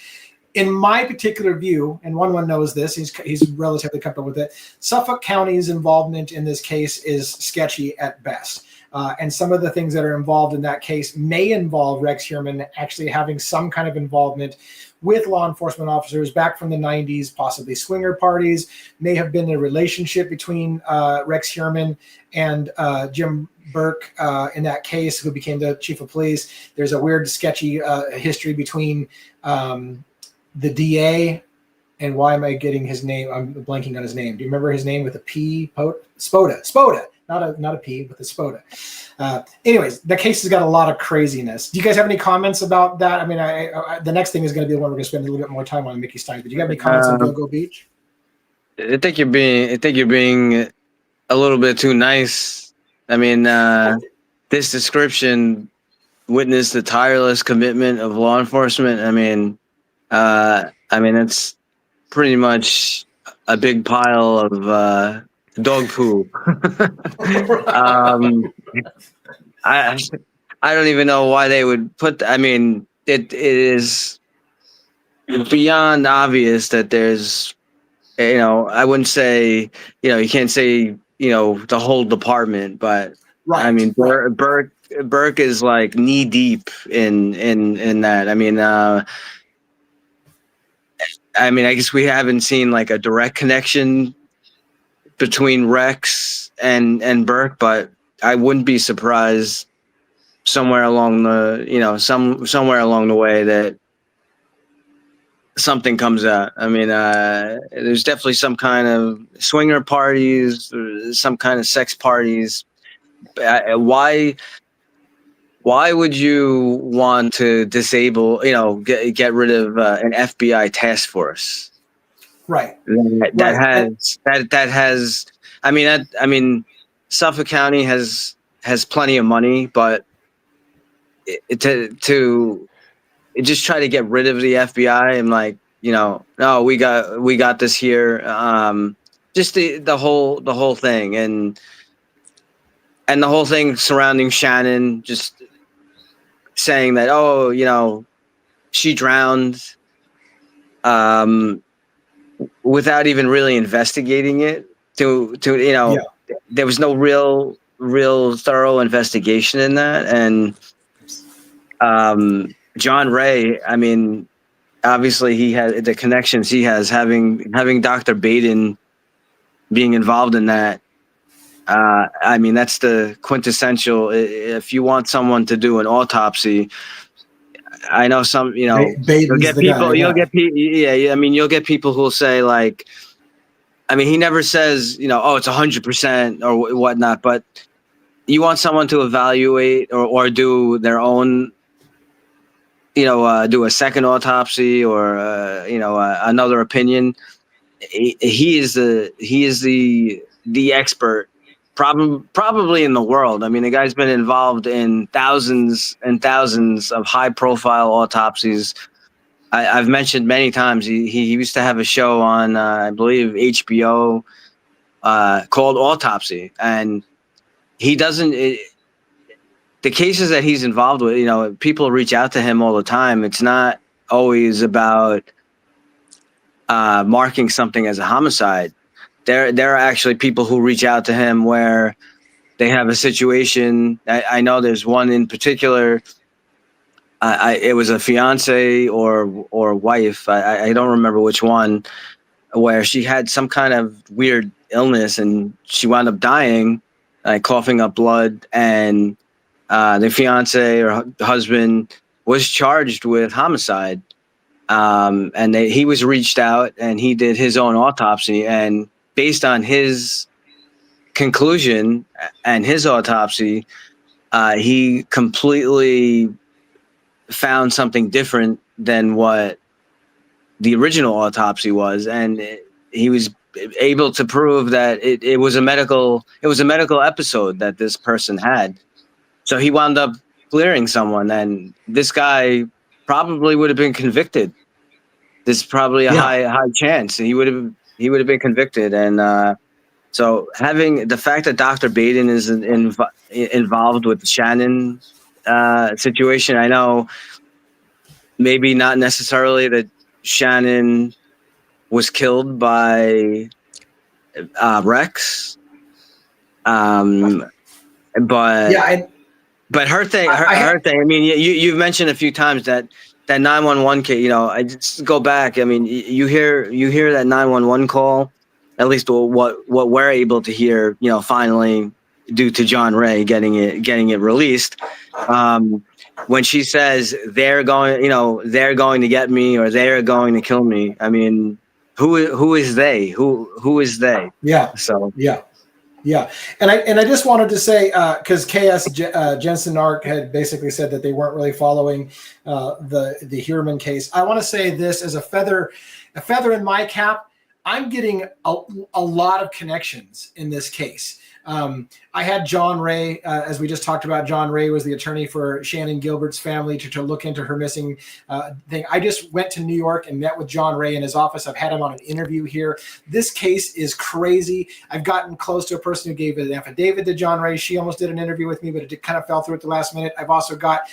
in my particular view, and one knows this, he's relatively comfortable with it, Suffolk County's involvement in this case is sketchy at best. And some of the things that are involved in that case may involve Rex Heuermann actually having some kind of involvement with law enforcement officers back from the 90s, possibly swinger parties, may have been a relationship between Rex Heuermann and Jim Burke in that case, who became the chief of police. There's a weird, sketchy history between the DA, and why am I getting his name? I'm blanking on his name. Do you remember his name with a P? Spoda. Not a P, but the Spoda. Anyways, the case has got a lot of craziness. Do you guys have any comments about that? I mean, the next thing is going to be the one we're going to spend a little bit more time on, Mickey Stein. But do you have any comments on Go Beach? I think you're being a little bit too nice. I mean, this description witnessed the tireless commitment of law enforcement. I mean, it's pretty much a big pile of dog poop. I don't even know why they would put. I mean, it is beyond obvious that there's, I wouldn't say, you can't say, the whole department, but right. I mean, Burke is like knee deep in that. I mean, I guess we haven't seen like a direct connection between Rex and Burke, but I wouldn't be surprised somewhere along the, somewhere along the way that something comes out. I mean, there's definitely some kind of swinger parties, some kind of sex parties. Why would you want to disable, get rid of an FBI task force? Right. That has. I mean, Suffolk County has plenty of money, but to just try to get rid of the FBI and like, no, we got this here. Just the whole thing and the whole thing surrounding Shannon, just saying that, oh, she drowned, without even really investigating it. Yeah. There was no real thorough investigation in that. And John Ray, I mean, obviously he had the connections he has, having Dr. Baden being involved in that. I mean, that's the quintessential. If you want someone to do an autopsy, I know some, you'll get people. You'll get people. Yeah. I mean, you'll get people who'll say like, I mean, he never says, oh, it's 100% or whatnot. But you want someone to evaluate or do their own, do a second autopsy or another opinion. He is the expert. Probably in the world. I mean, the guy's been involved in thousands and thousands of high-profile autopsies. I've mentioned many times he used to have a show on, I believe, HBO called Autopsy, and he doesn't. The cases that he's involved with, people reach out to him all the time. It's not always about marking something as a homicide. There are actually people who reach out to him where they have a situation. I know there's one in particular. It was a fiance or wife. I don't remember which one, where she had some kind of weird illness, and she wound up dying, like coughing up blood, and the fiance or husband was charged with homicide. And he was reached out, and he did his own autopsy, and based on his conclusion and his autopsy, he completely found something different than what the original autopsy was, and he was able to prove that it was a medical episode that this person had. So he wound up clearing someone, and this guy probably would have been convicted. There's probably a high chance he would have been convicted. And so having the fact that Dr. Baden is involved with the Shannon situation, I know maybe not necessarily that Shannon was killed by Rex, but but her thing. I mean, you've mentioned a few times that 911 case. You know, I just go back. I mean, you hear that 911 call. At least what we're able to hear. You know, finally, due to John Ray getting it released. When she says they're going to get me or they're going to kill me. I mean, who is they? Who is they? Yeah. So yeah. And I just wanted to say, because KS Jensen Ark had basically said that they weren't really following the Heuermann case. I want to say this as a feather in my cap. I'm getting a lot of connections in this case. I had John Ray, as we just talked about. John Ray was the attorney for Shannon Gilbert's family to look into her missing thing. I just went to New York and met with John Ray in his office. I've had him on an interview here. This case is crazy. I've gotten close to a person who gave an affidavit to John Ray. She almost did an interview with me, but it kind of fell through at the last minute. I've also got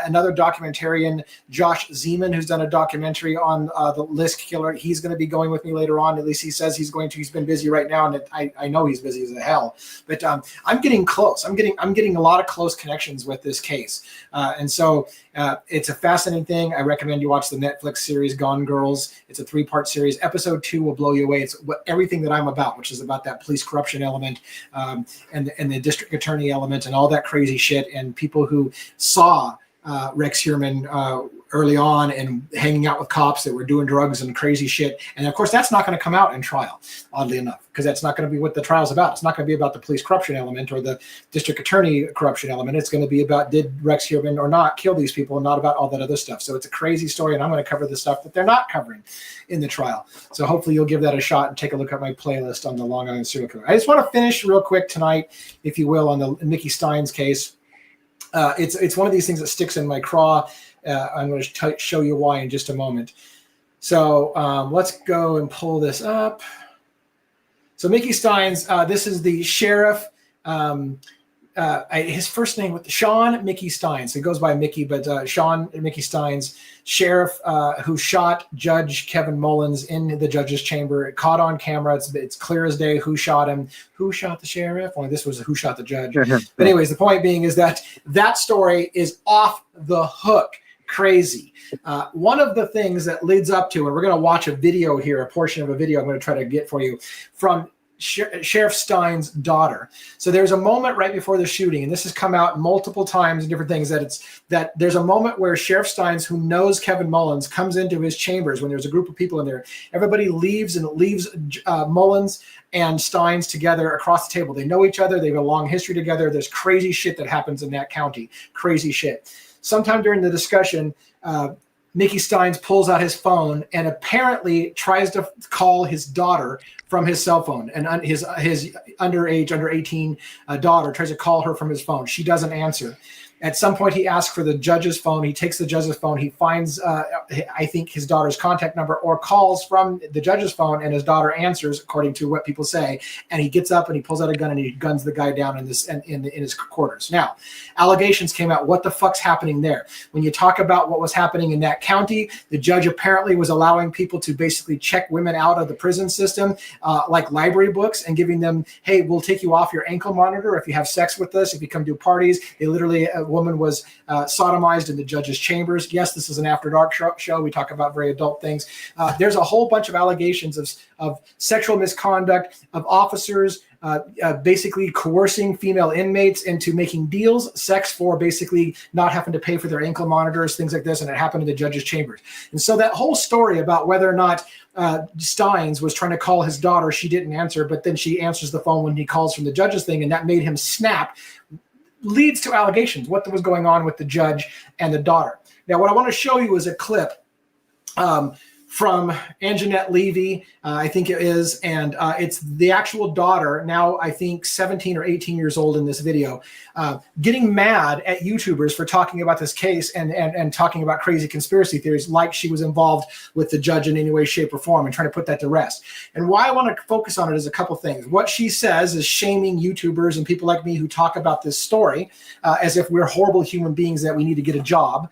another documentarian, Josh Zeman, who's done a documentary on the Lisk killer. He's going to be going with me later on. At least he says he's going to. He's been busy right now, and I know he's busy as hell. But I'm getting close. I'm getting a lot of close connections with this case, and so it's a fascinating thing. I recommend you watch the Netflix series Gone Girls. It's a 3-part series. Episode 2 will blow you away. It's everything that I'm about, which is about that police corruption element, and the district attorney element, and all that crazy shit, and people who saw Rex Heuermann early on and hanging out with cops that were doing drugs and crazy shit. And of course, that's not going to come out in trial, oddly enough, because that's not going to be what the trial's about. It's not going to be about the police corruption element or the district attorney corruption element. It's going to be about, did Rex Heuermann or not kill these people, and not about all that other stuff. So it's a crazy story, and I'm going to cover the stuff that they're not covering in the trial. So hopefully you'll give that a shot and take a look at my playlist on the Long Island serial killer. I just want to finish real quick tonight, if you will, on the Mickey Stein's case. It's one of these things that sticks in my craw. I'm going to show you why in just a moment. So let's go and pull this up. So Mickey Stein's, this is the sheriff. His first name was Sean Mickey Stein. So he goes by Mickey, but Sean Mickey Stein's sheriff who shot Judge Kevin Mullins in the judge's chamber. Caught on camera. It's clear as day who shot him. Who shot the sheriff? Well, this was who shot the judge. But anyways, the point being is that story is off the hook. Crazy. One of the things that leads up to, and we're going to watch a video here, a portion of a video I'm going to try to get for you from Sheriff Stein's daughter. So there's a moment right before the shooting, and this has come out multiple times in different things, that there's a moment where Sheriff Stein's, who knows Kevin Mullins, comes into his chambers when there's a group of people in there. Everybody leaves Mullins and Stein's together across the table. They know each other. They have a long history together. There's crazy shit that happens in that county. Crazy shit. Sometime during the discussion, Mickey Steins pulls out his phone and apparently tries to call his daughter from his cell phone, and his under 18 daughter tries to call her from his phone. She doesn't answer. At some point, he asks for the judge's phone. He takes the judge's phone. He finds, I think, his daughter's contact number, or calls from the judge's phone, and his daughter answers, according to what people say. And he gets up and he pulls out a gun and he guns the guy down in his quarters. Now, allegations came out. What the fuck's happening there? When you talk about what was happening in that county, the judge apparently was allowing people to basically check women out of the prison system, like library books, and giving them, hey, we'll take you off your ankle monitor if you have sex with us, if you come to parties. They literally woman was sodomized in the judge's chambers. Yes, this is an After Dark show. We talk about very adult things. There's a whole bunch of allegations of sexual misconduct, of officers basically coercing female inmates into making deals, sex for basically not having to pay for their ankle monitors, things like this, and it happened in the judge's chambers. And so that whole story about whether or not Steins was trying to call his daughter, she didn't answer, but then she answers the phone when he calls from the judge's thing, and that made him snap, leads to allegations, what was going on with the judge and the daughter. Now, what I want to show you is a clip from Anjanette Levy, I think it is, and it's the actual daughter, now I think 17 or 18 years old in this video, getting mad at YouTubers for talking about this case and talking about crazy conspiracy theories like she was involved with the judge in any way, shape, or form and trying to put that to rest. And why I want to focus on it is a couple things. What she says is shaming YouTubers and people like me who talk about this story as if we're horrible human beings that we need to get a job.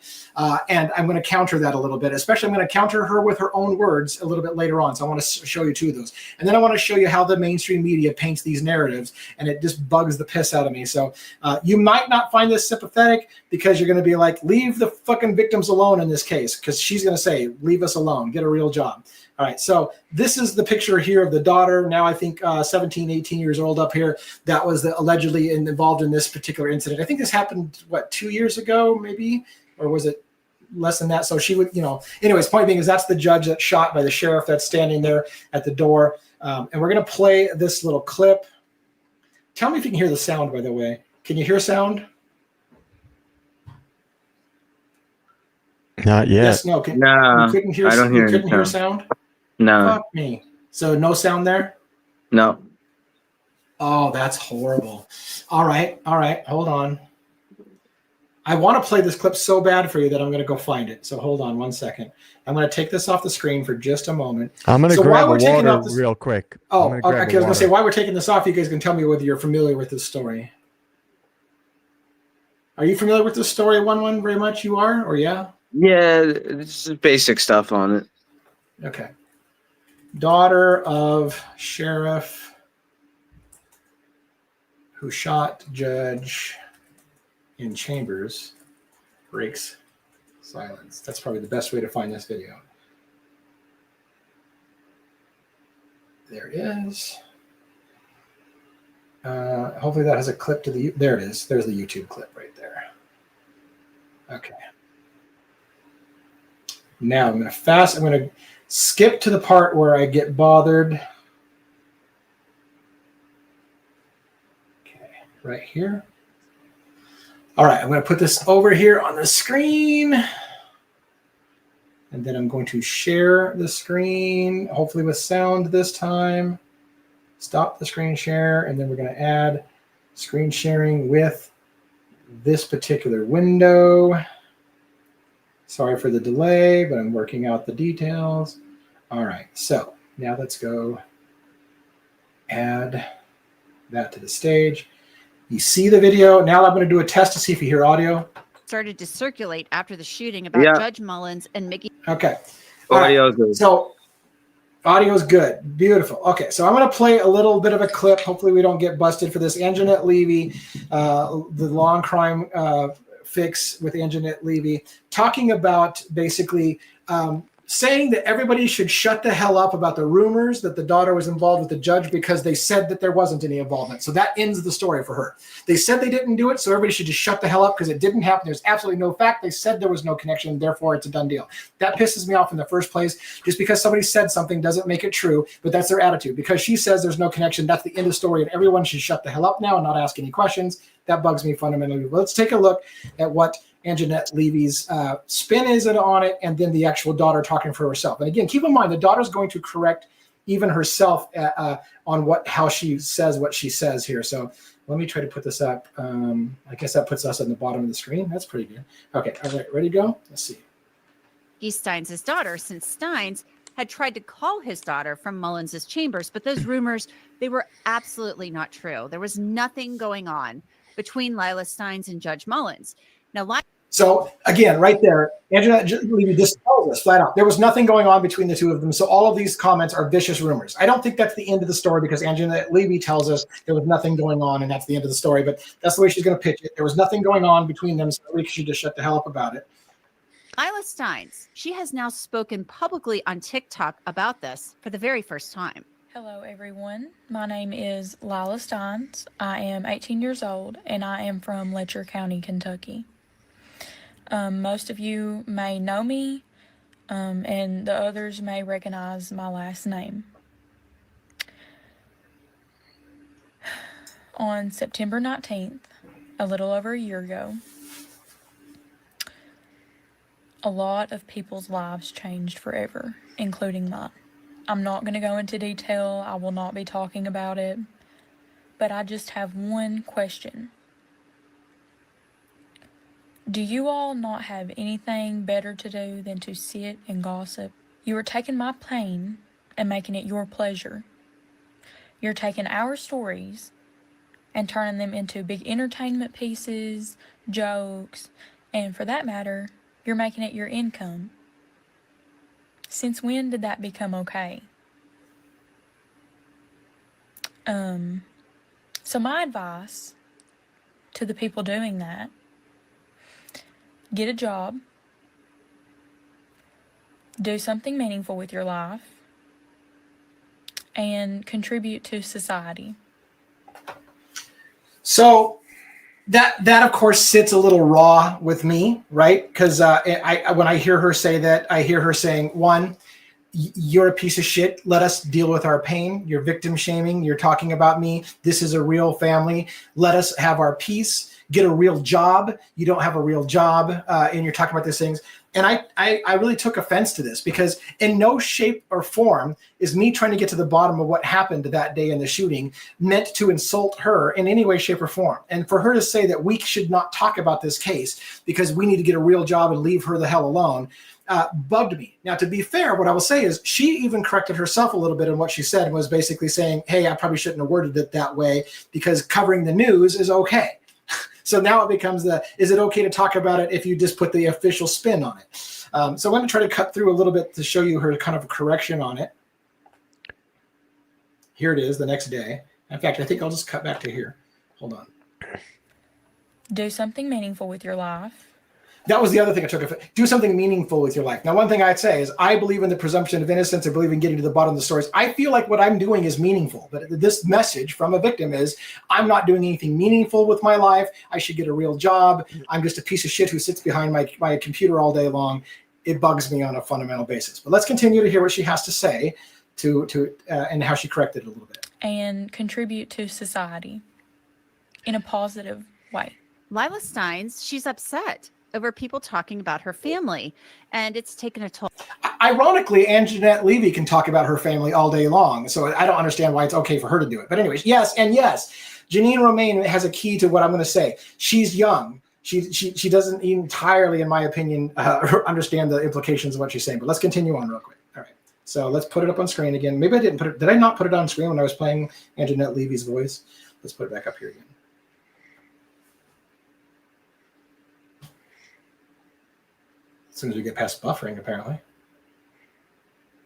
And I'm going to counter that a little bit, especially I'm going to counter her with her own words a little bit later on. So I want to show you two of those. And then I want to show you how the mainstream media paints these narratives, and it just bugs the piss out of me. So you might not find this sympathetic because you're going to be like, leave the fucking victims alone in this case, because she's going to say, leave us alone, get a real job. All right, so this is the picture here of the daughter, now I think 17, 18 years old up here, that was allegedly involved in this particular incident. I think this happened, what, 2 years ago maybe? Or was it less than that? So she would, anyways, point being is that's the judge that's shot by the sheriff that's standing there at the door. And we're going to play this little clip. Tell me if you can hear the sound, by the way. Can you hear sound? Not yet. Yes, no. No, you couldn't hear, I don't hear you couldn't hear sound. sound? No. Fuck me. So no sound there? No. Oh, that's horrible. All right. Hold on. I want to play this clip so bad for you that I'm going to go find it. So hold on 1 second. I'm going to take this off the screen for just a moment. I'm going to grab while water real quick. Oh, okay. I was going to say, while we're taking this off, you guys can tell me whether you're familiar with this story. Are you familiar with this story, one very much? You are, or yeah? Yeah, it's basic stuff on it. Okay. Daughter of sheriff who shot judge in chambers breaks silence. That's probably the best way to find this video. There it is. Hopefully that has a clip to the, there it is. There's the YouTube clip right there. Okay. Now I'm going to skip to the part where I get bothered. Okay, right here. All right, I'm going to put this over here on the screen. And then I'm going to share the screen, hopefully with sound this time. Stop the screen share, and then we're going to add screen sharing with this particular window. Sorry for the delay, but I'm working out the details. All right, so now let's go add that to the stage. You see the video. Now I'm going to do a test to see if you hear audio. Started to circulate after the shooting about Judge Mullins and Mickey. Okay. Audio is good. So audio is good. Beautiful. Okay, so I'm going to play a little bit of a clip. Hopefully we don't get busted for this. Anjanette Levy, the Law and Crime Fix with Anjanette Levy, talking about basically saying that everybody should shut the hell up about the rumors that the daughter was involved with the judge because they said that there wasn't any involvement. So that ends the story for her. They said they didn't do it, so everybody should just shut the hell up because it didn't happen. There's absolutely no fact. They said there was no connection, therefore it's a done deal. That pisses me off in the first place. Just because somebody said something doesn't make it true, but that's their attitude. Because she says there's no connection, that's the end of the story, and everyone should shut the hell up now and not ask any questions. That bugs me fundamentally. But let's take a look at what Anjanette Levy's spin is on it, and then the actual daughter talking for herself. And again, keep in mind, the daughter's going to correct even herself on how she says what she says here. So let me try to put this up. I guess that puts us on the bottom of the screen. That's pretty good. Okay, all right, ready to go? Let's see. He's Steins' daughter, since Steins had tried to call his daughter from Mullins' chambers, but those rumors, they were absolutely not true. There was nothing going on between Lila Steins and Judge Mullins. Now, So again, right there, Angelina Levy just tells us flat out there was nothing going on between the two of them. So all of these comments are vicious rumors. I don't think that's the end of the story because Angelina Levy tells us there was nothing going on, and that's the end of the story. But that's the way she's going to pitch it. There was nothing going on between them, so we should just shut the hell up about it. Lila Steins, she has now spoken publicly on TikTok about this for the very first time. Hello, everyone. My name is Lila Steins. I am 18 years old, and I am from Letcher County, Kentucky. Most of you may know me, and the others may recognize my last name. On September 19th, a little over a year ago, a lot of people's lives changed forever, including mine. I'm not going to go into detail. I will not be talking about it, but I just have one question. Do you all not have anything better to do than to sit and gossip? You are taking my pain and making it your pleasure. You're taking our stories and turning them into big entertainment pieces, jokes, and for that matter, you're making it your income. Since when did that become okay? So my advice to the people doing that: get a job, do something meaningful with your life, and contribute to society. So that of course sits a little raw with me, right? Because when I hear her say that, I hear her saying, one, you're a piece of shit. Let us deal with our pain. You're victim shaming. You're talking about me. This is a real family. Let us have our peace. Get a real job. You don't have a real job, and you're talking about these things. And I really took offense to this because in no shape or form is me trying to get to the bottom of what happened that day in the shooting meant to insult her in any way, shape, or form. And for her to say that we should not talk about this case because we need to get a real job and leave her the hell alone bugged me. Now, to be fair, what I will say is she even corrected herself a little bit in what she said, was basically saying, hey, I probably shouldn't have worded it that way because covering the news is okay. So now it becomes is it okay to talk about it if you just put the official spin on it? So I'm going to try to cut through a little bit to show you her kind of a correction on it. Here it is the next day. In fact, I think I'll just cut back to here. Hold on. Do something meaningful with your life. That was the other thing I took. Do something meaningful with your life. Now, one thing I'd say is I believe in the presumption of innocence. I believe in getting to the bottom of the stories. I feel like what I'm doing is meaningful. But this message from a victim is I'm not doing anything meaningful with my life. I should get a real job. I'm just a piece of shit who sits behind my computer all day long. It bugs me on a fundamental basis. But let's continue to hear what she has to say and how she corrected it a little bit. And contribute to society in a positive way. Lila Steins, she's upset over people talking about her family, and it's taken a toll. Ironically, Angelina Levy can talk about her family all day long, so I don't understand why it's okay for her to do it. But anyways, yes, Janine Romaine has a key to what I'm going to say. She's young. She doesn't entirely, in my opinion, understand the implications of what she's saying. But let's continue on real quick. All right, so let's put it up on screen again. Maybe I didn't put it. Did I not put it on screen when I was playing Angelina Levy's voice? Let's put it back up here again. As soon as we get past buffering, apparently.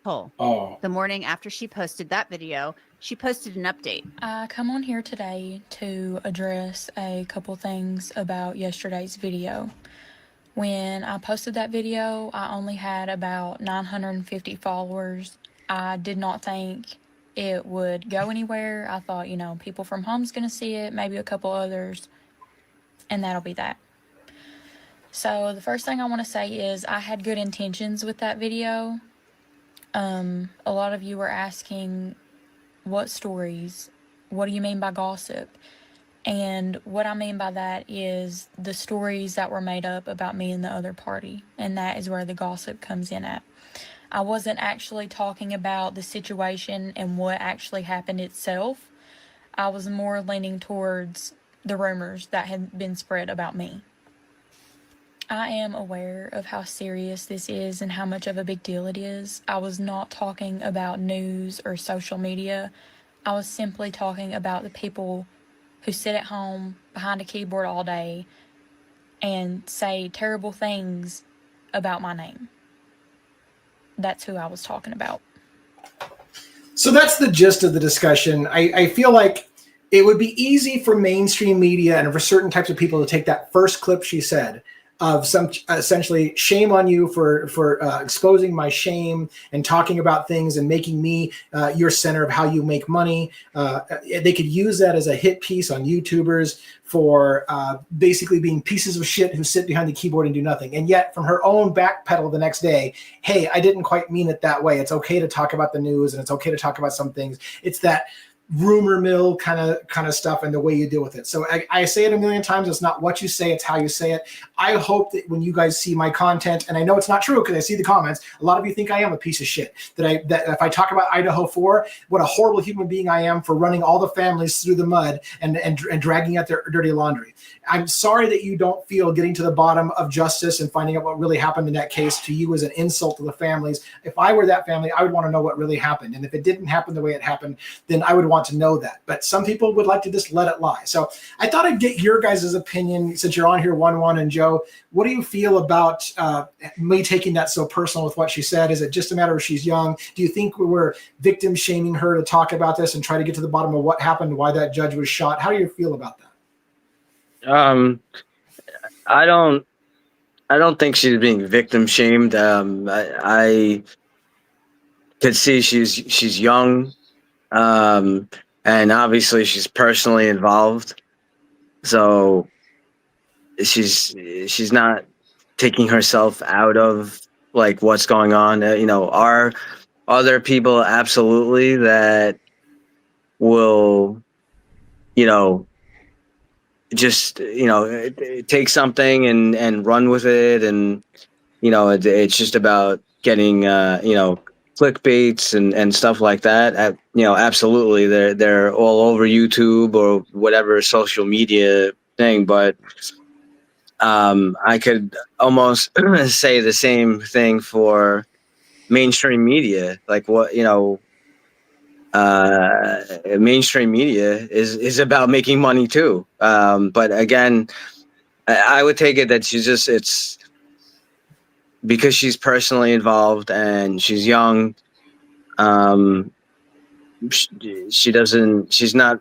Oh. The morning after she posted that video, she posted an update. I come on here today to address a couple things about yesterday's video. When I posted that video, I only had about 950 followers. I did not think it would go anywhere. I thought, people from home's going to see it, maybe a couple others, and that'll be that. So the first thing I want to say is I had good intentions with that video. A lot of you were asking what stories, what do you mean by gossip? And what I mean by that is the stories that were made up about me and the other party. And that is where the gossip comes in at. I wasn't actually talking about the situation and what actually happened itself. I was more leaning towards the rumors that had been spread about me. I am aware of how serious this is and how much of a big deal it is. I was not talking about news or social media. I was simply talking about the people who sit at home behind a keyboard all day and say terrible things about my name. That's who I was talking about. So that's the gist of the discussion. I feel like it would be easy for mainstream media and for certain types of people to take that first clip she said of some essentially shame on you for exposing my shame and talking about things and making me your center of how you make money. They could use that as a hit piece on YouTubers for basically being pieces of shit who sit behind the keyboard and do nothing. And yet from her own backpedal the next day, hey, I didn't quite mean it that way. It's okay to talk about the news and it's okay to talk about some things. It's that rumor mill kind of stuff and the way you deal with it. So I say it a million times. It's not what you say, it's how you say it. I hope that when you guys see my content, and I know it's not true because I see the comments, a lot of you think I am a piece of shit. That if I talk about Idaho 4, what a horrible human being I am for running all the families through the mud and dragging out their dirty laundry. I'm sorry that you don't feel getting to the bottom of justice and finding out what really happened in that case to you as an insult to the families. If I were that family, I would want to know what really happened. And if it didn't happen the way it happened, then I would want to know that. But some people would like to just let it lie. So I thought I'd get your guys' opinion since you're on here 1-1. And Joe, what do you feel about me taking that so personal with what she said? Is it just a matter of she's young? Do you think we were victim shaming her to talk about this and try to get to the bottom of what happened, why that judge was shot? How do you feel about that? I don't think she's being victim shamed. I could see she's young, and obviously she's personally involved. So she's not taking herself out of like what's going on. Are other people absolutely that will, just take something and run with it, and it's just about getting clickbaits and stuff like that. Absolutely, they're all over YouTube or whatever social media thing. But I could almost say the same thing for mainstream media. Like mainstream media is about making money too. But again, I would take it that it's because she's personally involved and she's young. She's not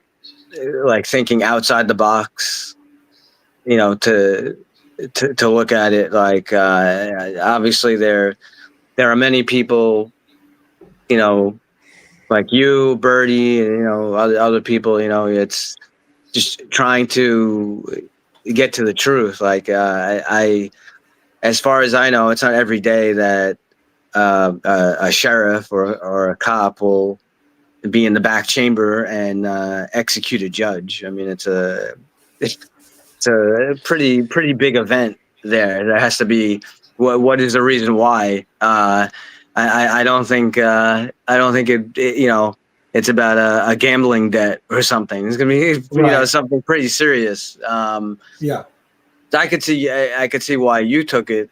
like thinking outside the box, to look at it. Like, obviously there are many people, like you, Birdie, and other people. It's just trying to get to the truth. Like I, as far as I know, it's not every day that a sheriff or a cop will be in the back chamber and execute a judge. I mean, it's a pretty big event there. There has to be what is the reason why. I don't think it's about a gambling debt or something. It's gonna be something pretty serious. Yeah, I could see why you took it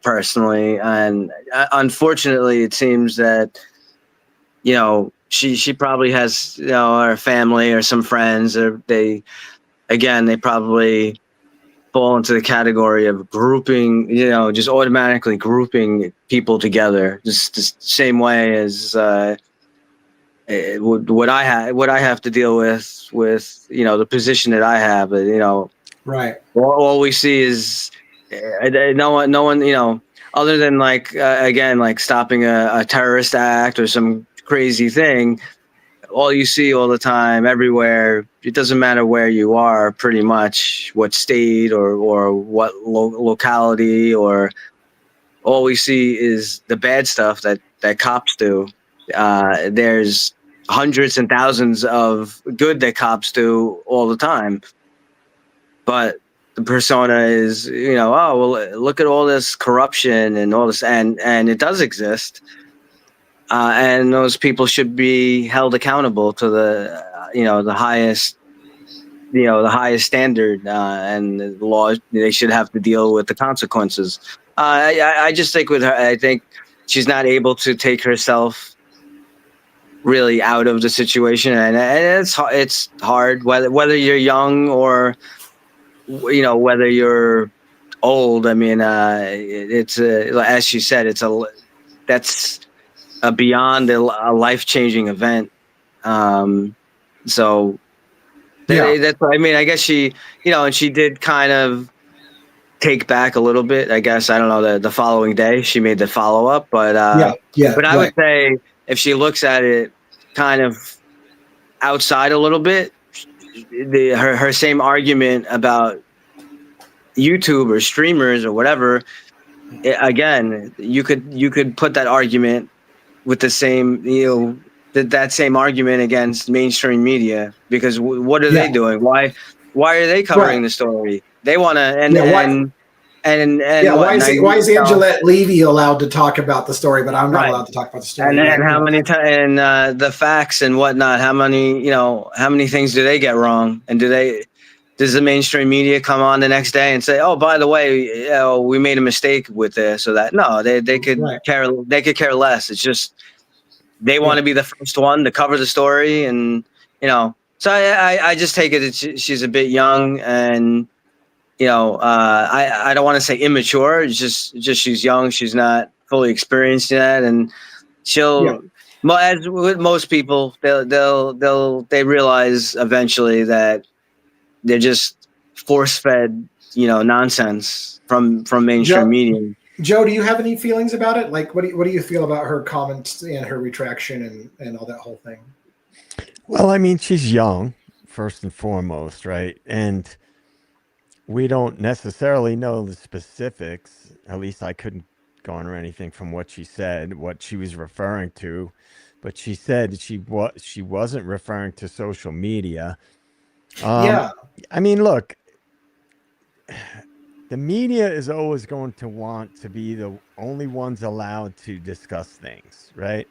personally, and unfortunately, it seems that she probably has her family or some friends, or they probably fall into the category of grouping, just automatically grouping people together, just the same way as what I have to deal with the position that I have. Right. All we see is no one, other than like stopping a terrorist act or some crazy thing. All you see all the time, everywhere, it doesn't matter where you are, pretty much, what state or what locality, or all we see is the bad stuff that cops do. There's hundreds and thousands of good that cops do all the time. But the persona is, look at all this corruption and all this, and it does exist. And those people should be held accountable to the highest standard, and the law. They should have to deal with the consequences. I just think with her, I think she's not able to take herself really out of the situation, and it's hard whether you're young or you know, whether you're old, I mean, it's as she said, that's beyond a life-changing event. So that's, I mean, I guess she, you know, and she did kind of take back a little bit, I guess. I don't know, the following day she made the follow-up, but but I would say if she looks at it kind of outside a little bit, her same argument about YouTube or streamers or whatever, again, you could put that argument with the same, you know, that same argument against mainstream media, because what are they doing? Why are they covering the story? They want to, and why is Angela Levy allowed to talk about the story, but I'm not allowed to talk about the story? And how many times, and the facts and whatnot, how many things do they get wrong? And does the mainstream media come on the next day and say, oh, by the way, you know, we made a mistake with this or that? No, they could care less. It's just they want to be the first one to cover the story, and you know. So I just take it that she's a bit young, and you know, I don't want to say immature. It's just she's young. She's not fully experienced yet, and she'll. As with most people, they realize eventually that they're just force-fed, you know, nonsense from mainstream media. Joe, do you have any feelings about it? Like, what do you feel about her comments and her retraction and all that whole thing? Well, I mean, she's young, first and foremost, right? And we don't necessarily know the specifics. At least I couldn't garner anything from what she said, what she was referring to. But she said she wasn't referring to social media. I mean, look, the media is always going to want to be the only ones allowed to discuss things, right?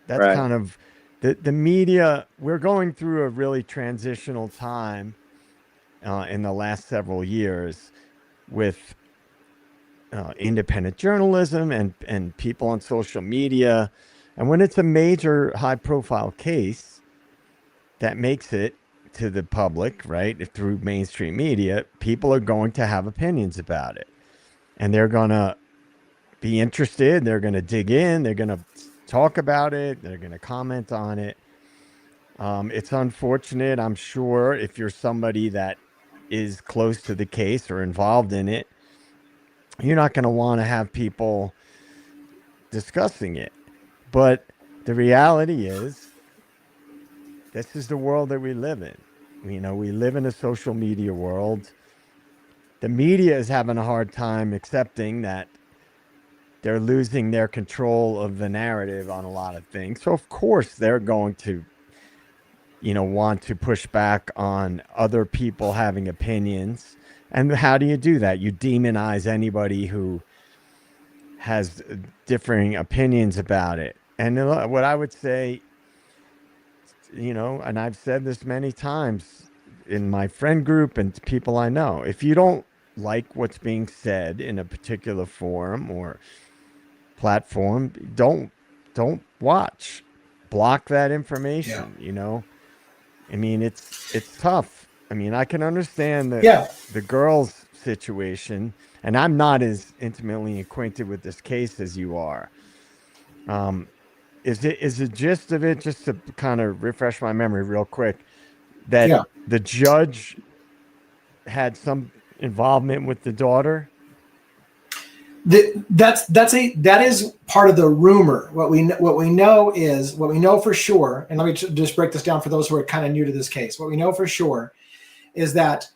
That's kind of the media. We're going through a really transitional time in the last several years with independent journalism and people on social media. And when it's a major high-profile case that makes it to the public, right, through mainstream media, people are going to have opinions about it. And they're going to be interested. They're going to dig in. They're going to talk about it. They're going to comment on it. It's unfortunate, I'm sure, if you're somebody that is close to the case or involved in it, you're not going to want to have people discussing it. But the reality is, this is the world that we live in. You know, we live in a social media world. The media is having a hard time accepting that they're losing their control of the narrative on a lot of things. So, of course, they're going to, you know, want to push back on other people having opinions. And how do you do that? You demonize anybody who has differing opinions about it. And what I would say, you know, and I've said this many times in my friend group and people I know, if you don't like what's being said in a particular forum or platform, don't watch. Block that information, you know. I mean, it's tough. I mean, I can understand the girl's situation, and I'm not as intimately acquainted with this case as you are. Is the gist of it, just to kind of refresh my memory real quick, that the judge had some involvement with the daughter? That is part of the rumor. What we know for sure, and let me just break this down for those who are kind of new to this case. What we know for sure is that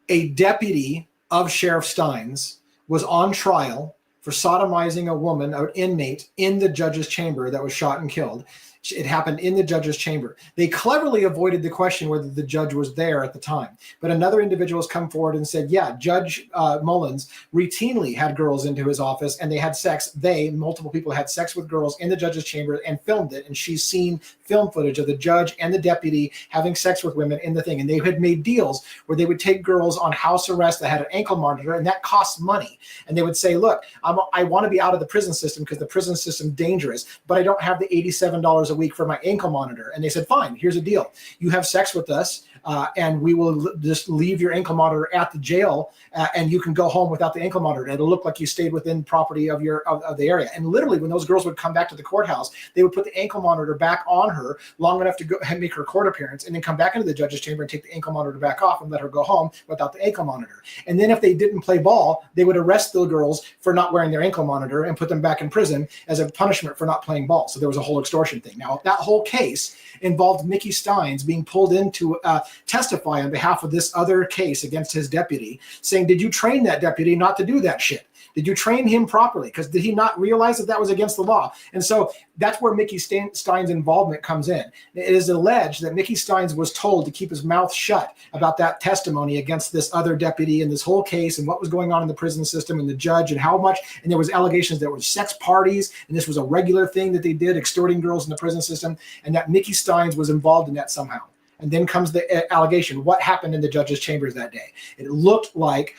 a deputy of Sheriff Stein's was on trial for sodomizing a woman, an inmate, in the judge's chamber that was shot and killed. It happened in the judge's chamber. They cleverly avoided the question whether the judge was there at the time. But another individual has come forward and said, yeah, Judge Mullins routinely had girls into his office, and they had sex. Multiple people had sex with girls in the judge's chamber and filmed it. And she's seen film footage of the judge and the deputy having sex with women in the thing. And they had made deals where they would take girls on house arrest that had an ankle monitor, and that costs money. And they would say, look, I want to be out of the prison system because the prison system's dangerous, but I don't have the $87 a week for my ankle monitor. And they said, fine, here's a deal. You have sex with us. and we will just leave your ankle monitor at the jail, and you can go home without the ankle monitor. And it'll look like you stayed within property of the area. And literally, when those girls would come back to the courthouse, they would put the ankle monitor back on her long enough to go and make her court appearance, and then come back into the judge's chamber and take the ankle monitor back off and let her go home without the ankle monitor. And then if they didn't play ball, they would arrest the girls for not wearing their ankle monitor and put them back in prison as a punishment for not playing ball. So there was a whole extortion thing. Now, that whole case involved Mickey Steins being pulled in to testify on behalf of this other case against his deputy, saying, did you train that deputy not to do that shit? Did you train him properly? Because did he not realize that that was against the law? And so that's where Mickey Stein's involvement comes in. It is alleged that Mickey Steins was told to keep his mouth shut about that testimony against this other deputy in this whole case and what was going on in the prison system and the judge and how much. And there was allegations there were sex parties, and this was a regular thing that they did, extorting girls in the prison system, and that Mickey Steins was involved in that somehow. And then comes the allegation. What happened in the judge's chambers that day? It looked like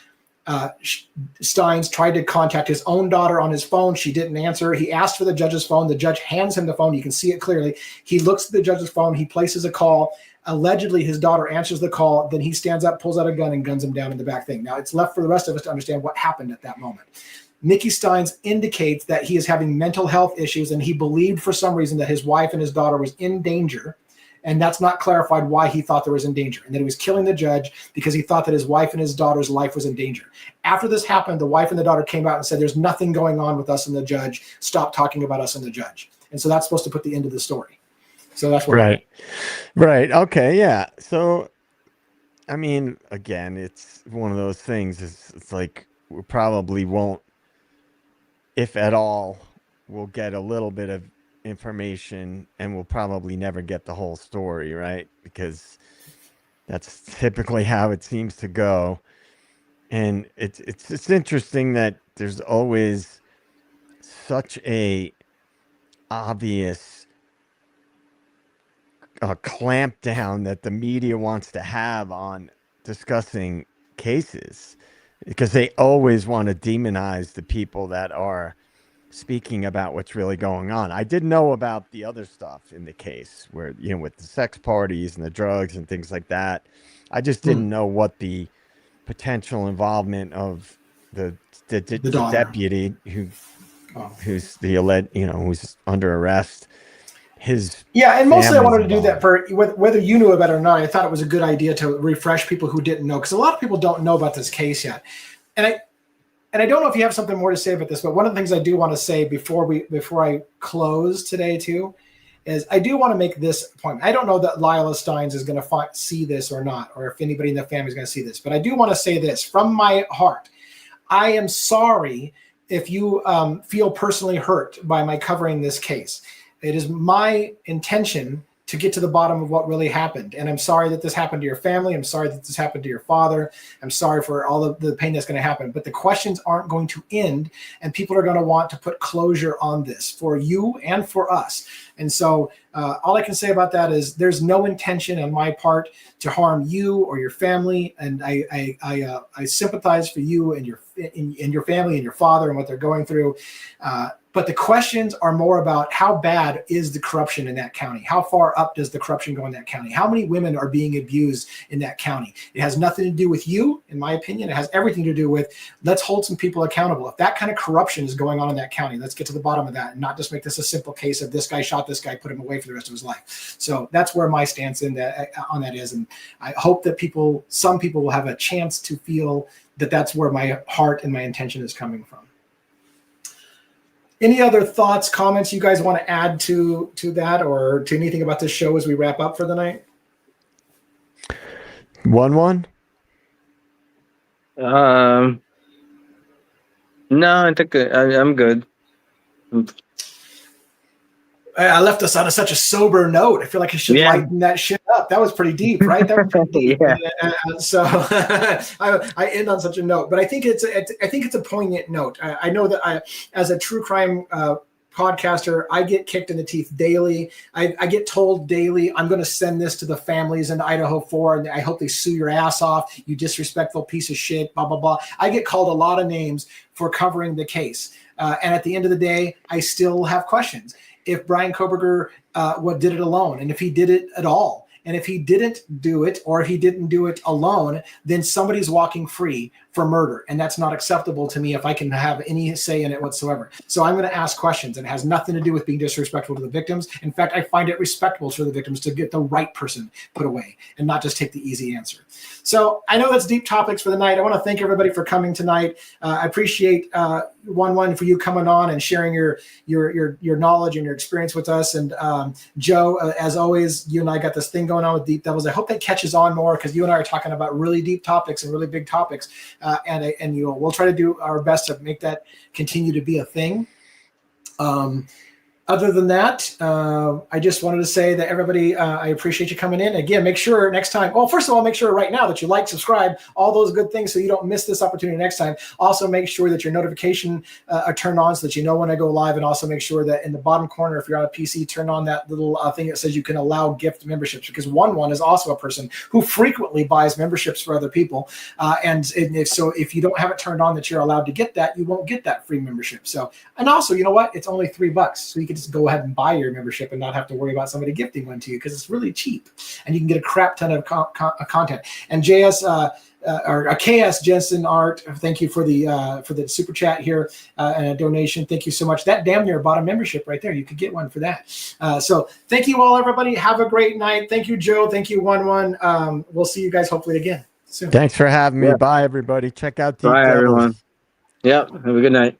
Steins tried to contact his own daughter on his phone. She didn't answer. He asked for the judge's phone. The judge hands him the phone. You can see it clearly. He looks at the judge's phone. He places a call. Allegedly, his daughter answers the call. Then he stands up, pulls out a gun, and guns him down in the back thing. Now, it's left for the rest of us to understand what happened at that moment. Mickey Steins indicates that he is having mental health issues, and he believed for some reason that his wife and his daughter was in danger. And that's not clarified why he thought there was in danger, and that he was killing the judge because he thought that his wife and his daughter's life was in danger. After this happened, the wife and the daughter came out and said, there's nothing going on with us and the judge. Stop talking about us and the judge. And so that's supposed to put the end of the story. So that's what. Right. Okay. Yeah. So, I mean, again, it's one of those things. It's like we probably won't, if at all, we'll get a little bit of information, and we'll probably never get the whole story, right? Because that's typically how it seems to go. And it's interesting that there's always such a obvious clamp down that the media wants to have on discussing cases, because they always want to demonize the people that are speaking about what's really going on. I did know about the other stuff in the case where, you know, with the sex parties and the drugs and things like that. I just didn't know what the potential involvement of the deputy who's the alleged, you know, who's under arrest. And mostly I wanted to do that for whether you knew about it or not. I thought it was a good idea to refresh people who didn't know, because a lot of people don't know about this case yet. And I don't know if you have something more to say about this, but one of the things I do want to say before I close today too, is I do want to make this point. I don't know that Lila Steins is going to see this or not, or if anybody in the family is going to see this, but I do want to say this from my heart. I am sorry if you feel personally hurt by my covering this case. It is my intention to get to the bottom of what really happened. And I'm sorry that this happened to your family. I'm sorry that this happened to your father. I'm sorry for all of the pain that's going to happen. But the questions aren't going to end, and people are going to want to put closure on this for you and for us. And so all I can say about that is there's no intention on my part to harm you or your family. And I sympathize for you and your family and your father and what they're going through. But the questions are more about how bad is the corruption in that county? How far up does the corruption go in that county? How many women are being abused in that county? It has nothing to do with you, in my opinion. It has everything to do with, let's hold some people accountable. If that kind of corruption is going on in that county, let's get to the bottom of that and not just make this a simple case of this guy shot this guy, put him away for the rest of his life. So that's where my stance on that is. And I hope that some people will have a chance to feel that that's where my heart and my intention is coming from. Any other thoughts, comments you guys want to add to that, or to anything about this show as we wrap up for the night? 1-1? No, I think I'm good. I left us on such a sober note. I feel like I should lighten that shit up. That was pretty deep, right? That was pretty deep. So I end on such a note, but I think it's a poignant note. I know that as a true crime podcaster, I get kicked in the teeth daily. I get told daily, I'm going to send this to the families in Idaho 4, and I hope they sue your ass off, you disrespectful piece of shit, blah, blah, blah. I get called a lot of names for covering the case. And at the end of the day, I still have questions. If Brian Kohberger did it alone, and if he did it at all, And if he didn't do it, or if he didn't do it alone, then somebody's walking free for murder. And that's not acceptable to me if I can have any say in it whatsoever. So I'm going to ask questions, and it has nothing to do with being disrespectful to the victims. In fact, I find it respectable for the victims to get the right person put away and not just take the easy answer. So I know that's deep topics for the night. I want to thank everybody for coming tonight. I appreciate one for you coming on and sharing your knowledge and your experience with us. And Joe, as always, you and I got this thing going on with Deep Devils. I hope that catches on more, because you and I are talking about really deep topics and really big topics. And we'll try to do our best to make that continue to be a thing. Other than that, I just wanted to say that everybody, I appreciate you coming in. Again, make sure next time, well, first of all, make sure right now that you like, subscribe, all those good things so you don't miss this opportunity next time. Also, make sure that your notification are turned on so that you know when I go live, and also make sure that in the bottom corner, if you're on a PC, turn on that little thing that says you can allow gift memberships, because one is also a person who frequently buys memberships for other people. And if you don't have it turned on that you're allowed to get that, you won't get that free membership. So, and also, you know what? It's only $3, so you can just go ahead and buy your membership and not have to worry about somebody gifting one to you, because it's really cheap and you can get a crap ton of content. And JS or KS Jensen Art, thank you for the super chat here and a donation. Thank you so much. That damn near bought a membership right there. You could get one for that. So thank you all, everybody. Have a great night. Thank you, Joe. Thank you, One. We'll see you guys hopefully again soon. Thanks for having me. Bye, everybody. Check out Deep Bye, Devils. everyone. Yep. Have a good night.